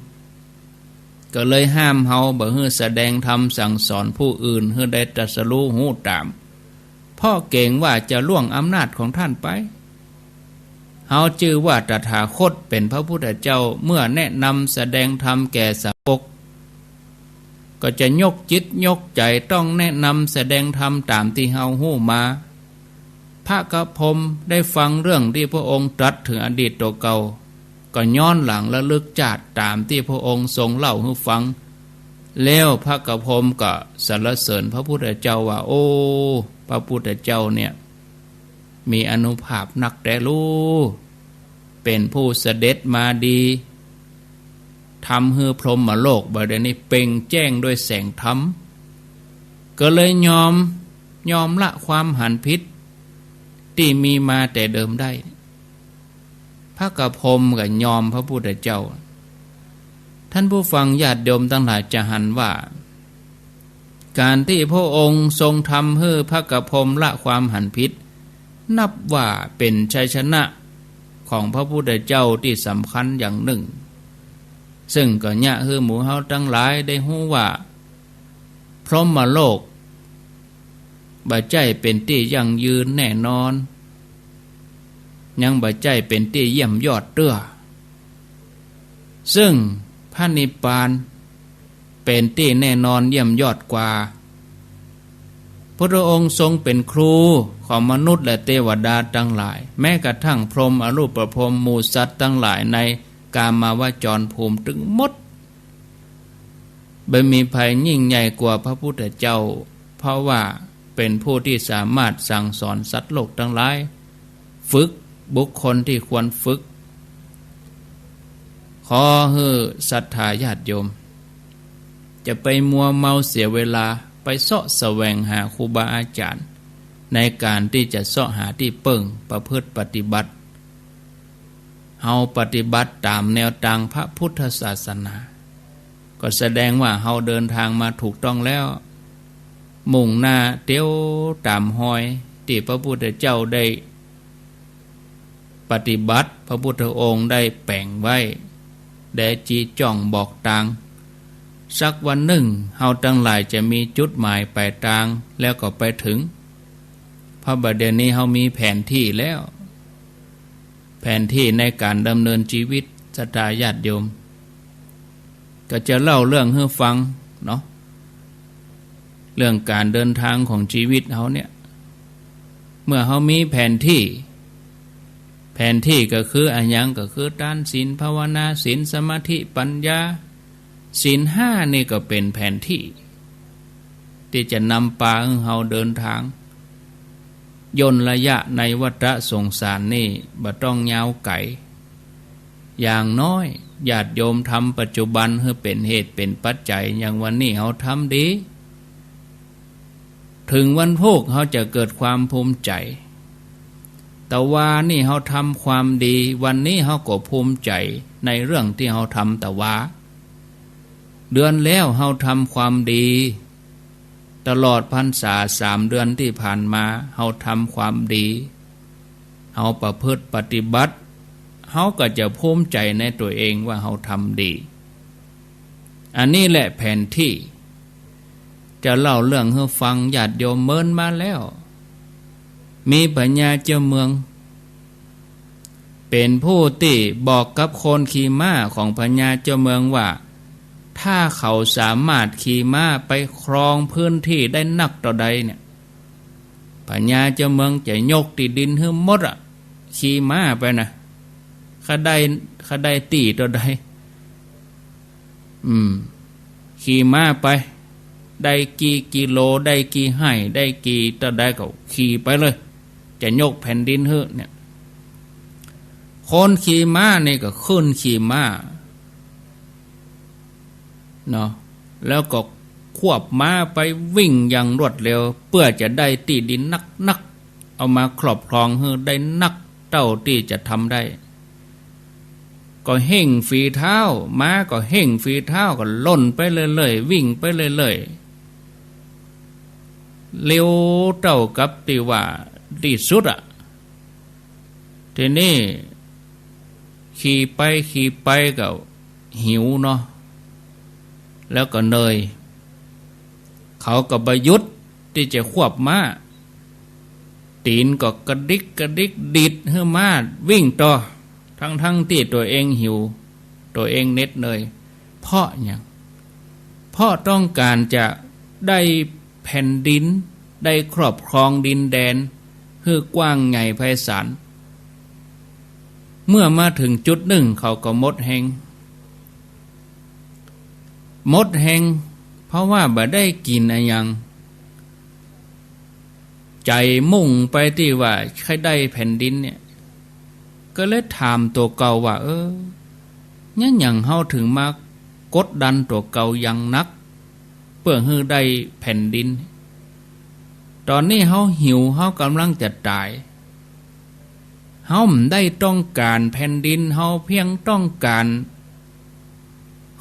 ก็เลยห้ามเฮาบ่ให้แสดงธรรมสั่งสอนผู้อื่นให้ได้ตรัสรู้ฮู้ตามเพราะเกรงว่าจะล่วงอำนาจของท่านไปเฮาชื่อว่าตถาคตเป็นพระพุทธเจ้าเมื่อแนะนำแสดงธรรมแก่สาวกก็จะยกจิตยกใจต้องแนะนำแสดงธรรมตามที่เฮาฮู้มาพระกระพรหมได้ฟังเรื่องที่พระองค์ตรัสถึงอดีตตัวเก่าก็ย้อนหลังระลึกชาติตามที่พระองค์ทรงเล่าให้ฟังแล้วพระกระพรหมก็สรรเสริญพระพุทธเจ้าว่าพระพุทธเจ้าเนี่ยมีอานุภาพนักแต่รู้เป็นผู้เสด็จมาดีทำให้พรหมโลกบัดนี้เปล่งแจ้งด้วยแสงธรรมก็เลยยอมละความหันผิดที่มีมาแต่เดิมได้พระกระพรหมก็ยอมพระพุทธเจ้าท่านผู้ฟังญาติโยมทั้งหลายจะหันว่าการที่พระองค์ทรงทำให้พระกระพรหมละความหันผิดนับว่าเป็นชัยชนะของพระพุทธเจ้าที่สำคัญอย่างหนึ่งซึ่งก็เนี่ยคือหมู่เฮาทั้งหลายได้ฮู้ว่าพรหมโลกบ่ใจเป็นที่ยั่งยืนแน่นอนยังบ่ใจเป็นที่เยี่ยมยอดเตื้อซึ่งพระนิพพานเป็นที่แน่นอนเยี่ยมยอดกว่าพระองค์ทรงเป็นครูของมนุษย์และเทวดาทั้งหลายแม้กระทั่งพรหมอรูปพรหมหมู่สัตว์ทั้งหลายในกามาวจรภูมิถึงหมด ไม่มีภัยยิ่งใหญ่กว่าพระพุทธเจ้าเพราะว่าเป็นผู้ที่สามารถสั่งสอนสัตว์โลกทั้งหลายฝึกบุคคลที่ควรฝึกขอให้ศรัทธาญาติโยมจะไปมัวเมาเสียเวลาไปเสาะแสวงหาครูบาอาจารย์ในการที่จะเสาะหาที่เบิ่งประพฤติปฏิบัติเฮาปฏิบัติตามแนวทางพระพุทธศาสนาก็แสดงว่าเฮาเดินทางมาถูกต้องแล้วมุ่งหน้าเตี้ยวตามหอยที่พระพุทธเจ้าได้ปฏิบัติพระพุทธองค์ได้แปลงไว้ได้จี้จ้องบอกทางสักวันหนึ่งเฮาทั้งหลายจะมีจุดหมายปลายทางแล้วก็ไปถึงเพราะบัดเดี๋ยวนี้เฮามีแผนที่แล้วแผนที่ในการดำเนินชีวิตศรัทธาญาติโยมก็จะเล่าเรื่องให้ฟังเนาะเรื่องการเดินทางของชีวิตเฮาเนี่ยเมื่อเฮามีแผนที่ก็คืออันยังก็คือทานศีลภาวนาศีลสมาธิปัญญาศีลห้านี่ก็เป็นแผนที่ที่จะนำพาเฮาเดินทางย่นระยะในวัฏสงสารนี่บ่ต้องยาวไกลอย่างน้อยญาติโยมทำปัจจุบันให้เป็นเหตุเป็นปัจจัยอย่างวันนี้เฮาทำดีถึงวันพุธเฮาจะเกิดความภูมิใจแต่ว่านี่เฮาทำความดีวันนี้เฮาก็ภูมิใจในเรื่องที่เฮาทำแต่ว่าเดือนแล้วเฮาทำความดีตลอดพรรษา3 เดือนที่ผ่านมาเฮาทำความดีเฮาประพฤติปฏิบัติเฮาก็จะภูมิใจในตัวเองว่าเฮาทำดีอันนี้แหละแผนที่จะเล่าเรื่องให้ฟังญาติโยมเมินมาแล้วมีปัญญาเจ้าเมืองเป็นผู้ที่บอกกับคนขี่ม้าของปัญญาเจ้าเมืองว่าถ้าเขาสามารถขี่ม้าไปครองพื้นที่ได้นักต่อใดเนี่ยปัญญาเจ้าเมืองจะยกที่ดินให้หมดขี่ม้าไปนะข้าได้ตีต่อใดขี่ม้าไปได้กี่กิโลได้กี่ไห่ได้กี่ต่อใดก็ขี่ไปเลยจะยกแผ่นดินเฮ้เนี่ยคนขี่ม้านี่ก็ขึ้นขี่ม้าเนาะแล้วก็ควบม้าไปวิ่งอย่างรวดเร็วเพื่อจะได้ตีดินนักเอามาครอบครองเฮ้ได้นักเท่าที่จะทำได้ก็เห่งฝีเท้าม้าก็เห่งฝีเท้าก็ล่นไปเรื่อยๆวิ่งไปเรื่อยๆเร็วเท่ากับที่ว่าที่สุดทีนี้ขี่ไปก็หิวเนาะแล้วก็เหนื่อยเขาก็ประยุทธ์ที่จะควบม้าตีนก็กระดิกดิดให้ม้าวิ่งต่อทั้งที่ตัวเองหิวตัวเองเหน็ดเหนื่อยเพราะอย่างเพราะต้องการจะได้แผ่นดินได้ครอบครองดินแดนคือกว้างใหญ่ไพศาลเมื่อมาถึงจุดหนึ่งเขาก็หมดแหงเพราะว่าบ่ได้กินอะไรอย่างใจมุ่งไปที่ว่าใครได้แผ่นดินเนี่ยก็เลยถามตัวเก่าว่าเนี่ยอย่างเฮาถึงมากดดันตัวเก่าอย่างนักเพื่อให้ได้แผ่นดินตอนนี้เฮาหิวเฮากำลังจะตายเฮาไม่ได้ต้องการแผ่นดินเฮาเพียงต้องการ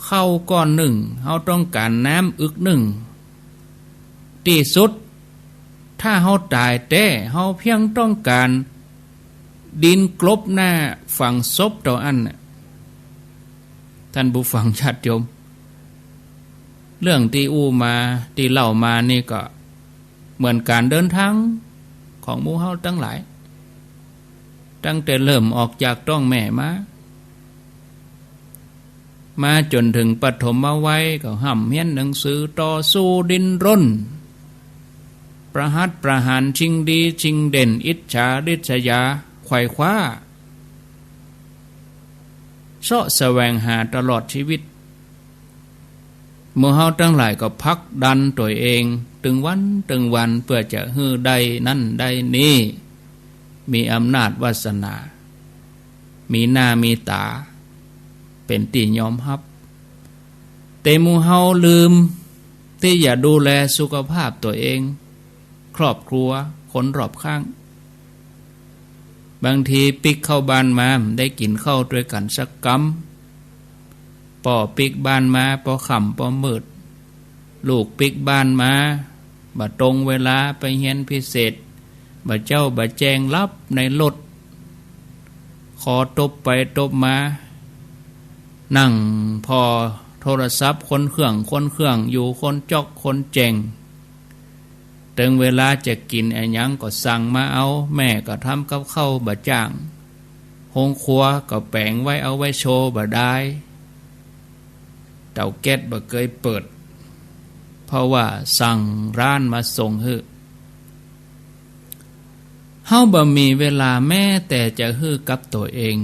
ข้าวก้อนหนึ่งเฮาต้องการน้ำอึกหนึ่งที่สุดถ้าเฮาตายแต่เฮาเพียงต้องการดินกลบหน้าฝังศพต่ออันท่านผู้ฟังญาติโยมเรื่องที่มาที่เล่ามานี่ก็เหมือนการเดินทางของหมู่เฮาทั้งหลายตั้งแต่เริ่มออกจากท้องแม่มาจนถึงปฐมวัยก็ห้ำเฮียนหนังสือต่อสู้ดิ้นรนประหัตประหารชิงดีชิงเด่นอิจฉาริษยาไขว่คว้าเสาะแสวงหาตลอดชีวิต หมู่เฮาทั้งหลายก็พักดันตัวเองตึงวันเพื่อจะฮื้อได้นั่นได้นี่มีอำนาจวาสนามีหน้ามีตาเป็นที่ยอมรับแต่หมู่เฮาลืมที่อย่าดูแลสุขภาพตัวเองครอบครัวคนรอบข้างบางทีปิกเข้าบ้านมาได้กินข้าวด้วยกันสักกำป่อปิกบ้านมาป่อค่ำป่อมืดลูกปิกบ้านมาบ่ตรงเวลาไปเรียนพิเศษบ่เจ้าบ่แจงรับในรถขอตบไปตบมานั่งพอโทรศัพท์คนเครื่องอยู่คนจอกคนแจงถึงเวลาจะกินไอ้หยังก็สั่งมาเอาแม่ก็ทำกับข้าวบ่จ้างห้องครัวก็แปลงไว้เอาไว้โชว์บ่ได้เตาแก๊สบ่เคยเปิดเพราะว่าสั่งร้านมาส่งฮื้อเฮาบ่มีเวลาแม้แต่จะฮื้อกับตัวเอง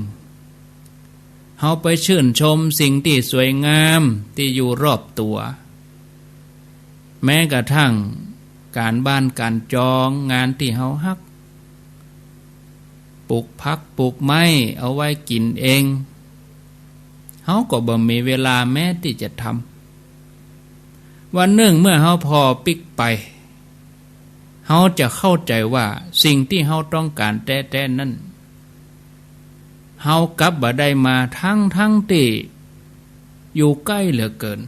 เฮาไปชื่นชมสิ่งที่สวยงามที่อยู่รอบตัวแม้กระทั่งการบ้านการจองงานที่เฮาฮักปลูกผักปลูกไม้เอาไว้กินเองเฮาก็บ่มีเวลาแม้ที่จะทำวันหนึ่งเมื่อเฮาพอปิกไปเฮาจะเข้าใจว่าสิ่งที่เฮาต้องการแท้ๆนั้นเฮากลับบ่ได้มาทั้งที่อยู่ใกล้เหลือเกิน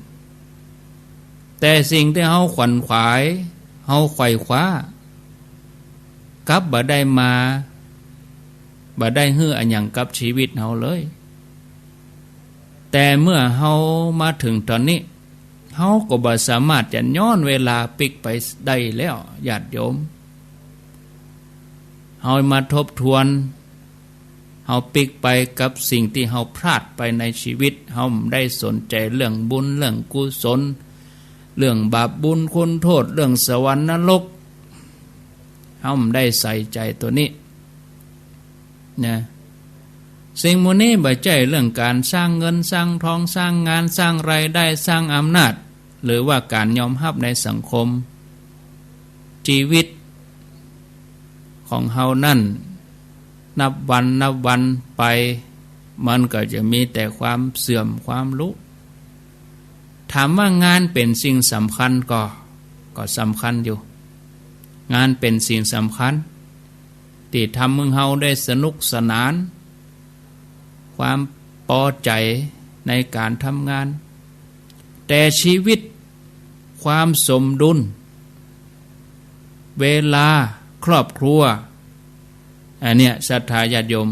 แต่สิ่งที่เฮาขวัญขวายเฮาไขว่คว้ากลับบ่ได้มาบ่ได้ฮื้ออันหยังกับชีวิตเฮาเลยแต่เมื่อเฮามาถึงตอนนี้เฮาก็บ่สามารถจะย้อนเวลาปิกไปได้แล้วญาติโยมเฮามาทบทวนเฮาปิกไปกับสิ่งที่เฮาพลาดไปในชีวิตเฮาได้สนใจเรื่องบุญเรื่องกุศลเรื่องบาปบุญคุณโทษเรื่องสวรรค์นรกเฮาได้ใส่ใจตัวนี้นะสิ่งหมู่นี้บ่ใช่เรื่องการสร้างเงินสร้างทองสร้างงานสร้างรายได้สร้างอำนาจหรือว่าการยอมรับในสังคมชีวิตของเฮานั่นนับวันไปมันก็จะมีแต่ความเสื่อมความรู้ถามว่างานเป็นสิ่งสำคัญก็สำคัญอยู่งานเป็นสิ่งสำคัญที่ทำให้เฮาได้สนุกสนานความพอใจในการทำงานแต่ชีวิตความสมดุลเวลาครอบครัวอันเนี้ยศรัทธาญาติโยม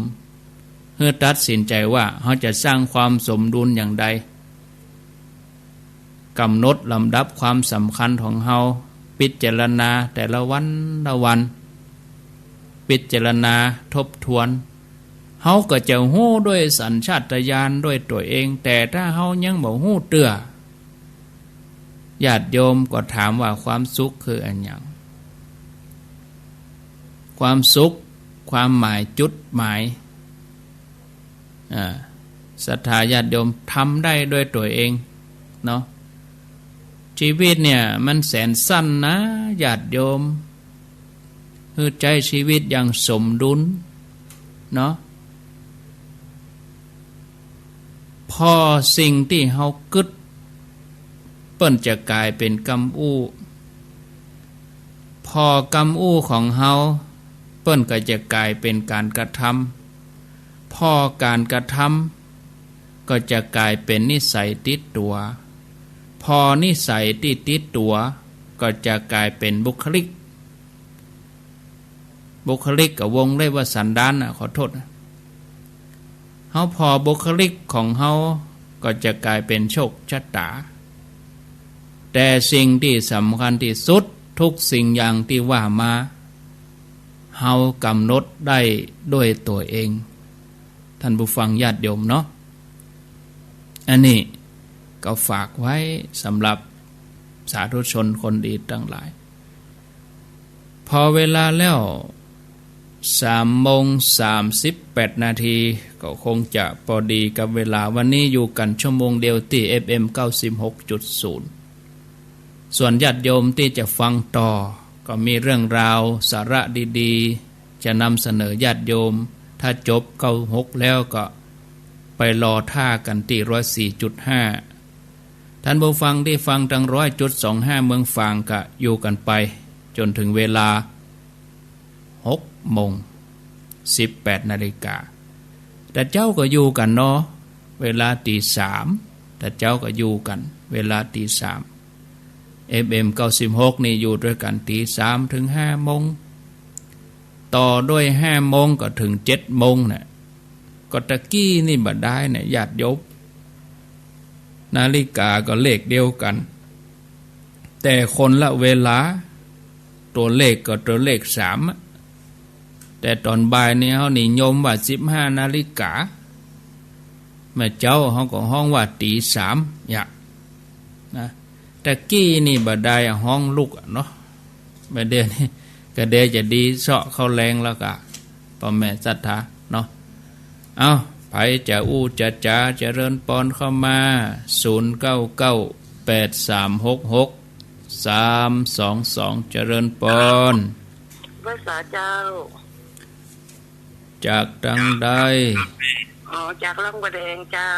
เพื่อตัดสินใจว่าเขาจะสร้างความสมดุลอย่างใดกำหนดลำดับความสำคัญของเฮาพิจารณาแต่ละวันพิจารณาทบทวนเฮาก็จะฮู้ด้วยสัญชาตญาณด้วยตัวเองแต่ถ้าเฮายังบ่ฮู้เตื้อญาติโยมก็ถามว่าความสุขคืออันหยังความสุขความหมายจุดหมายศรัทธาญาติโยมทำได้ด้วยตัวเองเนาะชีวิตเนี่ยมันแสนสั้นนะญาติโยมคือใจชีวิตอย่างสมดุลเนาะพอสิ่งที่เฮากึดเปิ้นจะกลายเป็นกำอู้พอกำอู้ของเฮาเปิ้นก็จะกลายเป็นการกระทำพอการกระทำก็จะกลายเป็นนิสัยติดตัวพอนิสัยที่ติดตัวก็จะกลายเป็นบุคลิกกับวงเล็บว่าสันดานขอโทษเฮาพอบุคลิกของเฮาก็จะกลายเป็นโชคชะตาแต่สิ่งที่สำคัญที่สุดทุกสิ่งอย่างที่ว่ามาเฮากำหนดได้ด้วยตัวเองท่านผู้ฟังญาติโยมเนาะอันนี้ก็ฝากไว้สำหรับสาธุชนคนดีทั้งหลายพอเวลาแล้ว3:38 นาทีก็คงจะพอดีกับเวลาวันนี้อยู่กันชั่วโมงเดียวที่ FM 96.0 ส่วนญาติโยมที่จะฟังต่อก็มีเรื่องราวสาระดีๆจะนำเสนอญาติโยมถ้าจบ96แล้วก็ไปรอท่ากันที่104.5ท่านผู้ฟังที่ฟังทั้ง100.25เมืองฝางก็อยู่กันไปจนถึงเวลา6:18 นาฬิกาแต่เจ้าก็อยู่กันเนาะเวลาตี3แต่เจ้าก็อยู่กันเวลาตี3 FM 96นี่อยู่ด้วยกันตี3ถึง5โมงต่อด้วย5โมงก็ถึง7โมงเนี่ยก็ตะกี้นี่บ่ได้เนี่ยญาติโยมนาฬิกาก็เลขเดียวกันแต่คนละเวลาตัวเลขก็ตัวเลข3แต่ตอนบ่ายนี้เฮานิยมว่า15นาฬิกาแม่เจ้าเฮาก็ห้องว่าตี3อย่านะตะกี้นี่บ่ได้ห้องลูกเนาะแม่เดือนนี่ก็เดจะดีเสาะเข้าแรงแล้วก็พ่อแม่ศรัทธาเนาะเอาไผจะอู้จะจ๋าเจริญปอนเข้ามา0998366322เจริญปอนภาษาเจ้าจากดังใดจากลองวัวแดงเจ้า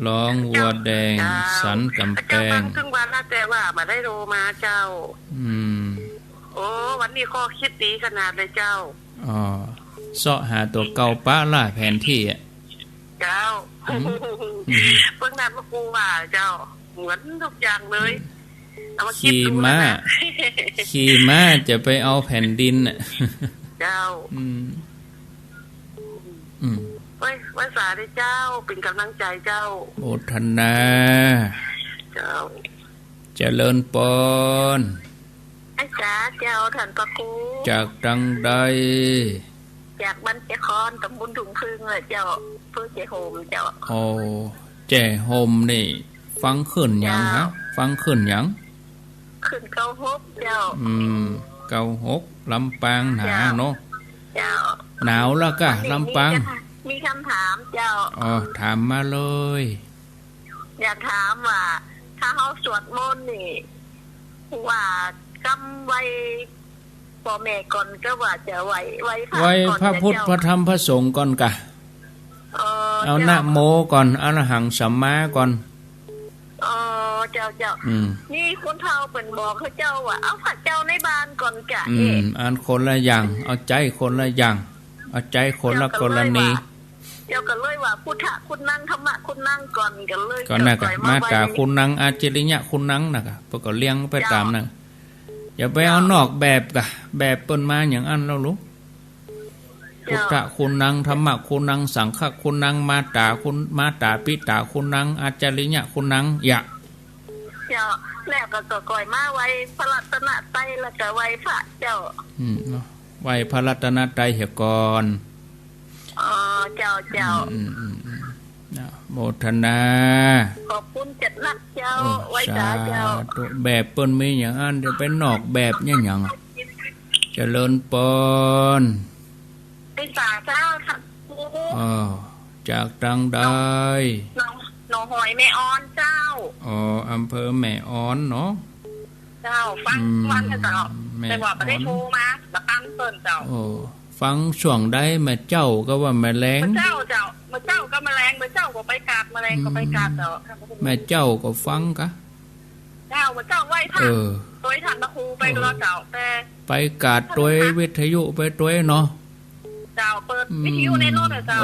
ลองวัวแดงสันกำแพงครึ่งวันแล้วแต่ว่ามาได้โรมาเจ้าโอ้วันนี้ข้อคิดดีขนาดเลยเจ้าเสาะหาตัวเก่าป้าล่าแผนที่อ่ะเจ้าเพิ่งนัดมาปูว่าเจ้าเหมือนทุกอย่างเลยขี่ม้าจะไปเอาแผ่นดินอ่ะเจ้าภาษาได้เจ้าเป็นกำลังใจเจ้าโอทนาเจ้าเจริญปอนอาจารย์เจ้าท่านพระครูจากดังใดจากบ้านเจคอนตำบลถุงพึ่งเลยเจ้าเพื่อเจโฮมเจ้าโอ้เจโฮมนี่ฟังขึ้นยังฮะฟังขึ้นยังขึ้น96เจ้า96ลำปางหนาเนาะเจ้าหนาวแล้วก็ลำปางมีคำถามเจ้าถามมาเลยอยากถามว่าถ้าเขาสวดมนต์นี่ว่ากำไว้พ่อแม่ก่อนก็ว่าจะไว้พระพุทธพระธรรมพระสงฆ์ก่อนกะเอานะโมก่อนอรหังสัมมาก่อนเจ้านี่คนเฒ่าเป็นบอกเขาเจ้าว่าเอาพระเจ้าในบ้านก่อนกะอ่านคนละอย่างเอาใจคนละอย่างเอาใจคนละกรณีเจ้าก็เลยว่าพุทธะคุณนั่งธรรมะคุณนั่งก่อนกันเลยก่อนน่ะมาตาคุณนั่งอาจริยะคุณนั่งน่ะก็ปก็เลี้ยงไปตามนั่นอย่าไปเอานอกแบบกะแบบเปิ้นมาอย่างอันแล้วลูกพุทธะคุณนั่งธรรมะคุณนั่งสังฆะคุณนั่งมาตาปิตาคุณนั่งอาจริยะคุณนั่งอย่าเจ้าแล้วก็ก่อยมาไว้พระรัตนตรัยแล้วก็ไว้พระเจ้าไว้พระรัตนตรัยเหี่ยก่อนเจ้าโมทนาขอบคุณจัดนักเจ้าไว้เจ้าแบบเปิ้นมีอย่างอันจะเป็นนอกแบบอย่างเจริญปอนเป็นสาเจ้าค่ะจากดังใดหนองหอยแม่อ้อนเจ้าอำเภอแม่อ้อนเนาะเจ้าฟังเจ้าแต่ว่าไม่ได้โทรมาแล้วตั้งเปิ้นเจ้าฟังช่วงได้มาเจ้าก็ว่าแมลงเจ้าก็แมลงเจ้าก็ไปกาดแมลงก็ไปกาดเจ้าแม่เจ้าก็ฟังกะเจ้าไหว้ท่านโดยท่านพระครูไปก็เจ้าแต่ไปกาดตัววิทยุไปตัวเนาะเจ้าเปิดวิทยุในโน่นเจ้า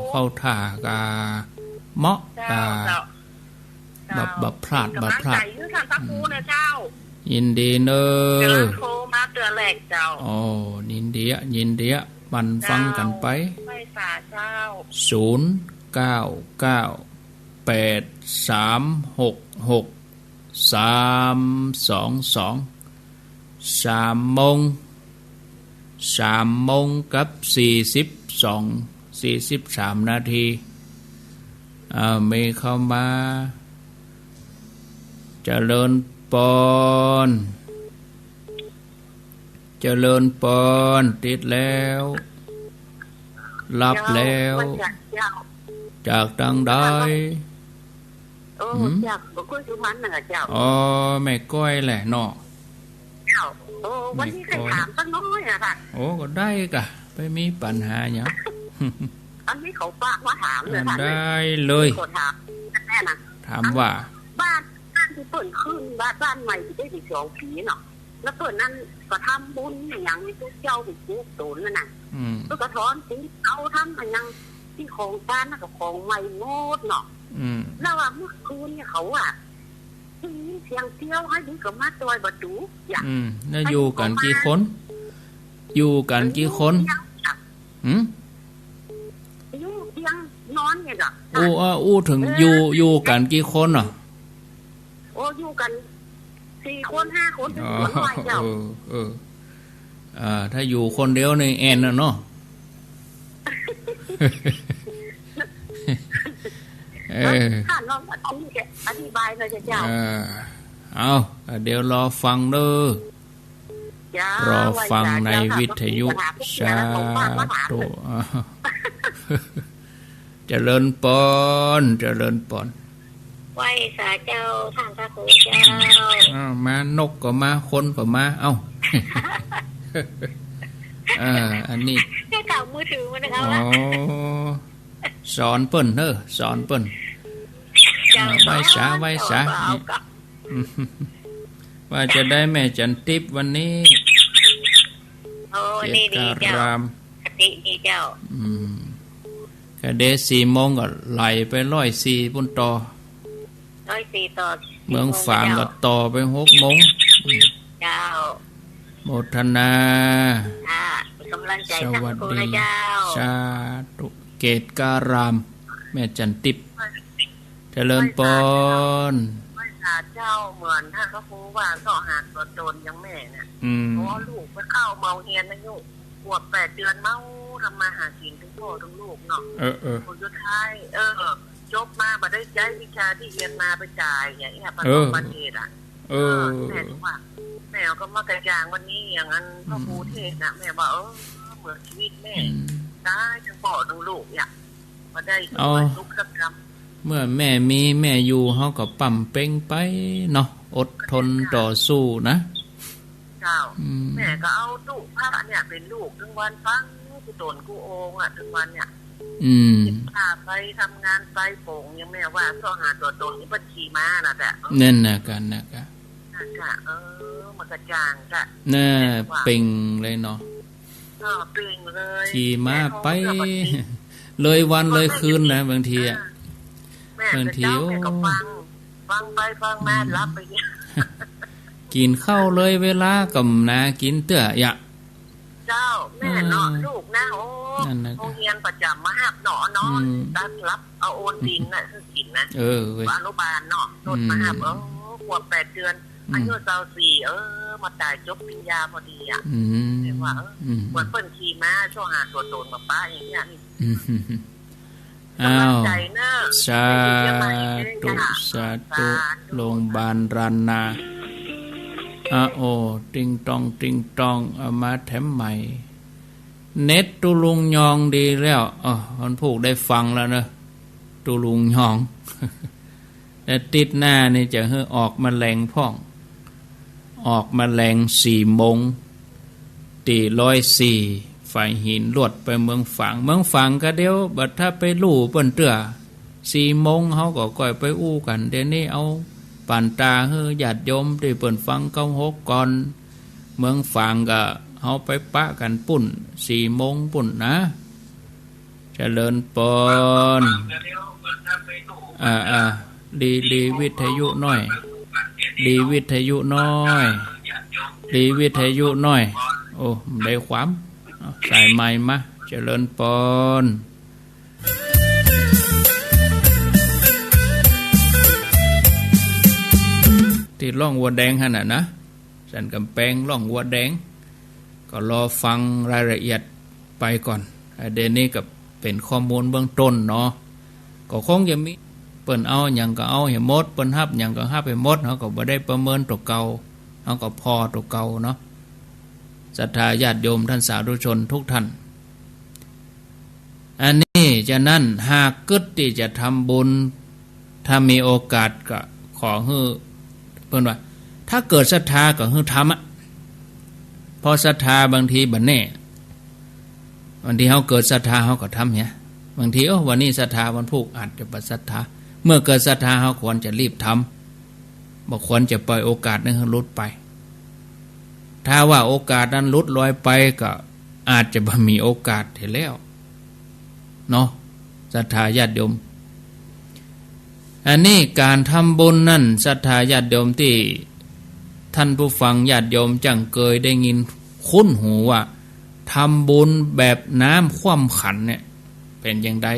เข้าท่ากาเมาะแบบพลาดท่านพระครูนะเจ้ายินดีเนอะโทรมาเตือนแหลกเจ้ายินดีมันฟังกันไปไม่สาเจ้า3 โมงกับ43 นาทีมีเข้ามาเจริญปอนติดแล้วรับแล้วจากดังใด โอ้จากบ่คุยสุพรรณน่ะเจ้าอ๋อแม่ก้อยแหละเนาะเจ้าโอ้วันนี้ใครถามสักน้อยอะค่ะโอ้ก็ได้กะไปมีปัญหาหยังอันนี้เขาฝากมาถามเลยค่ะได้เลยถามแน่นะถามว่าบ้านที่เปิดขึ้นบ้านใหม่ที่ได้สิ2ปีเนาะแล้วเปิดนั้นก็ทำบุญอย่างนี้ทุกเจ้าไปปลูกต้นนั่นน่ะแล้วก็ถอนสิเอาทำมันยังที่ของบ้านกับของใหม่งดเนาะแล้วว่าเมื่อคืนเนี่ยเขาอ่ะที่เสียงเที่ยวให้ดีกับมาตอยบดูอย่างแล้วอยู่กันกี่คนอยู่กันกี่คนอยู่เตียงนอนเนี่ยจ้ะอู้ถึงอยู่กันกี่คนอ่ะโอ้อยู่กัน4 คน 5 คนเป็นคนน้อยเจ้าถ้าอยู่คนเดียวในแอนน่ะเนาะค่ะน้องอธิบายเลยเจ้าเอาเดี๋ยวรอฟังเด้อรอฟังในวิทยุสาธุเจริญปอนเจริญปอนไหว้สาเจ้าท่านพระครูเจ้ามานกก็มาคนก็มาเอ้าอันนี้แค่เก่ามือถือมันนะคะว่าสอนเปิ้นสอนเปิ้นไหว้สาว่าจะได้แม่จันทิพย์วันนี้เจตการามดีเจ้าก็เด4 โมงก็ไหลไป104บนต่อ104ต่อเมืองฝางก็ต่อไป6 โมงเจ้าโมทนากำลังใจทั้งคู่นะเจ้าสาธุเกตการามแม่จันทิพย์เจริญปอนเจ้าเหมือนถ้าเขาพูดว่าก็หาตัวตนยังแม่เนี่ยเพราะลูกไปเข้าเมาเฮียนนะโยกขวบ8 เดือนเมาทำมาหากินทั้งพ่อทั้งลูกเนาะคนสุดท้ายจบมาบ่ได้ใจวิชาที่เรียนมาไปจ่ายอย่างเงี้ยประสบอุบัติเหตุแม่บอกว่าแม่ก็มากระจางวันนี้อย่างนั้นพ่อครูเทศนะแม่บอกเหมือนชีวิตแม่ได้ทั้งพ่อทั้งลูกเนี่ยมาได้ทุกข์กรรมเมื่อแม่มีแม่อยู่เฮาก็ปั่มเป่งไปเนาะอดทนต่อสู้นะเจ้าแม่ก็เอาตู้พระเนี่ยเป็นลูกถึงวันฟังกูโดนกูโองอ่ะถึงวันเนี่ยพาไปทำงานไปโป่งยังแม่ว่าต้องหาตัวตนที่บัญชีมาน่ะแต่นั่นน่ะกันมันกระจ่างจ้ะน่ะเป่งเลยเนาะเป่งเลยขี่ม้าไปเลยวันเลยคืนนะบางทีอ่ะบางทีก็ฟังไปฟังมารับไปกินข้าวเลยเวลากำนากินเตื้อยะเจ้าแม่เนาะลูกนะโอ้โรงเรียนประจำมาหับเนาะตั้งรับเอาโอนดินน่ะคือกินนะอนุบาลเนาะโดนมาหับขวบ8 เดือนอายุ24มาตายจบปริญญาพอดีอ่ะเรียกว่าเหมือนเปิ้นขี่ม้าช่วงหาตัวตนกับป้าอย่างเงี้ยนี่สาธุโรงพยาบาลรันนาโอติงตองเอามาแถมใหม่เน็ตตุลุงยองดีแล้วคนผูกได้ฟังแล้วเนอะตุลุงยองแต่ติดหน้านี่จะให้ออกมาแรงพ่องออกมาแรง4 โมงตี104ฝ่ายหินลวดไปเมืองฝางก็เดี๋ยวบัดถ้าไปลู่เปิ้นเตื้อ4 โมงเฮาก็ก่อยไปอู้กันเดี๋ยวนี้เอาป่านตาเฮอญาติโยมที่เปิ้นฟัง96ก่อนเมืองฝางก็เฮาไปปะกันปุ่น4 โมงปุ่นนะเจริญปอนดีวิทยุน้อยดีวิทยุน้อยโอ้ได้ความใส่ไม้มาเจริญปอนที่ร่องวัวแดงขนาดนะสันกำแพงร่องวัวแดงก็รอฟังรายละเอียดไปก่อนเดี๋ยวนี้ก็เป็นข้อมูลเบื้องต้นเนาะก็คงจะมีเปิ้นเอาอย่างก็เอาให้หมดเปิ้นฮับอย่างก็ฮับให้หมดเขาก็บ่ได้ประเมินตัวเก่าเขาก็พอตัวเก่าเนาะศรัทธาญาติโยมท่านสาธุชนทุกท่านอันนี้ฉะนั้นหากกึศที่จะทำบุญ ถ้ามีโอกาสก็ขอให้เพิ่นว่าถ้าเกิดศรัทธาก็ให้ทำพอศรัทธาบางทีบัดแน่บางทีเฮาเกิดศรัทธาเฮาก็ทำเนี่ยบางทีวันนี้ศรัทธาวันพุธอาจจะบ่ศรัทธาเมื่อเกิดศรัทธาเฮาควรจะรีบทำบ่ควรจะปล่อยโอกาสนั้นให้หลุดไปถ้าว่าโอกาสนั้นหลุดลอยไปก็อาจจะบ่มีโอกาสเห็นแล้วเนาะศรัทธาญาติโยมอันนี้การทำบุญนั่นศรัทธาญาติโยมที่ท่านผู้ฟังญาติโยมจังเคยได้ยินคุ้นหูว่าทำบุญแบบน้ำคว่ำขันเนี่ยเป็นอย่างไร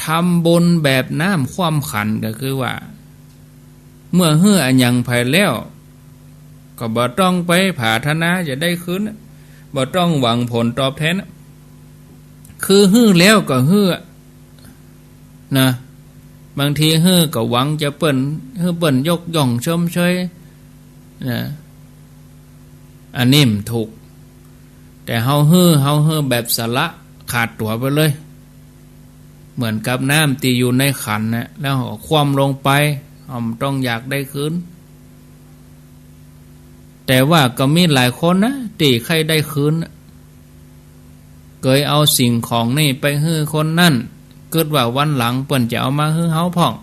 ทำบุญแบบน้ำคว่ำขันก็คือว่าเมื่อเฮืออันยังภายแล้วก็บ่ต้องไปผาธนาจะได้คืนบ่ต้องหวังผลตอบแทนคือฮือแล้วก็ฮือนะบางทีฮือก็หวังจะเปิ้นยกย่องชมเชยนะอันนี้มันถูกแต่เฮาฮือแบบสละขาดตัวไปเลยเหมือนกับน้ำที่อยู่ในขันนะแล้วคว่ำลงไปต้องอยากได้คืนแต่ว่าก็มีหลายคนนะที่ใครได้คืนเคยเอาสิ่งของนี่ไปฮื้อคนนั่นเกิดว่าวันหลังเปิ้นจะเอามาฮื้อเฮาพ่อง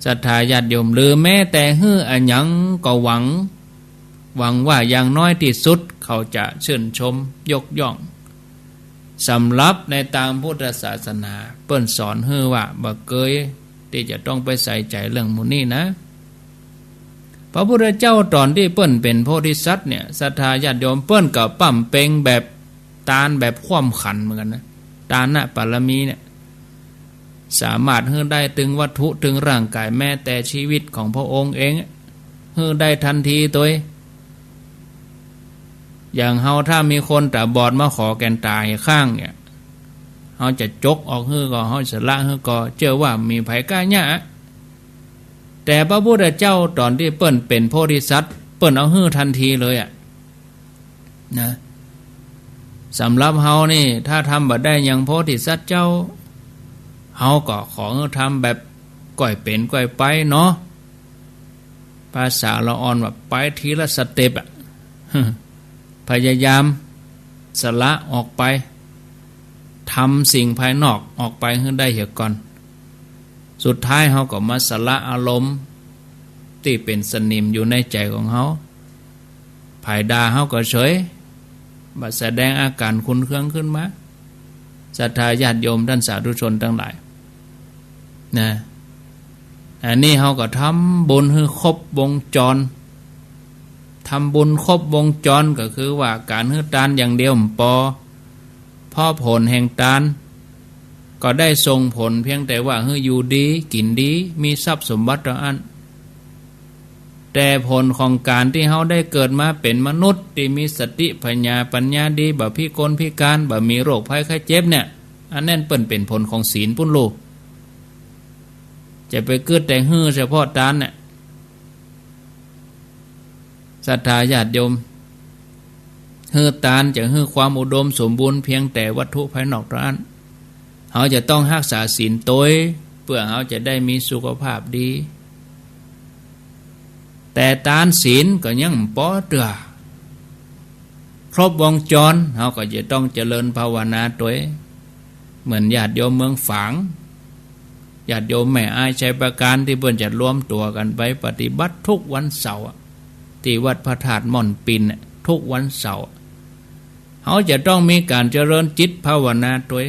ศรัทธาญาติโยมหรือแม้แต่ฮื้ออันหยังก็หวังว่าอย่างน้อยที่สุดเขาจะชื่นชมยกย่องสำหรับในตามพุทธศาสนาเปิ้นสอนฮื้อว่าบ่เคยที่จะต้องไปใส่ใจเรื่องหมู่นี้นะพระพุทธเจ้าตอนที่เปิ้นเป็นโพธิสัตว์เนี่ยศรัทธาญาติโยมเปิ้นก็ปั้มเป่งแบบตาลแบบคว่ำขันเหมือนกันนะตาลนะปารมีเนี่ยสามารถให้ได้ถึงวัตถุถึงร่างกายแม้แต่ชีวิตของพระองค์เองให้ได้ทันทีตัวอย่างเฮาถ้ามีคนตาบอดมาขอแกนตายข้างเนี่ยเฮาจะจกออกฮื้อก็เฮาสละฮื้อก็เชื่อว่ามีไผกล้าหญ้าแต่พระพุทธเจ้าตอนที่เปิ้นเป็นโพธิสัตว์เปิ้นเอาฮื้อทันทีเลยนะสำหรับเฮานี่ถ้าทำบ่ได้อย่างโพธิสัตว์เจ้าเฮาก็ขอทำแบบก่อยเป็นก่อยไปเนาะภาษาละอ่อนว่าไปทีละสเต็ปพยายามสละออกไปทำสิ่งภายนอกออกไปให้ได้เหี่ยก่อนสุดท้ายเฮาก็มาสละอารมณ์ที่เป็นสนิมอยู่ในใจของเฮาภายดาเฮาก็เฉยมาแสดงอาการคุ้นเครื่องขึ้นมาศรัทธาญาติโยมท่านสาธุชนทั้งหลายนะอันนี้เฮาก็ทำบุญให้ครบวงจรทำบุญครบวงจรก็คือว่าการให้ทานอย่างเดียวพ่อผลแห่งทานก็ได้ส่งผลเพียงแต่ว่าให้อยู่ดีกินดีมีทรัพย์สมบัติอันแต่ผลของการที่เฮาได้เกิดมาเป็นมนุษย์ที่มีสติปัญญาดีบ่พิกลพิการบ่มีโรคภัยไข้เจ็บเนี่ยอันนั้นเป็นผลของศีลพุ่นโลกจะไปเกิดแต่ฮื้อเฉพาะทานเนี่ยศรัทธาญาติโยมฮื้อทานจะฮื้อความอุดมสมบูรณ์เพียงแต่วัตถุภายนอกเท่านั้นเขาจะต้องรักษาศีลตัวเพื่อเขาจะได้มีสุขภาพดีแต่ทานศีลก็ยังป้อเตือครบวงจรเขาก็จะต้องเจริญภาวนาตัวเหมือนญาติโยมเมืองฝางญาติโยมแม่อายชัยประการที่เพิ่นจะรวมตัวกันไปปฏิบัติทุกวันเสาร์ที่วัดพระธาตุม่อนปินทุกวันเสาร์เขาจะต้องมีการเจริญจิตภาวนาตัว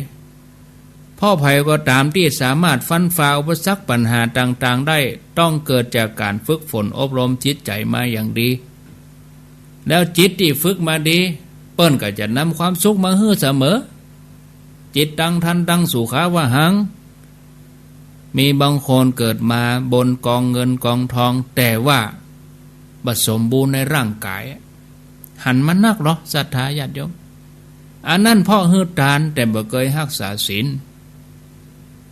พ่อภัยก็ตามที่สามารถฟันฝ่าอุปสรรคปัญหาต่างๆได้ต้องเกิดจากการฝึกฝนอบรมจิตใจมาอย่างดีแล้วจิตที่ฝึกมาดีเปิ้นก็จะนำความสุขมาให้เสมอจิตตั้งทันตั้งสุขาวหังมีบางคนเกิดมาบนกองเงินกองทองแต่ว่าบ่สมบูรณ์ในร่างกายหันมานักหรอศรัทธาญาติโยมอันนั้นเพราะฮื้อทานแต่บ่เคยรักษาศีล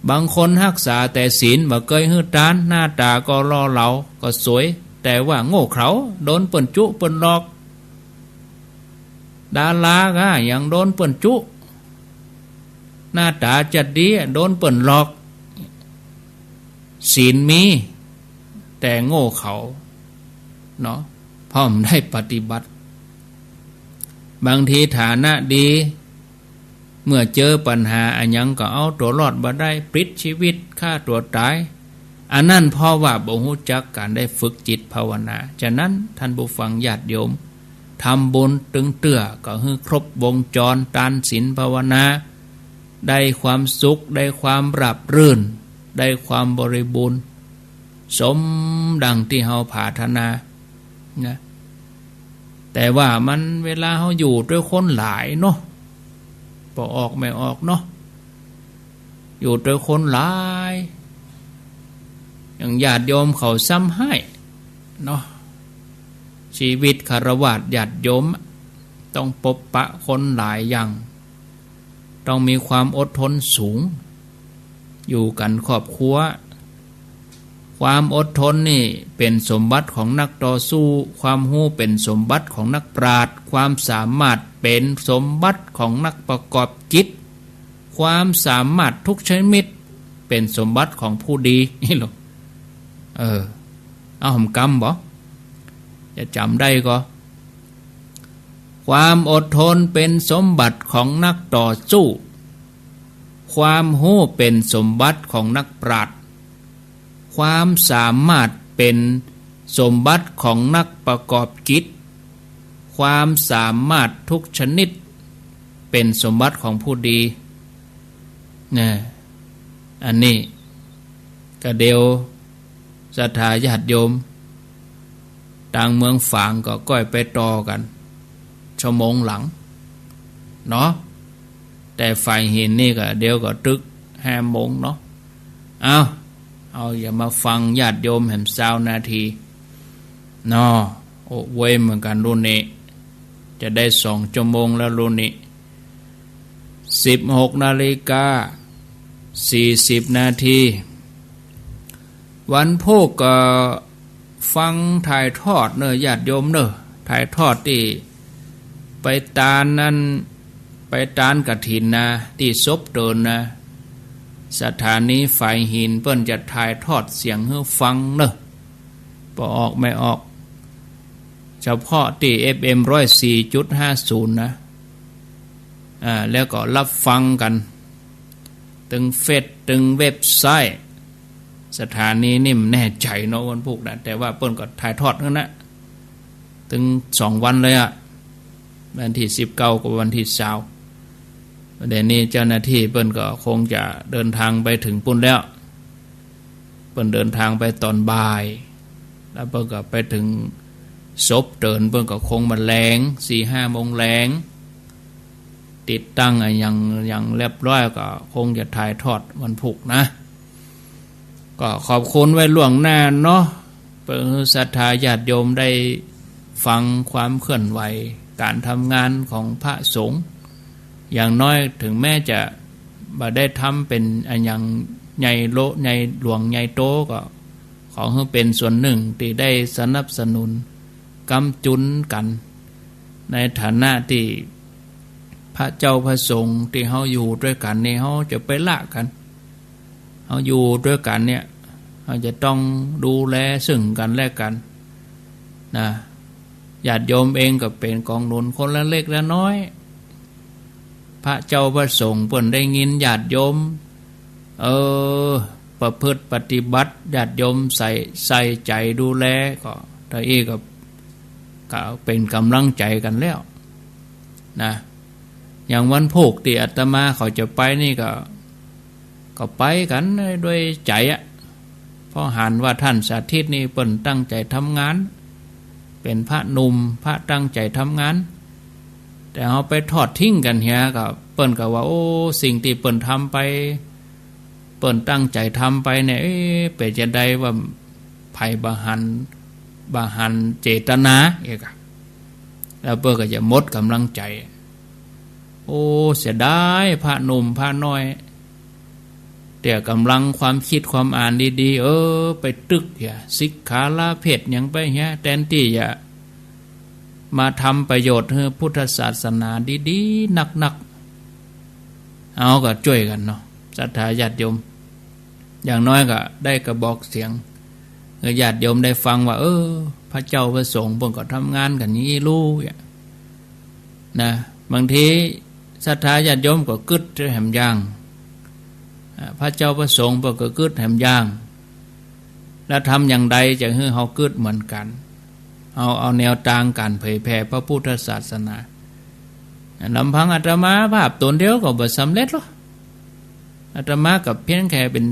บางคนรักษาแต่ศีลบ่เคยฮื้อทานหน้าตาก็หล่อเหลาก็สวยแต่ว่าโง่เขลาโดนเปิ้นจุเปิ้นหลอกดาราก็ยังโดนเปิ้นจุหน้าตาจัดดีโดนเปิ้นหลอก ศีลมีแต่โง่เขาเนาะพร้อมได้ปฏิบัติบางทีฐานะดีเมื่อเจอปัญหาอันยังก็เอาตัวรอดมาได้ปลิดชีวิตฆ่าตัวตายอันนั้นเพราะว่าบ่ฮู้จักการได้ฝึกจิตภาวนาฉะนั้นท่านผู้ฟังญาติโยมทำบุญตึงเตื้อก็ให้ครบวงจรทานศีลภาวนาได้ความสุขได้ความราบรื่นได้ความบริบูรณ์สมดังที่เฮาปรารถนานะแต่ว่ามันเวลาเฮาอยู่ด้วยคนหลายเนาะบ่ออกไม่ออกเนาะอยู่ด้วยคนหลายอย่างญาติโยมเขาซ้ำให้เนาะชีวิตคฤหัสถ์ญาติโยมต้องพบปะคนหลายอย่างต้องมีความอดทนสูงอยู่กันครอบครัวความอดทนนี่เป็นสมบัติของนักต่อสู้ความรู้เป็นสมบัติของนักปราชญ์ความสามารถเป็นสมบัติของนักประกอบจิตความสามารถทุกชนิดเป็นสมบัติของผู้ดีนี่หรอเอาหำกำบ่จะจำได้ก็ความอดทนเป็นสมบัติของนักต่อสู้ความรู้เป็นสมบัติของนักปราชญ์ความสามารถเป็นสมบัติของนักประกอบกิจความสามารถทุกชนิดเป็นสมบัติของผู้ดีเนี่ยอันนี้ก็เดียวศรัทธาญาติโยมต่างเมืองฝางก็ก้อยไปต่อกันชั่วโมงหลังเนาะแต่ฝ่ายหินนี่ก็เดี๋ยวก็ตึก5 โมงเนาะเอาอย่ามาฟังญาติโยมแห่ม20 นาทีเนาะโอ้เว้ยเหมือนกันรุ่นนี้จะได้2 ชั่วโมงแล้วรุ่นนี้16:40 นาทีวันพุธก็ฟังถ่ายทอดเนอะญาติโยมเนอะถ่ายทอดที่ไปตานนั้นไปตานกฐินนะที่ศพเดินนะสถานีฝ่ายหินเปิ้นจะถ่ายทอดเสียงให้ฟังเนอะบ่ออกไม่ออกเฉพาะที่ FM 104.50 นะแล้วก็รับฟังกันตึงเฟซตึงเว็บไซต์สถานีนี่มันแน่ใจเนาะวันพุธนะแต่ว่าเปิ้นก็ถ่ายทอดนั่นนะถึง2 วันเลยอะวันที่19กับวันที่20ประเด็นนี้เจ้าหน้าที่เปิ้นก็คงจะเดินทางไปถึงปุ่นแล้วเปิ้นเดินทางไปตอนบ่ายแล้วเปิ้นก็ไปถึงศพเดินเปิ้นก็คงมาแลง 4-5 โมงแลงติดตั้งอย่างเรียบร้อยก็คงจะถ่ายทอดวันพุธนะก็ขอบคุณไว้ล่วงหน้าเนาะเพื่อศรัทธาญาติโยมได้ฟังความเคลื่อนไหวการทำงานของพระสงฆ์อย่างน้อยถึงแม้จะบ่ได้ทำเป็นอันอย่างใหญ่โลใหญ่หลวงใหญ่โตก็ขอให้เป็นส่วนหนึ่งที่ได้สนับสนุนกำจุนกันในฐานะที่พระเจ้าพระสงฆ์ที่เฮาอยู่ด้วยกันนี่เฮาจะไปละกันเฮาอยู่ด้วยกันเนี่ยเฮาจะต้องดูแลซึ่งกันและกันนะญาติโยมเองก็เป็นกองหนุนคนละเล็กละน้อยพระเจ้าพระสงฆ์เพิ่นได้ยินญาติโยมประพฤติปฏิบัติญาติโยมใส่ใจดูแลก็ถ้าอีกก็เป็นกำลังใจกันแล้วนะอย่างวันพุธที่อาตมาเขาจะไปนี่ก็ไปกันด้วยใจอะเพราะหันว่าท่านสาธิตนี่เปิ้นตั้งใจทำงานเป็นพระหนุ่มพระตั้งใจทำงานแต่เอาไปทอดทิ้งกันเฮียก็เปิ้นก็ว่าโอ้สิ่งที่เปิ้นทำไปเปิ้นตั้งใจทำไปเนี่ยเป็นจะได้ว่าภัยบาหันเจตนาเอกแล้วเปิ้นก็จะหมดกำลังใจโอ้เสียดายพระหนุ่มพระน้อยแต่กำลังความคิดความอ่านดีๆไปตึกอย่าสิกขาลาเพศยังไปเฮียแทนที่อย่ามาทำประโยชน์ให้พุทธศาสนาดีๆหนักๆเอาก็ช่วยกันเนาะศรัทธาญาติโยม อย่างน้อยก็ได้กระบอกเสียงญาติโยมได้ฟังว่าพระเจ้าพระสงฆ์เพิ่นก็ทำงานกันนี้รู้นะบางทีศรัทธาญาติโยมก็กึดแหมย่างพระเจ้าพระสงฆ์เพิ่นก็กึดแหมย่างแล้วทำอย่างใดจะให้เฮากึดเหมือนกันเอาแนวทางการเผยแผ่พระพุทธศาสนาลำพังอาตมาภาพตนเดียวก็บ่สำเร็จหรอกอาตมากับเพียงแค่เป็น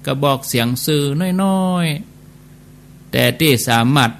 กระบอกเสียงสื่อน้อยๆแต่ที่สามารถ